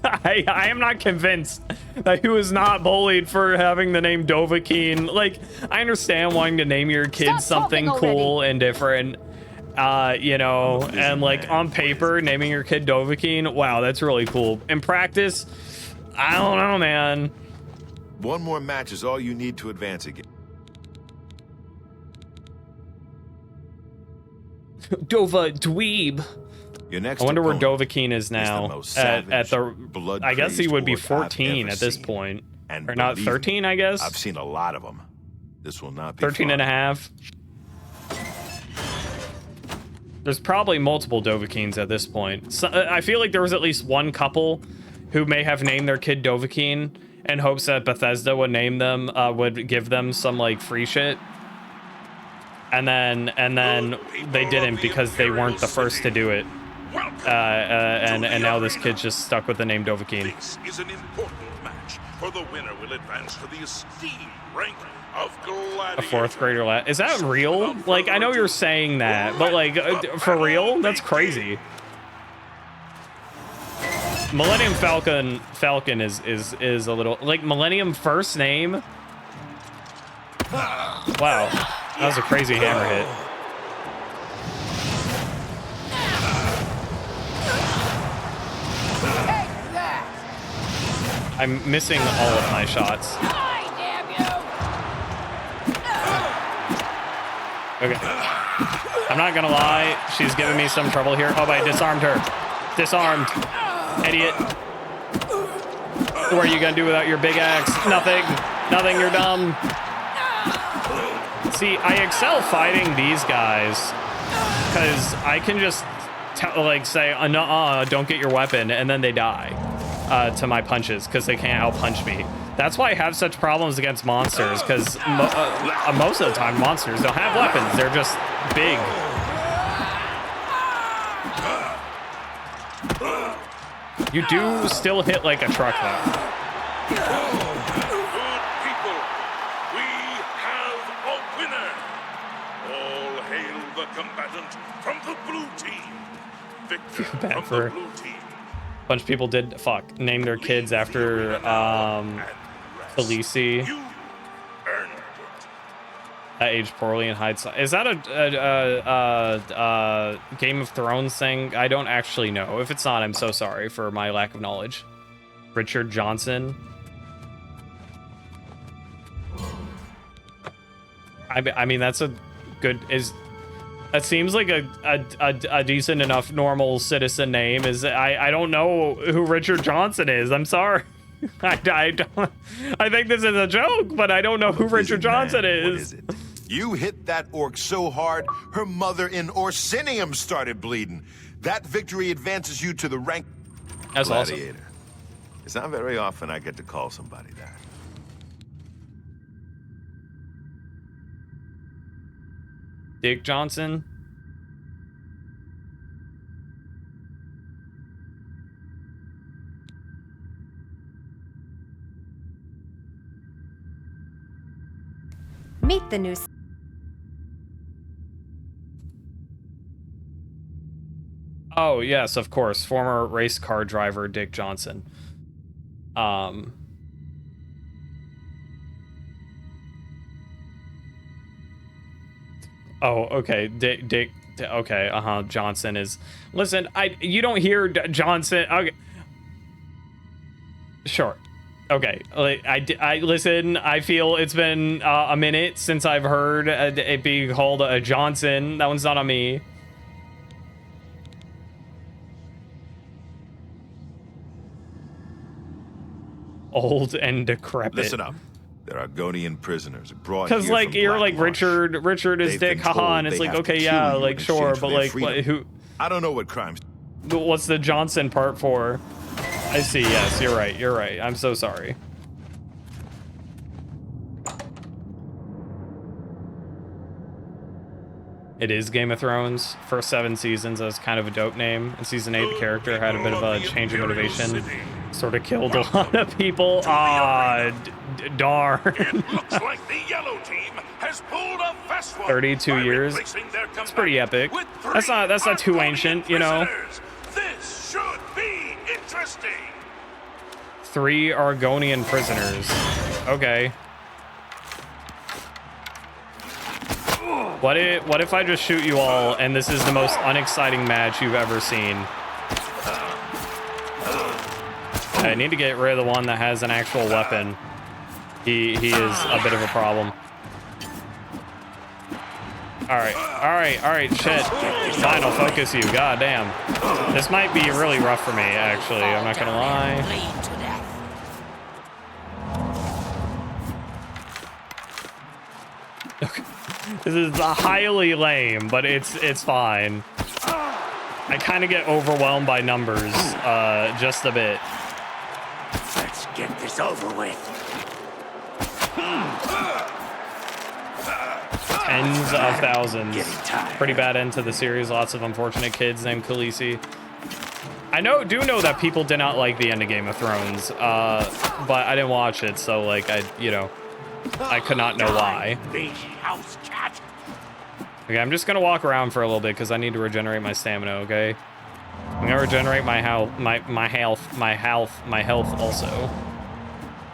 I am not convinced that he was not bullied for having the name Dovahkiin. Like, I understand wanting to name your kid something cool and different, you know, and like on paper, naming your kid Dovahkiin, wow, that's really cool. In practice, I don't know, man. One more match is all you need to advance again. Dova Dweeb. Your I wonder where Dovahkiin is now. At the, I guess he would be 14 at this point. Or not 13, I guess? I've seen a lot of them. This will not be 13 and a half. There's probably multiple Dovahkiins at this point. So, I feel like there was at least one couple who may have named their kid Dovahkiin in hopes that Bethesda would name them, would give them some like free shit. And then they didn't because they weren't the first to do it. And now this kid's just stuck with the name Dovahkiin. This is an important match, for the winner will advance to the esteemed rank of gladiator. A fourth grader is that real? Like, I know you're saying that, but like, for real? That's crazy. Millennium Falcon is a little like Millennium first name. Wow, that was a crazy hammer hit. I'm missing all of my shots. Okay. I'm not gonna lie, she's giving me some trouble here. Oh, but I disarmed her. Disarmed. Idiot. What are you gonna do without your big axe? Nothing. Nothing, you're dumb. See, I excel fighting these guys because I can just like say, don't get your weapon, and then they die to my punches because they can't out-punch me. That's why I have such problems against monsters, because most of the time monsters don't have weapons. They're just big. You do still hit like a truck, though. Good people, we have a winner. All hail the combatant from the blue team. Victor Bad from for the blue team. A bunch of people did name their kids after Khaleesi. That aged poorly in hindsight. Is that a Game of Thrones thing? I don't actually know. If it's not, I'm so sorry for my lack of knowledge. Richard Johnson. I mean, that's a good... That seems like a decent enough normal citizen name. I don't know who Richard Johnson is. I'm sorry. I think this is a joke, but I don't know who Richard Johnson is. What is it? You hit that orc so hard, her mother in Orsinium started bleeding. That victory advances you to the rank That's gladiator. Awesome. It's not very often I get to call somebody that. Dick Johnson. Meet the new... Oh, yes, of course. Former race car driver Dick Johnson. Oh, okay. Dick. Okay. Johnson is. Listen, you don't hear Johnson. Okay. Sure. Okay. I listen. I feel it's been a minute since I've heard it being called a Johnson. That one's not on me. Old and decrepit. Listen up. They're Argonian prisoners brought because here like from you're like Blackmarsh. Richard is They've Dick, been haha, told and it's they like, have to okay, kill yeah, you like in sure, exchange for but their like freedom. who? I don't know what crimes. What's the Johnson part for? I see. Yes, you're right. You're right. I'm so sorry. It is Game of Thrones. First 7 seasons, that was kind of a dope name. In season 8, the character had a bit of a change of motivation. Sort of killed a lot of people. Ah, darn. It looks like the yellow team has pulled a fast one 32 years. It's pretty epic. That's not too ancient, you know. This should be interesting. 3 Argonian prisoners. Okay. What if I just shoot you all and this is the most unexciting match you've ever seen? I need to get rid of the one that has an actual weapon. He is a bit of a problem. Alright, shit. Fine, I'll focus you. God damn. This might be really rough for me, actually. I'm not gonna lie. Okay. This is highly lame, but it's fine. I kind of get overwhelmed by numbers, just a bit. Let's get this over with. Tens of thousands. Pretty bad end to the series. Lots of unfortunate kids named Khaleesi. I do know that people did not like the end of Game of Thrones, but I didn't watch it, so like I could not know why. Okay, I'm just gonna walk around for a little bit because I need to regenerate my stamina. Okay, I'm gonna regenerate my health, my health also.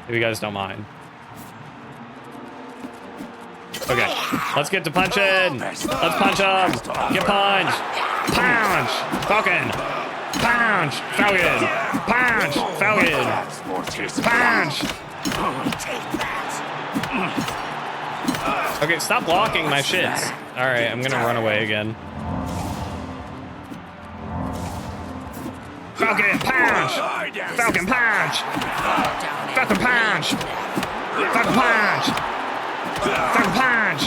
If you guys don't mind. Okay, let's get to punching. Let's punch him. Get punched. Punch. Falcon. Punch. Falcon. Punch. Falcon. Punch. Okay, stop blocking my shits. All right, I'm gonna run away again. Falcon punch. Falcon punch. Falcon punch. Falcon punch. Falcon punch.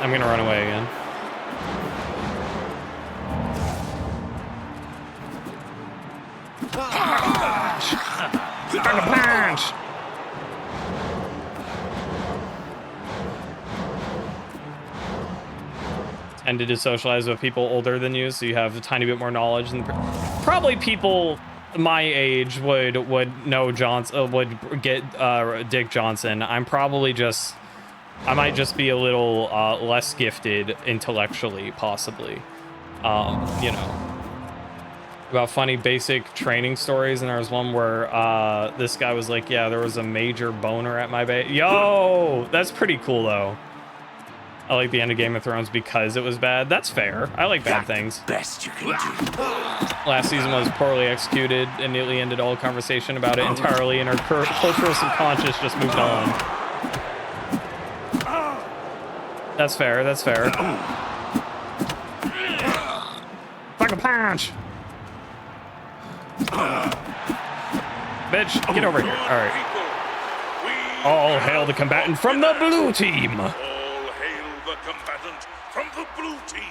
I'm gonna run away again. Falcon punch. Tended to socialize with people older than you, so you have a tiny bit more knowledge, and probably people my age would know Johnson, would get Dick Johnson. I might just be a little less gifted intellectually, possibly. You know, about funny basic training stories, and there was one where this guy was like, yeah, there was a major boner at my base. Yo, that's pretty cool though. I like the end of Game of Thrones because it was bad. That's fair. I like bad things. Best you can do. Last season was poorly executed and nearly ended all conversation about it entirely, and our cultural subconscious just moved on. That's fair. That's fair. Fucking punch. Bitch, get over here. All right. All hail the combatant from the blue team. From the blue team.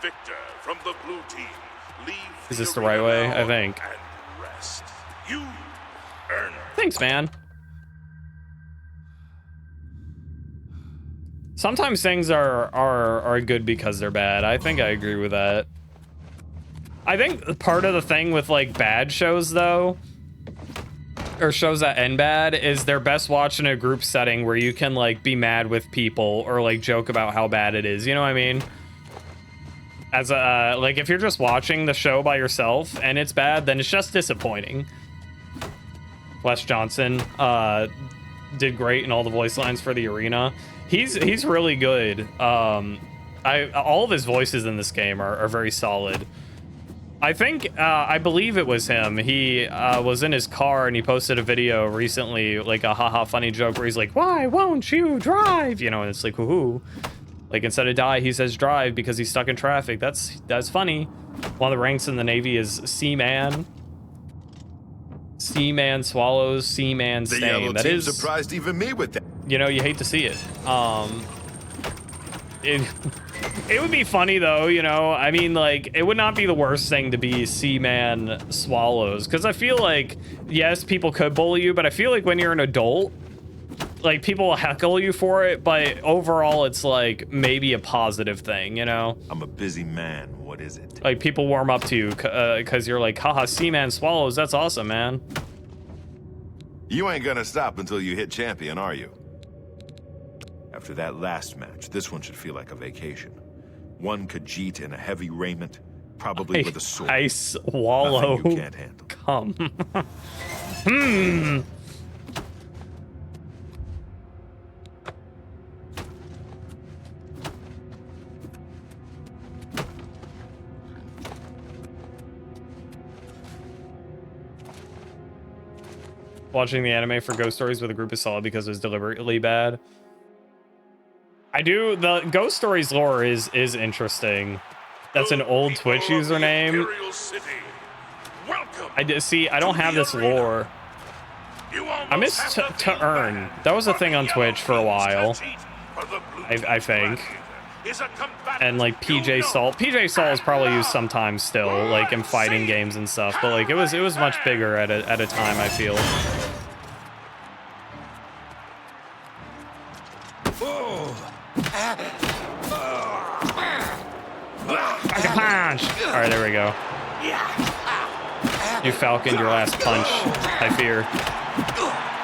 Victor from the blue team. Leave. Is this the right way? I think. And rest. You earn it. Thanks, man. Sometimes things are good because they're bad. I think I agree with that. I think part of the thing with like bad shows though, or shows that end bad, is they're best watched in a group setting where you can like be mad with people or like joke about how bad it is. You know what I mean? As a like, if you're just watching the show by yourself and it's bad, then it's just disappointing. Wes Johnson did great in all the voice lines for the arena. He's really good. All of his voices in this game are very solid. I think, I believe it was him. He was in his car and he posted a video recently, like a haha funny joke where he's like, why won't you drive? You know, and it's like, woohoo. Like instead of die, he says drive because he's stuck in traffic. That's funny. One of the ranks in the Navy is Seaman. Seaman swallows, Seaman stain. The yellow That team is, surprised even me with that. you know, you hate to see it. It would be funny though, you know. I mean, like, it would not be the worst thing to be Seaman swallows, because I feel like, yes, people could bully you, but I feel like when you're an adult, like, people will heckle you for it, but overall it's like maybe a positive thing, you know. I'm a busy man. What is it? Like, people warm up to you because you're like, haha, Seaman swallows, that's awesome, man. You ain't gonna stop until you hit champion, are you? After that last match, this one should feel like a vacation. One Khajiit in a heavy raiment, probably with a sword. I swallow. Nothing you can't handle. Come. Watching the anime for Ghost Stories with a group is solid because it was deliberately bad. I do, the Ghost Stories lore is interesting. That's an old Twitch username. I did see, I don't have this lore. I missed to earn. That was a thing on Twitch for a while. I think. is a combatant. And like PJ Saul. PJ Saul is probably used sometimes still, like in fighting games and stuff, but like it was much bigger at a time, I feel. Like a punch! Alright, there we go. You falconed your last punch, I fear.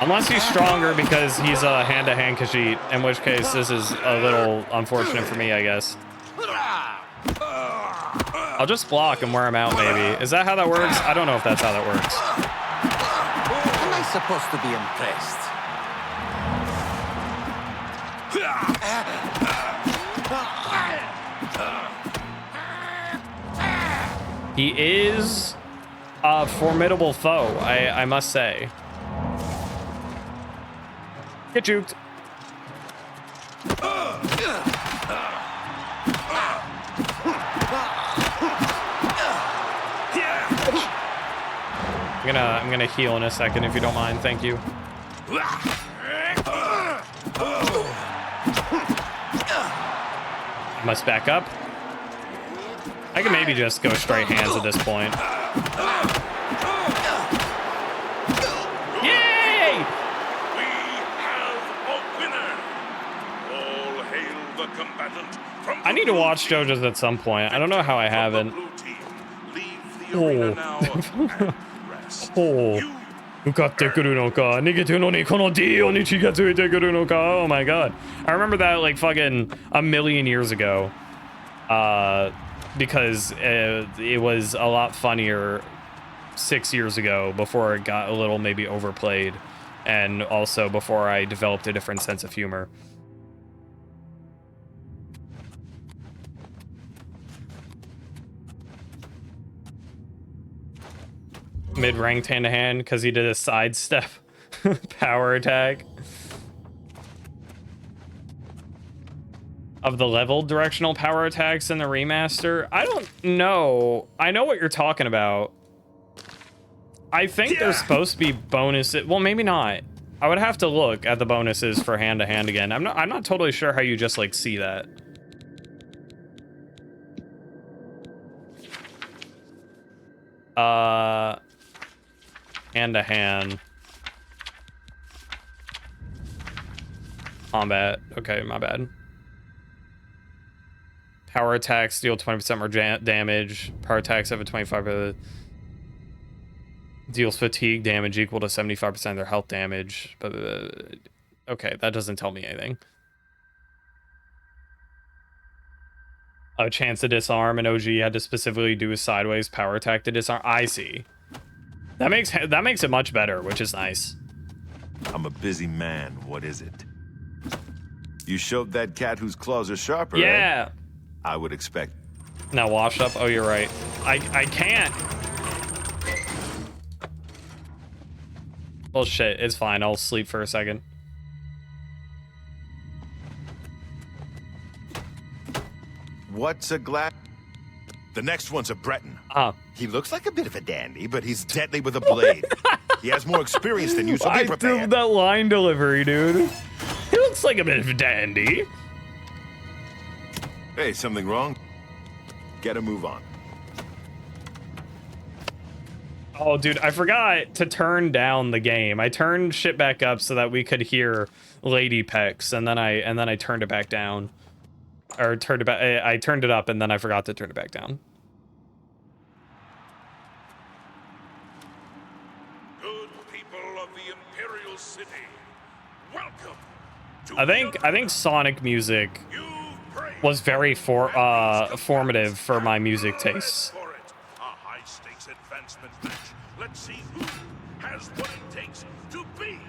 Unless he's stronger because he's a hand-to-hand Khajiit, in which case this is a little unfortunate for me, I guess. I'll just block and wear him out, maybe. Is that how that works? I don't know if that's how that works. Am I supposed to be impressed? He is a formidable foe, I must say. Get juked. I'm gonna heal in a second if you don't mind. Thank you. I must back up. I can maybe just go straight hands at this point. Yay! We have a winner. All hail the combatant from I need to watch JoJo's at some point. I don't know how I haven't. Oh. Oh. Oh my god. I remember that like fucking a million years ago. Because it was a lot funnier 6 years ago before it got a little maybe overplayed, and also before I developed a different sense of humor. Mid-ranked hand-to-hand because he did a sidestep power attack. Of the leveled directional power attacks in the remaster? I don't know. I know what you're talking about. I think there's supposed to be bonuses. Well, maybe not. I would have to look at the bonuses for hand-to-hand again. I'm not totally sure how you just like see that. Hand-to-hand. Combat. Okay, my bad. Power attacks deal 20% more damage. Power attacks have a 25%. Deals fatigue damage equal to 75% of their health damage. But okay, that doesn't tell me anything. A chance to disarm, and OG had to specifically do a sideways power attack to disarm. I see. That makes it much better, which is nice. I'm a busy man. What is it? You showed that cat whose claws are sharper, yeah. Right? I would expect. Now washed up. Oh, you're right. I can't. Well, shit. It's fine. I'll sleep for a second. What's a glass? The next one's a Breton. He looks like a bit of a dandy, but he's deadly with a blade. He has more experience than you, so be prepared. That line delivery, dude. He looks like a bit of a dandy. Hey, something wrong? Get a move on. Oh, dude, I forgot to turn down the game. I turned shit back up so that we could hear Lady Pecs, and then I turned it back down. Or turned it back. I turned it up, and then I forgot to turn it back down. Good people of the Imperial City, welcome. I think Sonic music was very formative for my music tastes. A high-stakes advancement match. Let's see who has what it takes to be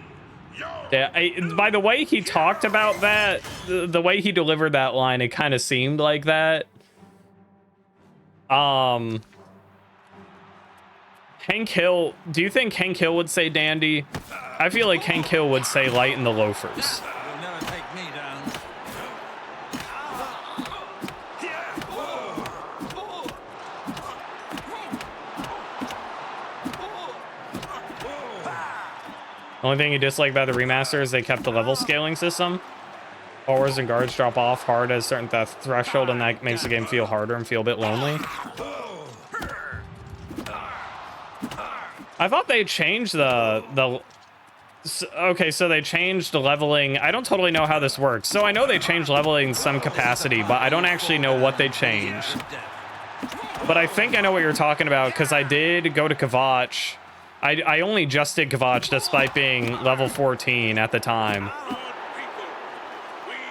your. Yeah, by the way he talked about that, the way he delivered that line, it kind of seemed like that. Hank Hill, do you think Hank Hill would say dandy? I feel like Hank Hill would say light in the loafers. The only thing you dislike about the remaster is they kept the level scaling system. Followers and guards drop off hard at a certain death threshold, and that makes the game feel harder and feel a bit lonely. I thought they changed okay, so they changed leveling. I don't totally know how this works. So I know they changed leveling in some capacity, but I don't actually know what they changed. But I think I know what you're talking about, because I did go to Kvatch. I only just did Kvatch despite being level 14 at the time.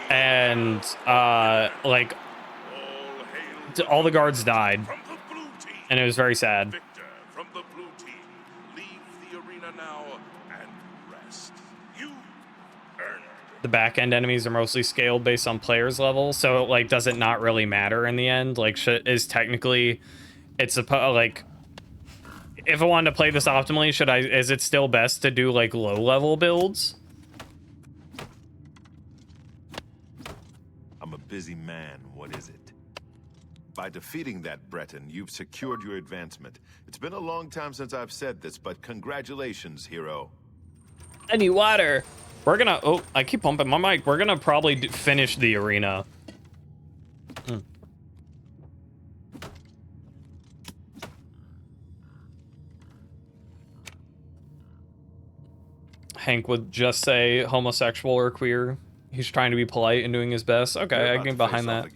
And, like, all the guards died. And it was very sad. The back-end enemies are mostly scaled based on players' level, so, like, does it not really matter in the end? Like, is technically, it's like, if I wanted to play this optimally, is it still best to do, like, low-level builds? I'm a busy man. What is it? By defeating that Breton, you've secured your advancement. It's been a long time since I've said this, but congratulations, hero. I need water. We're gonna... Oh, I keep pumping my mic. We're gonna probably finish the arena. Hank would just say homosexual or queer. He's trying to be polite and doing his best. Okay, I can get behind that.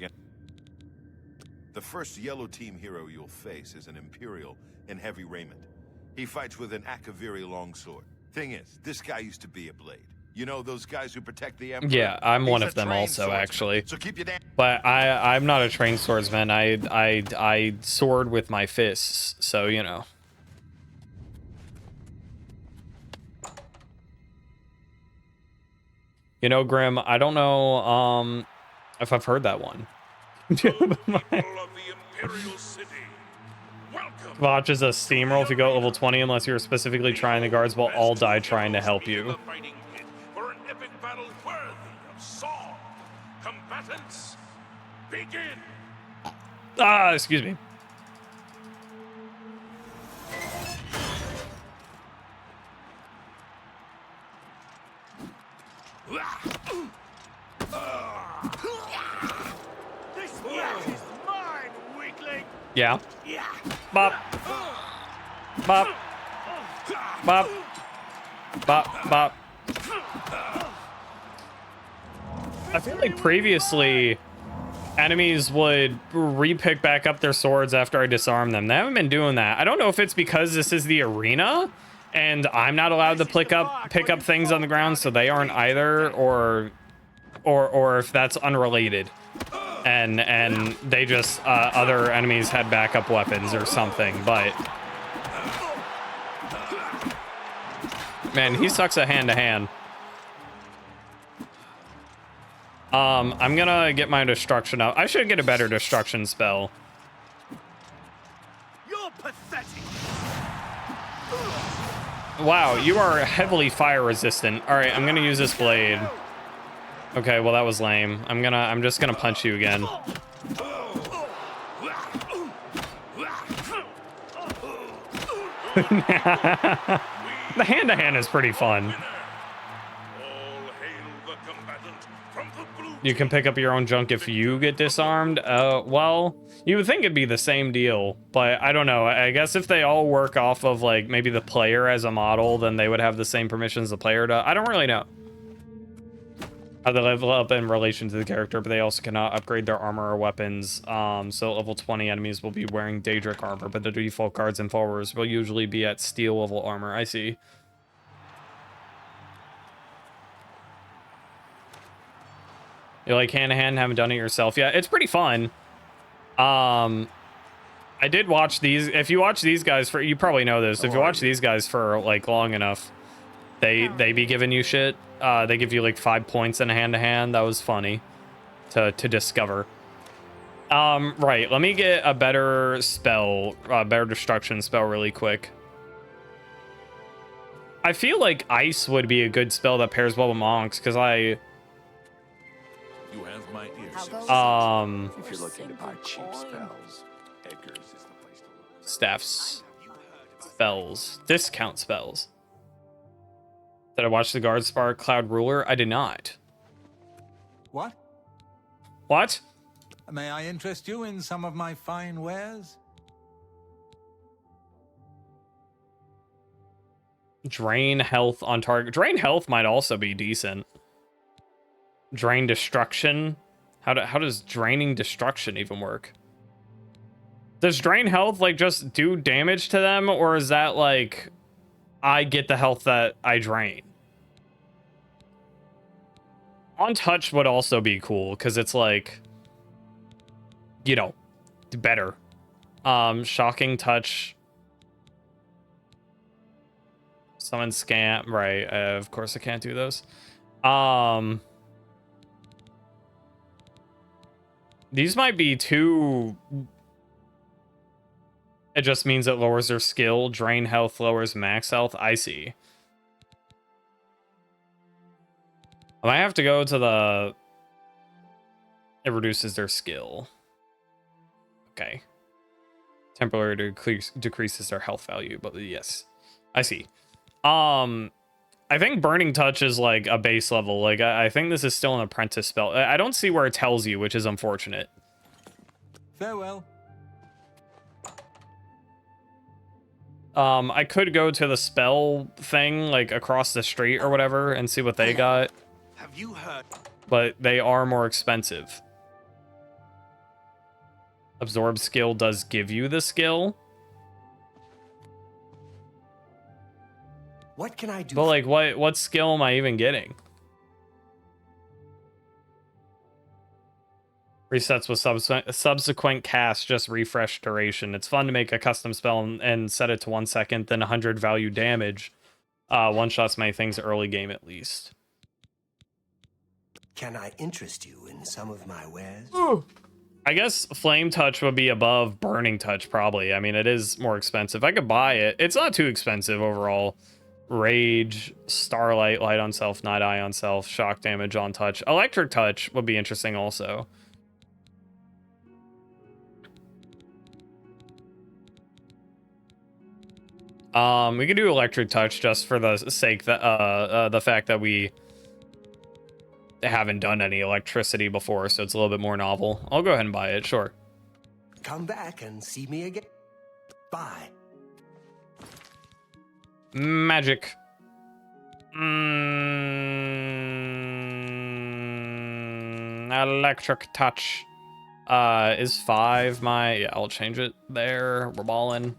The first yellow team hero you'll face is an Imperial in heavy raiment. He fights with an Akaviri longsword. Thing is, this guy used to be a blade. You know those guys who protect the Emperor? Yeah, I'm one He's of them also, swordsman. actually. So keep your But I'm not a trained swordsman. I sword with my fists, so you know. You know, Grim, I don't know if I've heard that one. Watch is a steamroll if you go level 20 unless you're specifically trying. The guards will all die trying to help you. For an epic battle worthy of song. Combatants, begin. Ah, excuse me. This match is mine, weakling. Yeah. Bop. Bop. Bop. Bop. Bop. I feel like previously enemies would re-pick back up their swords after I disarm them. They haven't been doing that. I don't know if it's because this is the arena and I'm not allowed to pick up things on the ground, so they aren't either, or if that's unrelated. And they just other enemies had backup weapons or something, but man, he sucks at hand to hand. I'm gonna get my destruction up. I should get a better destruction spell. You're pathetic. Wow, you are heavily fire resistant. All right, I'm gonna use this blade. Okay, well that was lame. I'm just gonna punch you again. The hand-to-hand is pretty fun. You can pick up your own junk if you get disarmed. Well, you would think it'd be the same deal, but I don't know. I guess if they all work off of like maybe the player as a model, then they would have the same permissions the player does. I don't really know how they level up in relation to the character, but they also cannot upgrade their armor or weapons. So level 20 enemies will be wearing Daedric armor, but the default guards and followers will usually be at steel level armor. I see. You like hand-to-hand, haven't done it yourself yet. It's pretty fun. I did watch these. If you watch these guys for, you probably know this. If you watch these guys for like long enough, they be giving you shit. They give you like 5 points in a hand-to-hand. That was funny to discover. Right. Let me get a better spell, better destruction spell really quick. I feel like ice would be a good spell that pairs well with monks, because You have my ears. If you're looking to buy cheap spells, Edgar's is the place to look. Staffs. Spells. Discount spells. Did I watch the Guard Spar Cloud Ruler? I did not. What? What? May I interest you in some of my fine wares? Drain health on target. Drain health might also be decent. Drain destruction. How does draining destruction even work? Does drain health like just do damage to them, or is that like I get the health that I drain? On touch would also be cool because it's like, you know, better. Shocking touch. Summon scam. Right. Of course I can't do those. These might be too. It just means it lowers their skill. Drain health lowers max health. I see. I might have to go to the... It reduces their skill. Okay. Temporarily decreases their health value, but yes. I see. I think Burning Touch is like a base level. Like, I think this is still an apprentice spell. I don't see where it tells you, which is unfortunate. Farewell. I could go to the spell thing, like across the street or whatever, and see what they got. Have you heard? But they are more expensive. Absorb skill does give you the skill. What can I do? But like, what skill am I even getting? Resets with subsequent cast, just refresh duration. It's fun to make a custom spell and set it to 1 second, then 100 value damage. One shots many things early game at least. Can I interest you in some of my wares? I guess Flame Touch would be above Burning Touch, probably. I mean, it is more expensive. I could buy it. It's not too expensive overall. Rage, Starlight, Light on Self, Night Eye on Self, Shock Damage on Touch. Electric Touch would be interesting also. We could do Electric Touch just for the sake that the fact that we haven't done any electricity before, so it's a little bit more novel. I'll go ahead and buy it, sure. Come back and see me again. Bye. Magic. Electric Touch. Is 5 my... Yeah, I'll change it there. We're balling.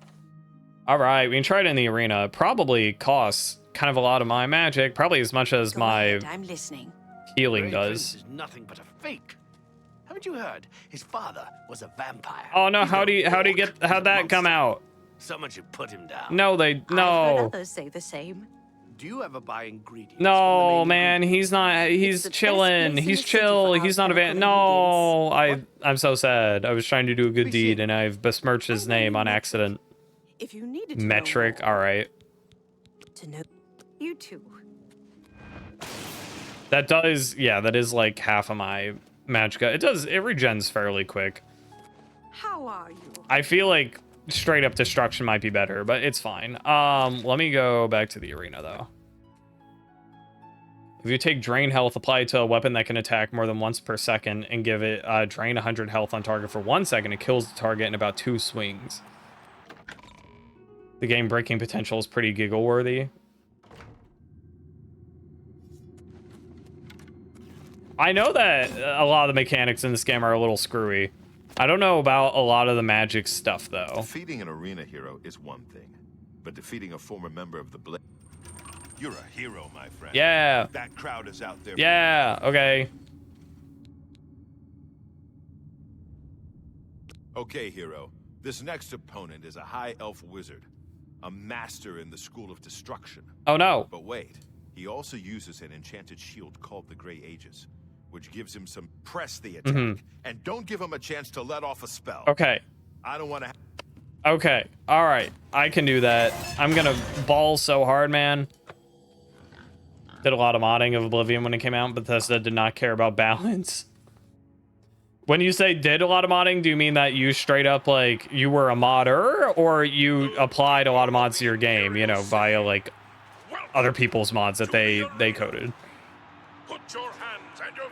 Alright, we can try it in the arena. Probably costs kind of a lot of my magic. Probably as much as my I'm listening. healing does. Is nothing but a fake. Haven't you heard? His father was a vampire. Oh no, how'd that come out? Someone should put him down. No, I've heard no. others say the same. Do you ever buy ingredients? No, man, he's not. He's chilling. He's chill. He's not a van. No, I'm so sad. I was trying to do a good deed and I've besmirched his name on accident. If you needed to Metric. All right. to know you too. That does. Yeah, that is like half of my magicka. It regens fairly quick. How are you? I feel like straight up destruction might be better, but it's fine. Let me go back to the arena though. If you take drain health, apply it to a weapon that can attack more than once per second, and give it drain 100 health on target for 1 second, it kills the target in about 2 swings. The game breaking potential is pretty giggle worthy. I know that a lot of the mechanics in this game are a little screwy. I don't know about a lot of the magic stuff though. Defeating an arena hero is one thing, but defeating a former member of the Blade... You're a hero, my friend. Yeah. That crowd is out there. Yeah, okay. Okay, hero. This next opponent is a high elf wizard, a master in the school of destruction. Oh no. But wait, he also uses an enchanted shield called the Grey Aegis, which gives him some press the attack, and don't give him a chance to let off a spell. Okay. I don't want to... Okay. All right. I can do that. I'm going to ball so hard, man. Did a lot of modding of Oblivion when it came out. Bethesda did not care about balance. When you say did a lot of modding, do you mean that you straight up, like, you were a modder, or you applied a lot of mods to your game, you know, via, like, other people's mods that they coded? Put your hands and your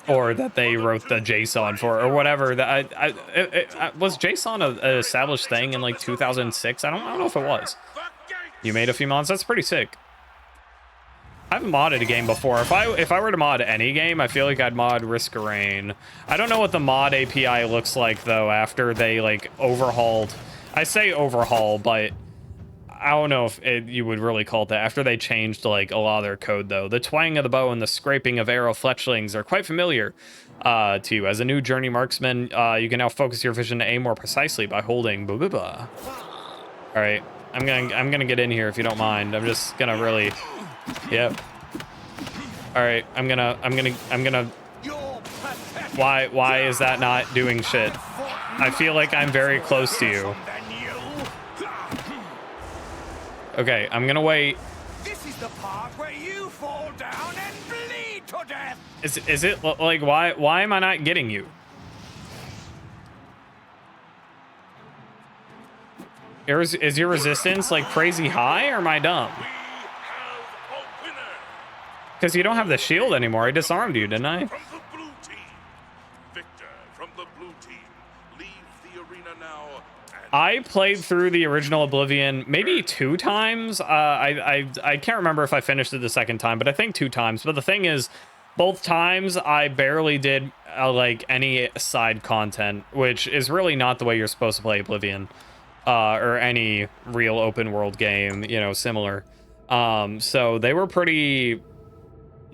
or that they wrote the JSON for, or whatever. That was JSON an established thing in like 2006? I don't know if it was. You made a few mods. That's pretty sick. I haven't modded a game before. If I were to mod any game, I feel like I'd mod Risk of Rain. I don't know what the mod API looks like though after they like overhauled. I say overhaul, but I don't know if you would really call it that. After they changed like a lot of their code though. The twang of the bow and the scraping of arrow fletchlings are quite familiar to you. As a new journey marksman, you can now focus your vision to aim more precisely by holding blah blah blah. All right, I'm gonna get in here if you don't mind. I'm just gonna really. Yep. All right, I'm gonna. Why is that not doing shit? I feel like I'm very close to you. Okay, I'm gonna wait. This is the part where you fall down and bleed to death. Is it like why am I not getting you? Is your resistance like crazy high, or am I dumb? Because you don't have the shield anymore. I disarmed you, didn't I? I played through the original Oblivion maybe 2 times. I can't remember if I finished it the second time, but I think 2 times. But the thing is, both times I barely did like any side content, which is really not the way you're supposed to play Oblivion or any real open world game, you know, similar. So they were pretty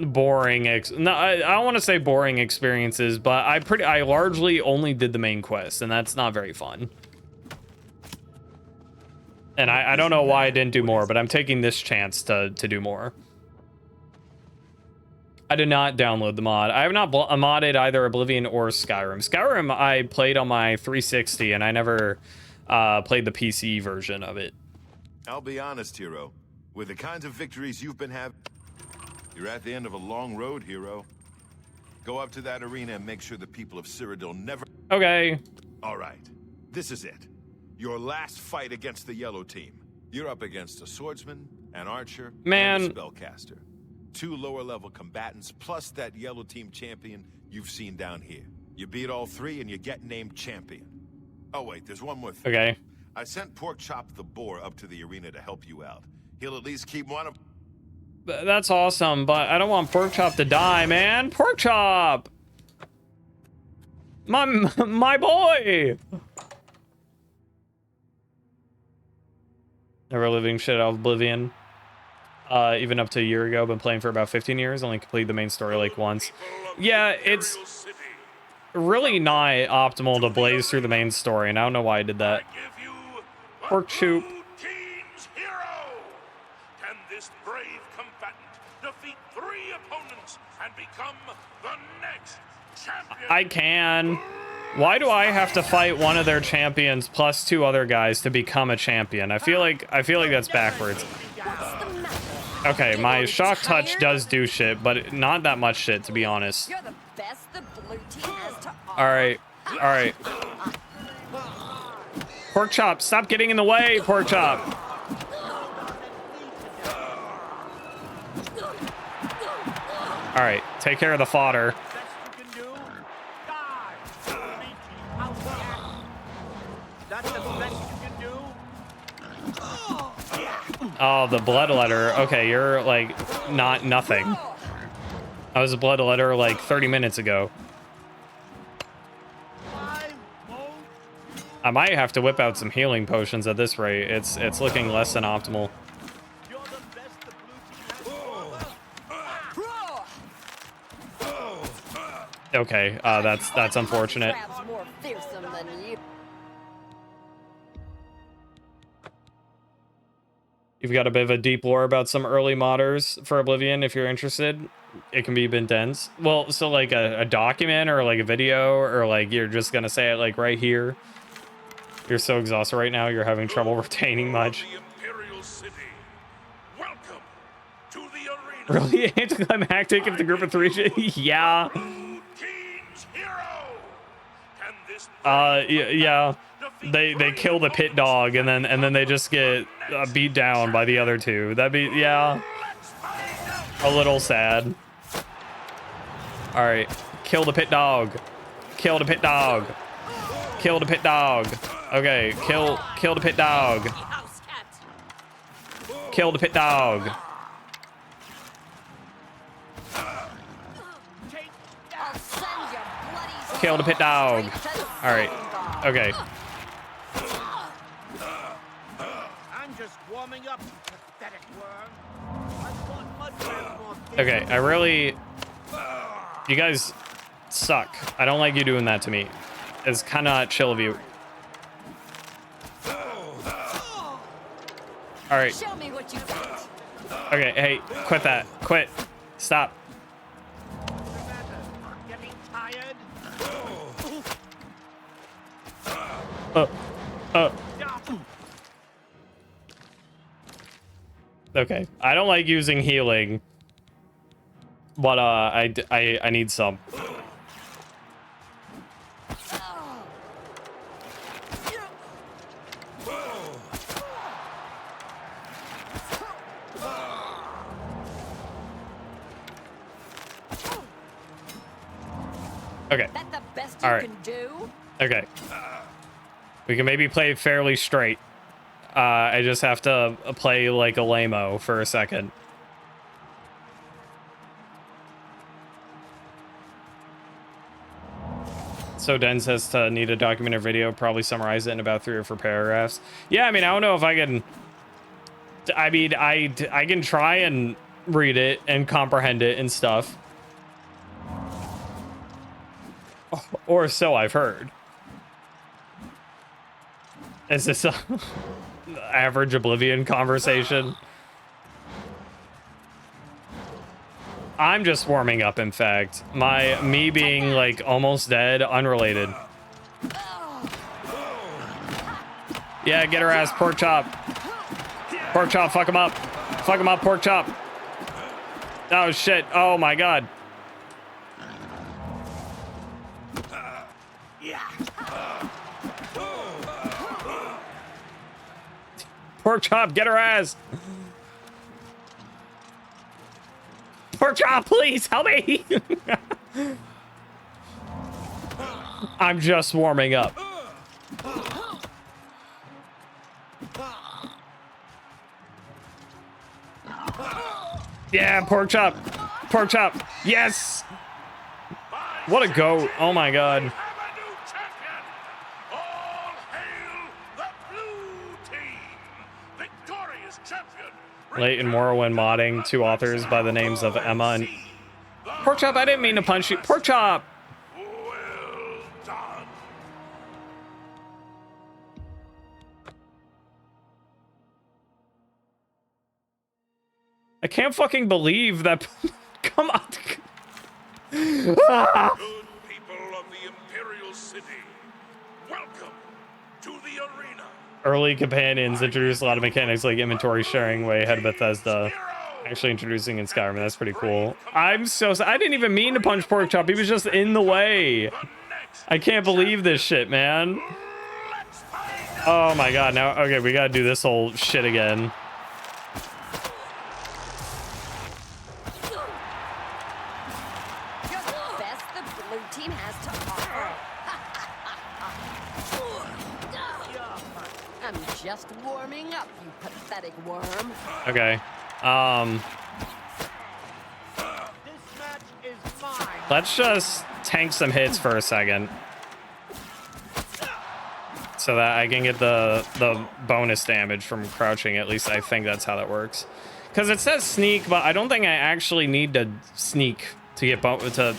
boring. No, I don't want to say boring experiences, but I largely only did the main quest, and that's not very fun. And I don't know why I didn't do more, but I'm taking this chance to do more. I did not download the mod. I have not modded either Oblivion or Skyrim. Skyrim I played on my 360, and I never played the PC version of it. I'll be honest, hero. With the kinds of victories you've been having, you're at the end of a long road, hero. Go up to that arena and make sure the people of Cyrodiil never... Okay. All right. This is it. Your last fight against the yellow team. You're up against a swordsman, an archer, and a spellcaster. 2 lower-level combatants, plus that yellow team champion you've seen down here. You beat all 3 and you get named champion. Oh wait, there's one more thing. Okay. I sent Porkchop the boar up to the arena to help you out. He'll at least keep one of... That's awesome, but I don't want Porkchop to die, man. Porkchop! My boy! Never living shit out of Oblivion. Even up to a year ago, been playing for about 15 years, only completed the main story like once. Yeah, it's really not optimal to blaze through the main story, and I don't know why I did that. Pork choop. Can this brave combatant defeat 3 opponents and become the next champion? I can. Why do I have to fight one of their champions plus 2 other guys to become a champion? I feel like that's backwards. Okay, my shock touch does do shit, but not that much shit, to be honest. You're the best the blue team has to offer. All right. Porkchop, stop getting in the way, Porkchop. All right, take care of the fodder. Oh, the bloodletter. Okay, you're like nothing. I was a bloodletter like 30 minutes ago. I might have to whip out some healing potions at this rate. It's looking less than optimal. Okay, that's unfortunate. You've got a bit of a deep lore about some early modders for Oblivion if you're interested. It can be a bit dense. Well, so like a document or like a video, or like you're just gonna say it like right here. You're so exhausted right now, you're having trouble retaining much. Really anticlimactic if the group of 3 yeah. Yeah. They kill the pit dog and then they just get beat down by the other 2. That'd be, yeah, a little sad. All All right, kill the pit dog. Kill the pit dog. Kill the pit dog. Okay, kill the pit dog. Kill the pit dog. Kill the pit dog. All right. Okay. I'm just warming up, you pathetic worm. Okay, I really... You guys suck. I don't like you doing that to me. It's kind of not chill of you. All right. Show me what you got. Okay, hey, quit that. Quit. Stop. Getting tired? Okay, I don't like using healing, but I need some. Okay. That the best All you right. can do? Okay. We can maybe play fairly straight. I just have to play like a lame-o for a second. So Den says to need a documentary video, probably summarize it in about 3 or 4 paragraphs. Yeah, I mean, I don't know if I can... I mean, I can try and read it and comprehend it and stuff. Or so I've heard. Is this a average Oblivion conversation? I'm just warming up, in fact. Me being like almost dead, unrelated. Yeah, get her ass, pork chop. Pork chop, fuck him up. Fuck him up, pork chop. Oh shit, oh my god. Pork chop, get her ass. Pork chop, please help me. I'm just warming up. Yeah, pork chop. Pork chop. Yes. What a goat. Oh my god. Late in Morrowind modding, 2 authors by the names of Emma and... Pork chop, I didn't mean to punch you. Pork chop! I can't fucking believe that... Come on. Good people of the Imperial City, welcome to the arena. Early companions introduced a lot of mechanics like inventory sharing way ahead of Bethesda. Actually introducing in Skyrim, that's pretty cool. I didn't even mean to punch pork chop, he was just in the way. I can't believe this shit, man. Oh my god, now, okay, we gotta do this whole shit again. You're the best the blue team has to offer. I'm just warming up, you pathetic worm. Okay. This match is mine. Let's just tank some hits for a second. So that I can get the bonus damage from crouching. At least I think that's how that works. Because it says sneak, but I don't think I actually need to sneak to get God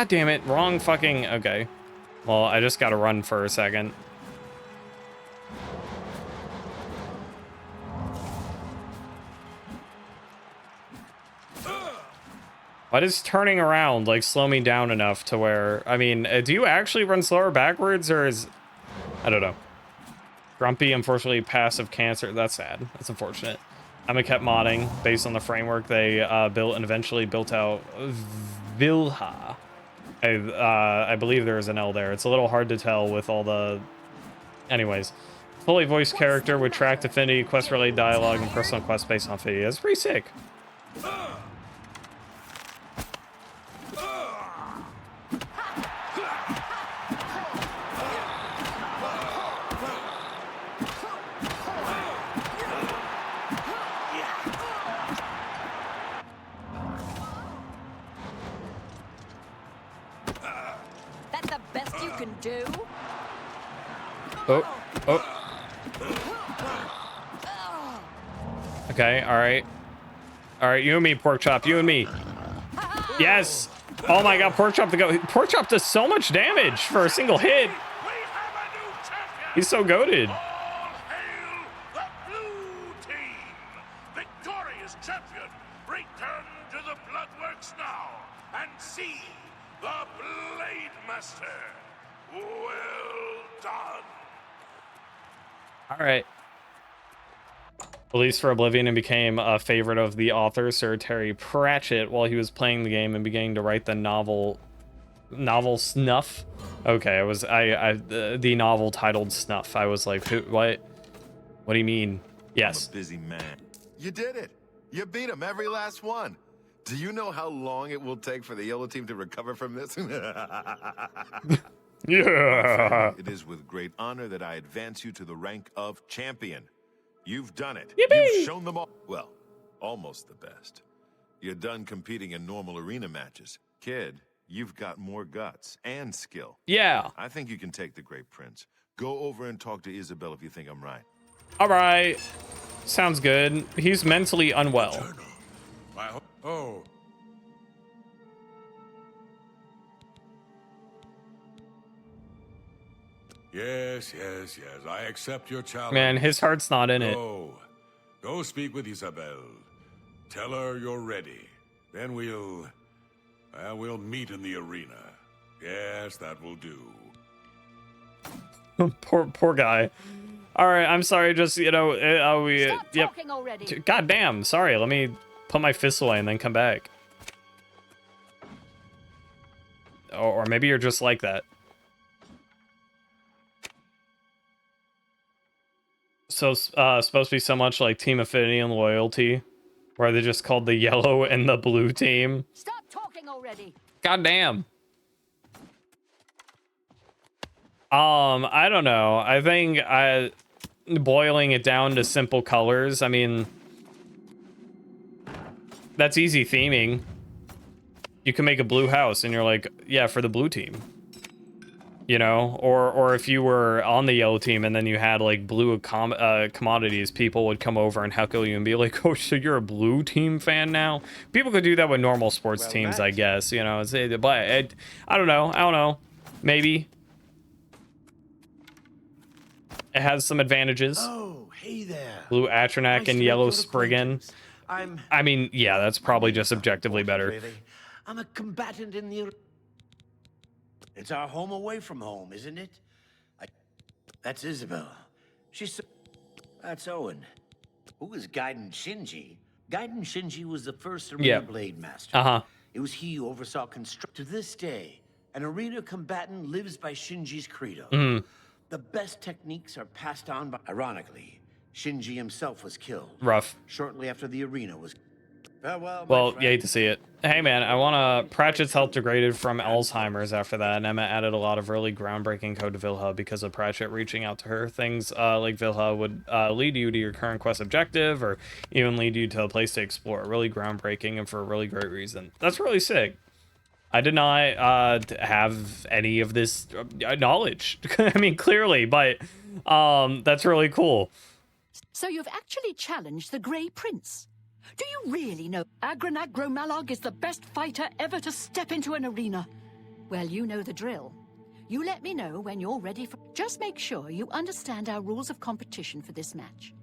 damn it, wrong fucking... Okay. Well, I just gotta run for a second. Why does turning around like slow me down enough to where, I mean, do you actually run slower backwards, or is, I don't know. Grumpy, unfortunately, passive cancer. That's sad. That's unfortunate. Emma kept modding based on the framework they built and eventually built out Vilha. I believe there is an L there. It's a little hard to tell with all the... Anyways. Fully voiced character with tracked affinity, quest-related dialogue, and personal quest based on affinity. That's pretty sick. do? Oh, oh. Okay, all right. All right, you and me, Pork Chop, you and me. Yes. Oh my God, Pork Chop Pork Chop does so much damage for a single hit. He's so goated. Victorious champion, return to the Bloodworks now and see the Blade Master. Well done. All right. Released for Oblivion and became a favorite of the author Sir Terry Pratchett while he was playing the game and beginning to write the novel Snuff. Okay, the novel titled Snuff. I was like, what do you mean? Yes. I'm a busy man. You did it. You beat him every last one. Do you know how long it will take for the yellow team to recover from this? Yeah. It is with great honor that I advance you to the rank of champion. You've done it. Yippee! You've shown them all. Well, almost the best. You're done competing in normal arena matches. Kid, you've got more guts and skill. Yeah. I think you can take the Great Prince. Go over and talk to Isabel if you think I'm right. All right. Sounds good. He's mentally unwell. Oh. Yes. I accept your challenge. Man, his heart's not in it. Go speak with Isabel. Tell her you're ready. Then we'll meet in the arena. Yes, that will do. poor guy. All right, I'm sorry. Just Stop talking already. God damn. Sorry. Let me put my fist away and then come back. Or maybe you're just like that. So supposed to be so much like team affinity and loyalty, where they just called the yellow and the blue team. Stop talking already. God damn. I don't know. I think boiling it down to simple colors, I mean, that's easy theming. You can make a blue house and you're like, yeah, for the blue team. You know, or if you were on the yellow team and then you had like blue commodities, people would come over and heckle you and be like, "Oh, so you're a blue team fan now?" People could do that with normal sports teams, I guess. You know, but I don't know. Maybe it has some advantages. Oh, hey there. Blue Atronak and yellow Spriggan. I'm. I mean, yeah, that's probably just objectively better. Really. I'm a combatant in the. It's our home away from home, isn't it? That's Isabel. That's Owen. Who is Gaiden Shinji? Gaiden Shinji was the first arena blade master. It was he who oversaw construction. To this day, an arena combatant lives by Shinji's credo. The best techniques are passed on by... Ironically, Shinji himself was killed. Rough. Shortly after the arena was... Well, you hate to see it. Hey, man, I want to... Pratchett's health degraded from Alzheimer's after that, and Emma added a lot of really groundbreaking code to Vilha because of Pratchett reaching out to her. Things like Vilha would lead you to your current quest objective, or even lead you to a place to explore. Really groundbreaking and for a really great reason. That's really sick. I did not have any of this knowledge. I mean, clearly, but that's really cool. So you've actually challenged the Grey Prince. Do you really know Agranag Gromalog is the best fighter ever to step into an arena? Well, you know the drill. You let me know when you're ready for... Just make sure you understand our rules of competition for this match.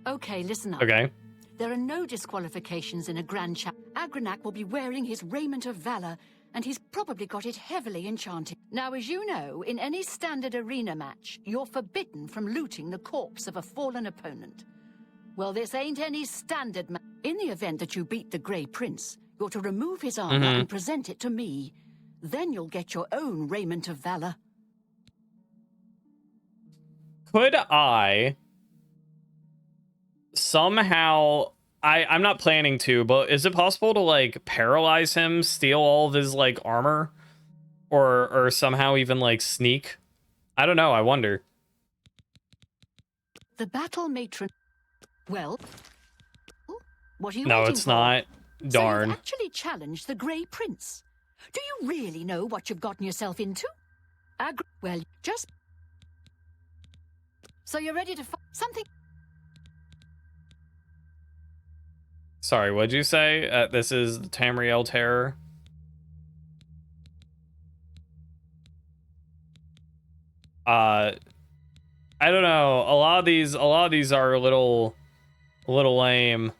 Okay, listen up. Okay. There are no disqualifications in a Grand Challenge. Agranag will be wearing his raiment of valor, and he's probably got it heavily enchanted. Now, as you know, in any standard arena match, you're forbidden from looting the corpse of a fallen opponent. Well, this ain't any standard match. In the event that you beat the Grey Prince, you're to remove his armor and present it to me. Then you'll get your own raiment of valor. Could I somehow... I'm not planning to, but is it possible to, like, paralyze him, steal all of his, like, armor? Or somehow even, like, sneak? I don't know, I wonder. The battle matron... Well, what are you No, waiting it's for? not. Darn. So you've actually challenged the Grey Prince. Do you really know what you've gotten yourself into? Well, just... So you're ready to fight something? Sorry, what'd you say? This is the Tamriel Terror. I don't know. A lot of these are a little lame.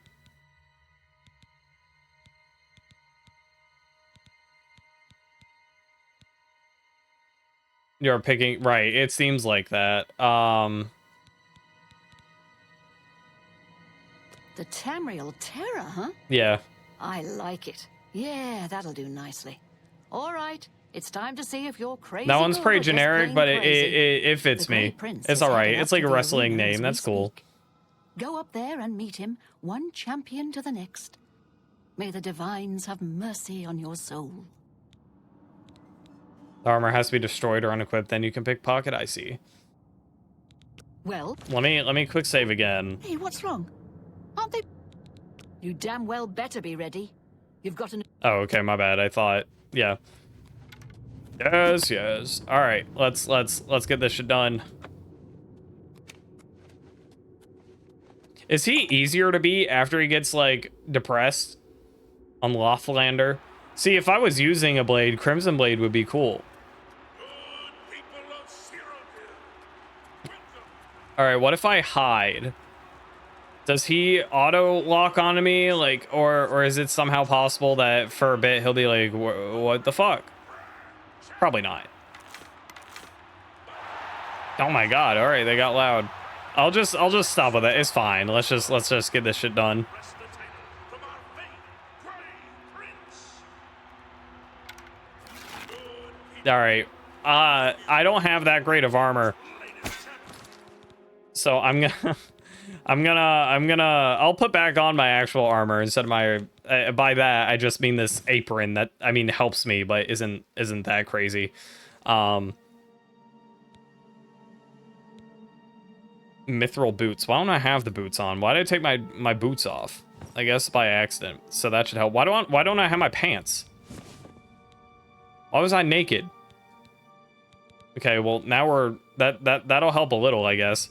You're picking right. It seems like that. The Tamriel Terror, huh? Yeah. I like it. Yeah, that'll do nicely. All right, it's time to see if you're crazy. That one's good pretty or just generic, plain but crazy. it fits The me. Grey Prince It's is all right. heading It's up like to a the wrestling arena as name. we That's cool. speak. Go up there and meet him, one champion to the next. May the divines have mercy on your soul. The armor has to be destroyed or unequipped, then you can pick pocket. I see. Well, Let me quick save again. hey, what's wrong? Aren't they? You damn well better be ready. You've got an... Oh, okay, my bad. I thought, yeah. Yes. All right, let's get this shit done. Is he easier to beat after he gets like depressed on Loftlander? See, if I was using a blade, Crimson Blade would be cool. All right, what if I hide? Does he auto lock onto me, like, or is it somehow possible that for a bit he'll be like, what the fuck? Probably not. Oh my god! All right, they got loud. I'll just stop with it. It's fine. Let's just get this shit done. All right. I don't have that great of armor, so I'll put back on my actual armor instead of my. By that I just mean this apron that helps me, but isn't that crazy. Mithril boots. Why don't I have the boots on? Why did I take my boots off? I guess by accident. So that should help. Why don't I have my pants? Why was I naked? Okay, well now that'll help a little, I guess.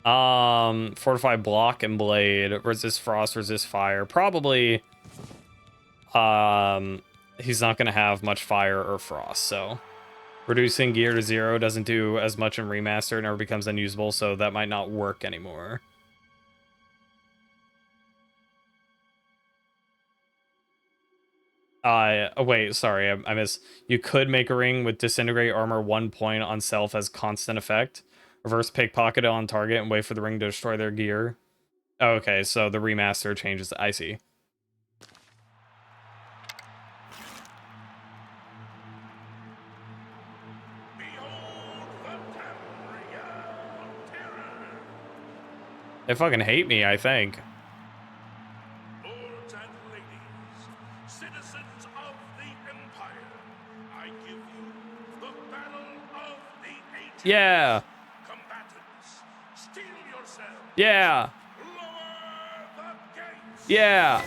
Fortified block and blade, resist frost, resist fire. Probably he's not gonna have much fire or frost, so reducing gear to 0 doesn't do as much in remaster, never becomes unusable, so that might not work anymore. Oh wait, sorry, I missed. You could make a ring with disintegrate armor 1 point on self as constant effect. Reverse pickpocket on target and wait for the ring to destroy their gear. Oh, okay, so the remaster changes. I see. They fucking hate me, I think. Lords and ladies, citizens of the Empire, I give you the Battle of the Eight. Yeah. Combatants, steel yourselves. Yeah. Lower the gates. Yeah.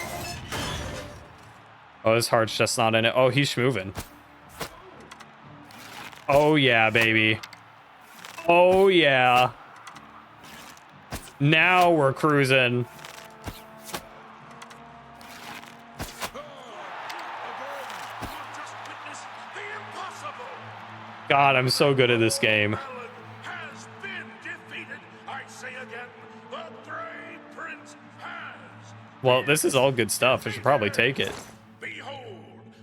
Oh, his heart's just not in it. Oh, he's schmoving. Oh, yeah, baby. Oh, yeah. Now we're cruising. God, I'm so good at this game. Has been defeated. I say again, the Grey Prince has. Well, this is all good stuff. I should probably take it. Behold,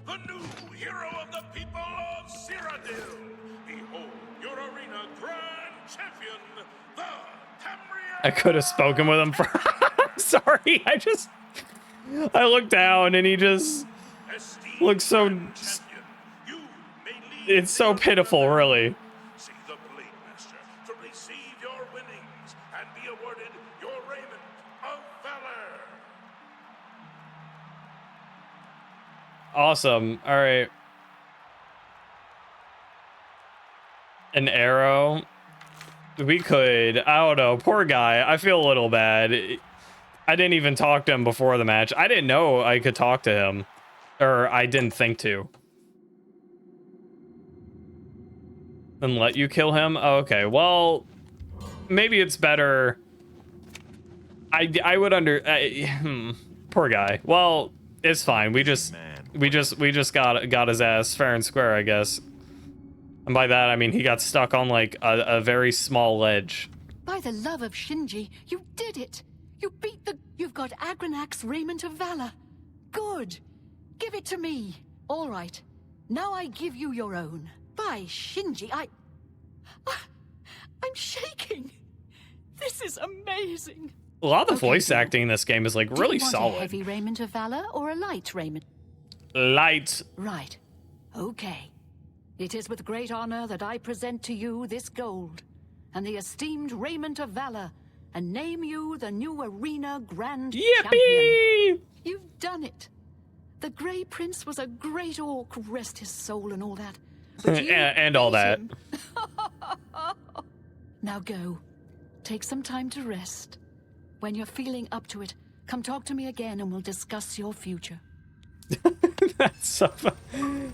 the new hero of the people of Cyrodiil. Behold, your arena grand champion, the Tamriel. I could have spoken with him for... Sorry, I looked down and he just looks so... It's so pitiful, really. See the Blade Master to receive your winnings and be awarded your raiment of valor. Awesome. All right. An arrow. We could. I don't know. Poor guy. I feel a little bad. I didn't even talk to him before the match. I didn't know I could talk to him. Or I didn't think to. And let you kill him? Oh, okay, well, maybe it's better. I would poor guy. Well, it's fine. We just got his ass fair and square, I guess. And by that I mean he got stuck on like a very small ledge. By the love of Shinji, you did it! You beat the... You've got Agranak's Raiment of Valor. Good. Give it to me. All right. Now I give you your own. By Shinji, I'm shaking. This is amazing. A lot of the voice acting in this game is like really Do you want solid. a heavy Raiment of Valor or a light raiment? Light. Right. Okay. It is with great honor that I present to you this gold and the esteemed Raiment of Valor and name you the new Arena Grand Champion. You've done it. The Grey Prince was a great orc, rest his soul and all that. But you and all that. Now go. Take some time to rest. When you're feeling up to it, come talk to me again and we'll discuss your future. That's so fun.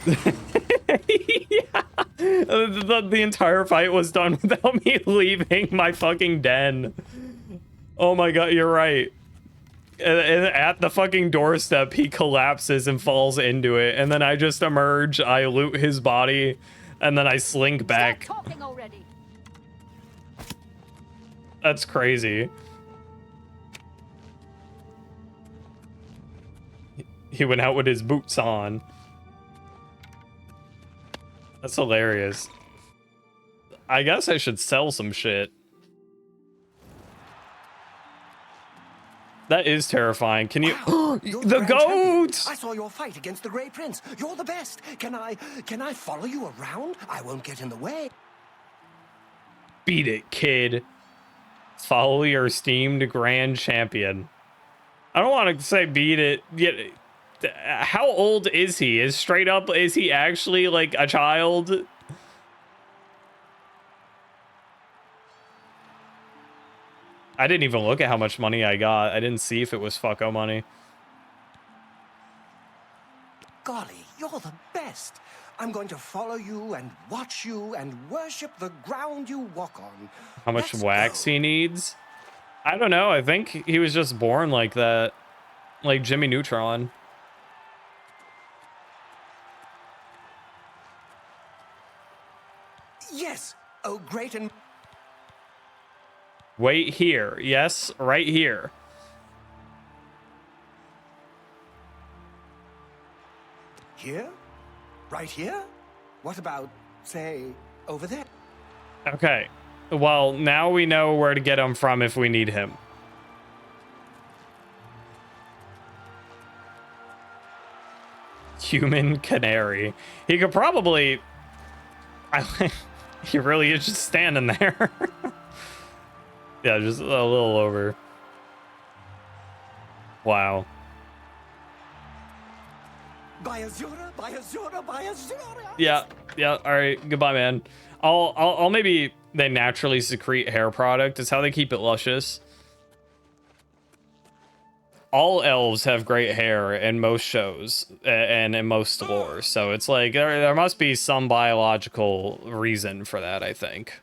Yeah. The entire fight was done without me leaving my fucking den. Oh my god, you're right. At the fucking doorstep, he collapses and falls into it, and then I just emerge, I loot his body, and then I slink back. Stop talking already. That's crazy. He went out with his boots on. That's hilarious. I guess I should sell some shit. That is terrifying. Can you... The goat! I saw your fight against the Grey Prince. You're the best. Can I follow you around? I won't get in the way. Beat it, kid. Follow your esteemed grand champion. I don't want to say beat it. Yet, how old is he? Is he actually like a child? I didn't even look at how much money I got. I didn't see if it was fucko money. Golly, you're the best. I'm going to follow you and watch you and worship the ground you walk on. How much wax he needs? I don't know. I think he was just born like that. Like Jimmy Neutron. Yes. Oh, great and... Wait here. Yes, right here. Here? Right here? What about, say, over there? Okay. Well, now we know where to get him from if we need him. Human canary. He could probably... He really is just standing there. Yeah, just a little over. Wow. Yeah, all right. Goodbye, man. I'll maybe they naturally secrete hair product. It's how they keep it luscious. All elves have great hair in most shows and in most lore, so it's like there must be some biological reason for that, I think.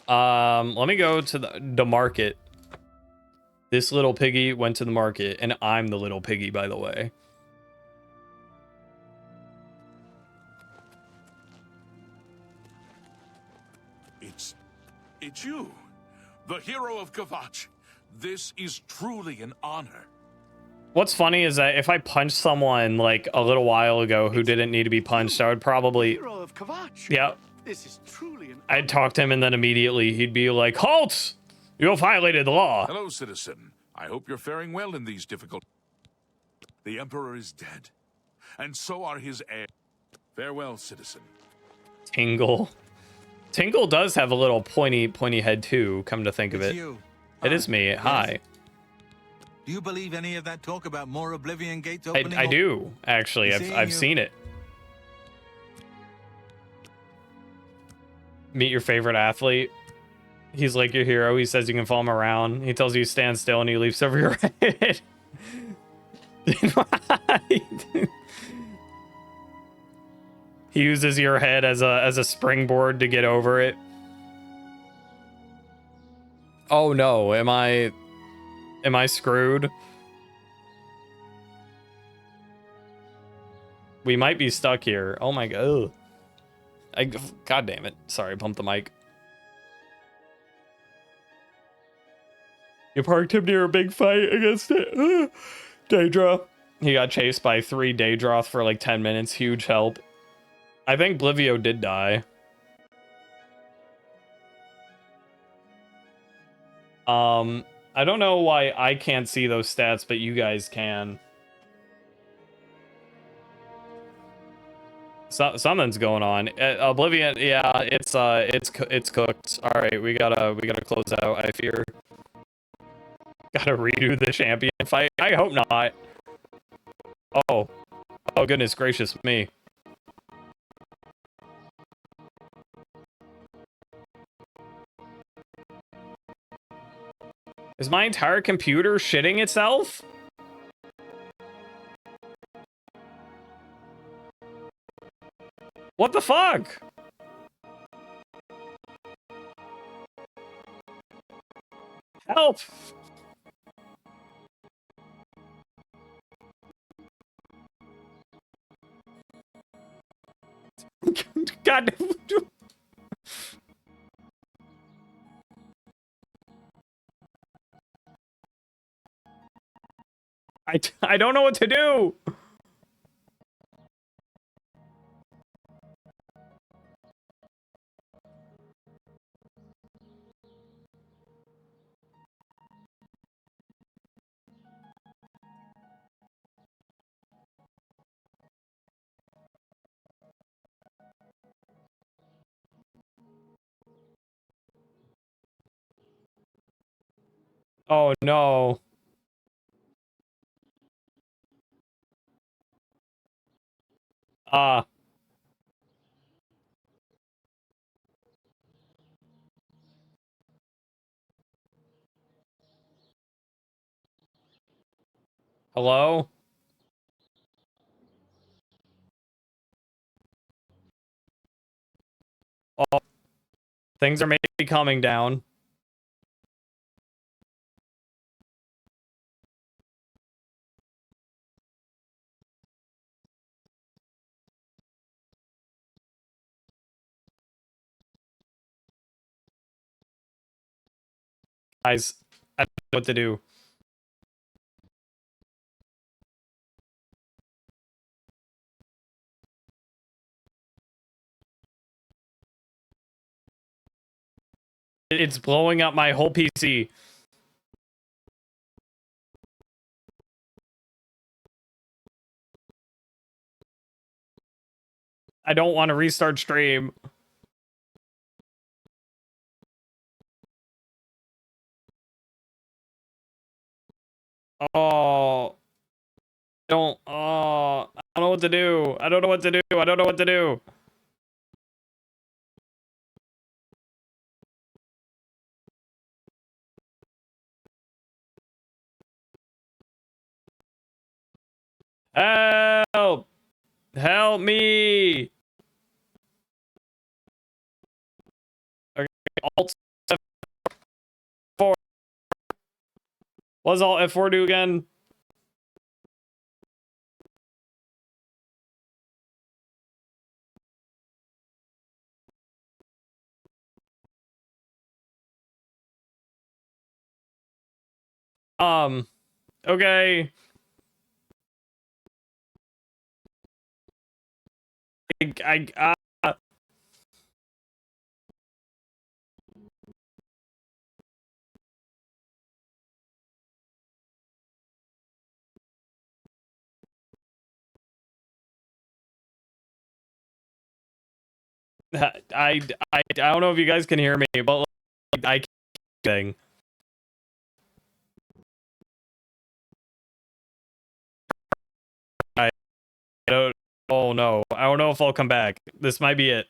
Let me go to the market. This little piggy went to the market, and I'm the little piggy, by the way. It's you, the hero of Kvatch. This is truly an honor. What's funny is that if I punched someone like a little while ago who didn't need to be punched, I would probably... Hero of Kvatch. Yeah. This is truly an... I'd talk to him, and then immediately he'd be like, "Halt! You violated the law." Hello, citizen. I hope you're faring well in these difficult... The Emperor is dead, and so are his heirs. Farewell, citizen. Tingle. Tingle does have a little pointy head too, come to think of it. You. It is me. Hi. Do you believe any of that talk about more Oblivion gates opening? I do, actually. I've seen it. Meet your favorite athlete. He's like your hero. He says you can follow him around. He tells you to stand still and he leaps over your head. He uses your head as a springboard to get over it. Oh no, am I screwed? We might be stuck here. Oh my god. God damn it. Sorry, bumped the mic. You parked him near a big fight against it. Daedra. He got chased by 3 Daedroth for like 10 minutes. Huge help. I think Blivio did die. I don't know why I can't see those stats, but you guys can. Something's going on. Oblivion, yeah, it's cooked. All right, we gotta close out. I fear. Gotta redo the champion fight. I hope not. Oh goodness gracious me. Is my entire computer shitting itself? What the fuck? Help! God. I don't know what to do. Oh no. Hello? Oh, things are maybe calming down. Guys, I don't know what to do. It's blowing up my whole PC. I don't want to restart stream. Oh. I don't know what to do. I don't know what to do. I don't know what to do. Help! Help me! Okay, Alt F4. What does Alt F4 do again? Okay. I don't know if you guys can hear me, but like, I can't. I don't. Oh no! I don't know if I'll come back. This might be it.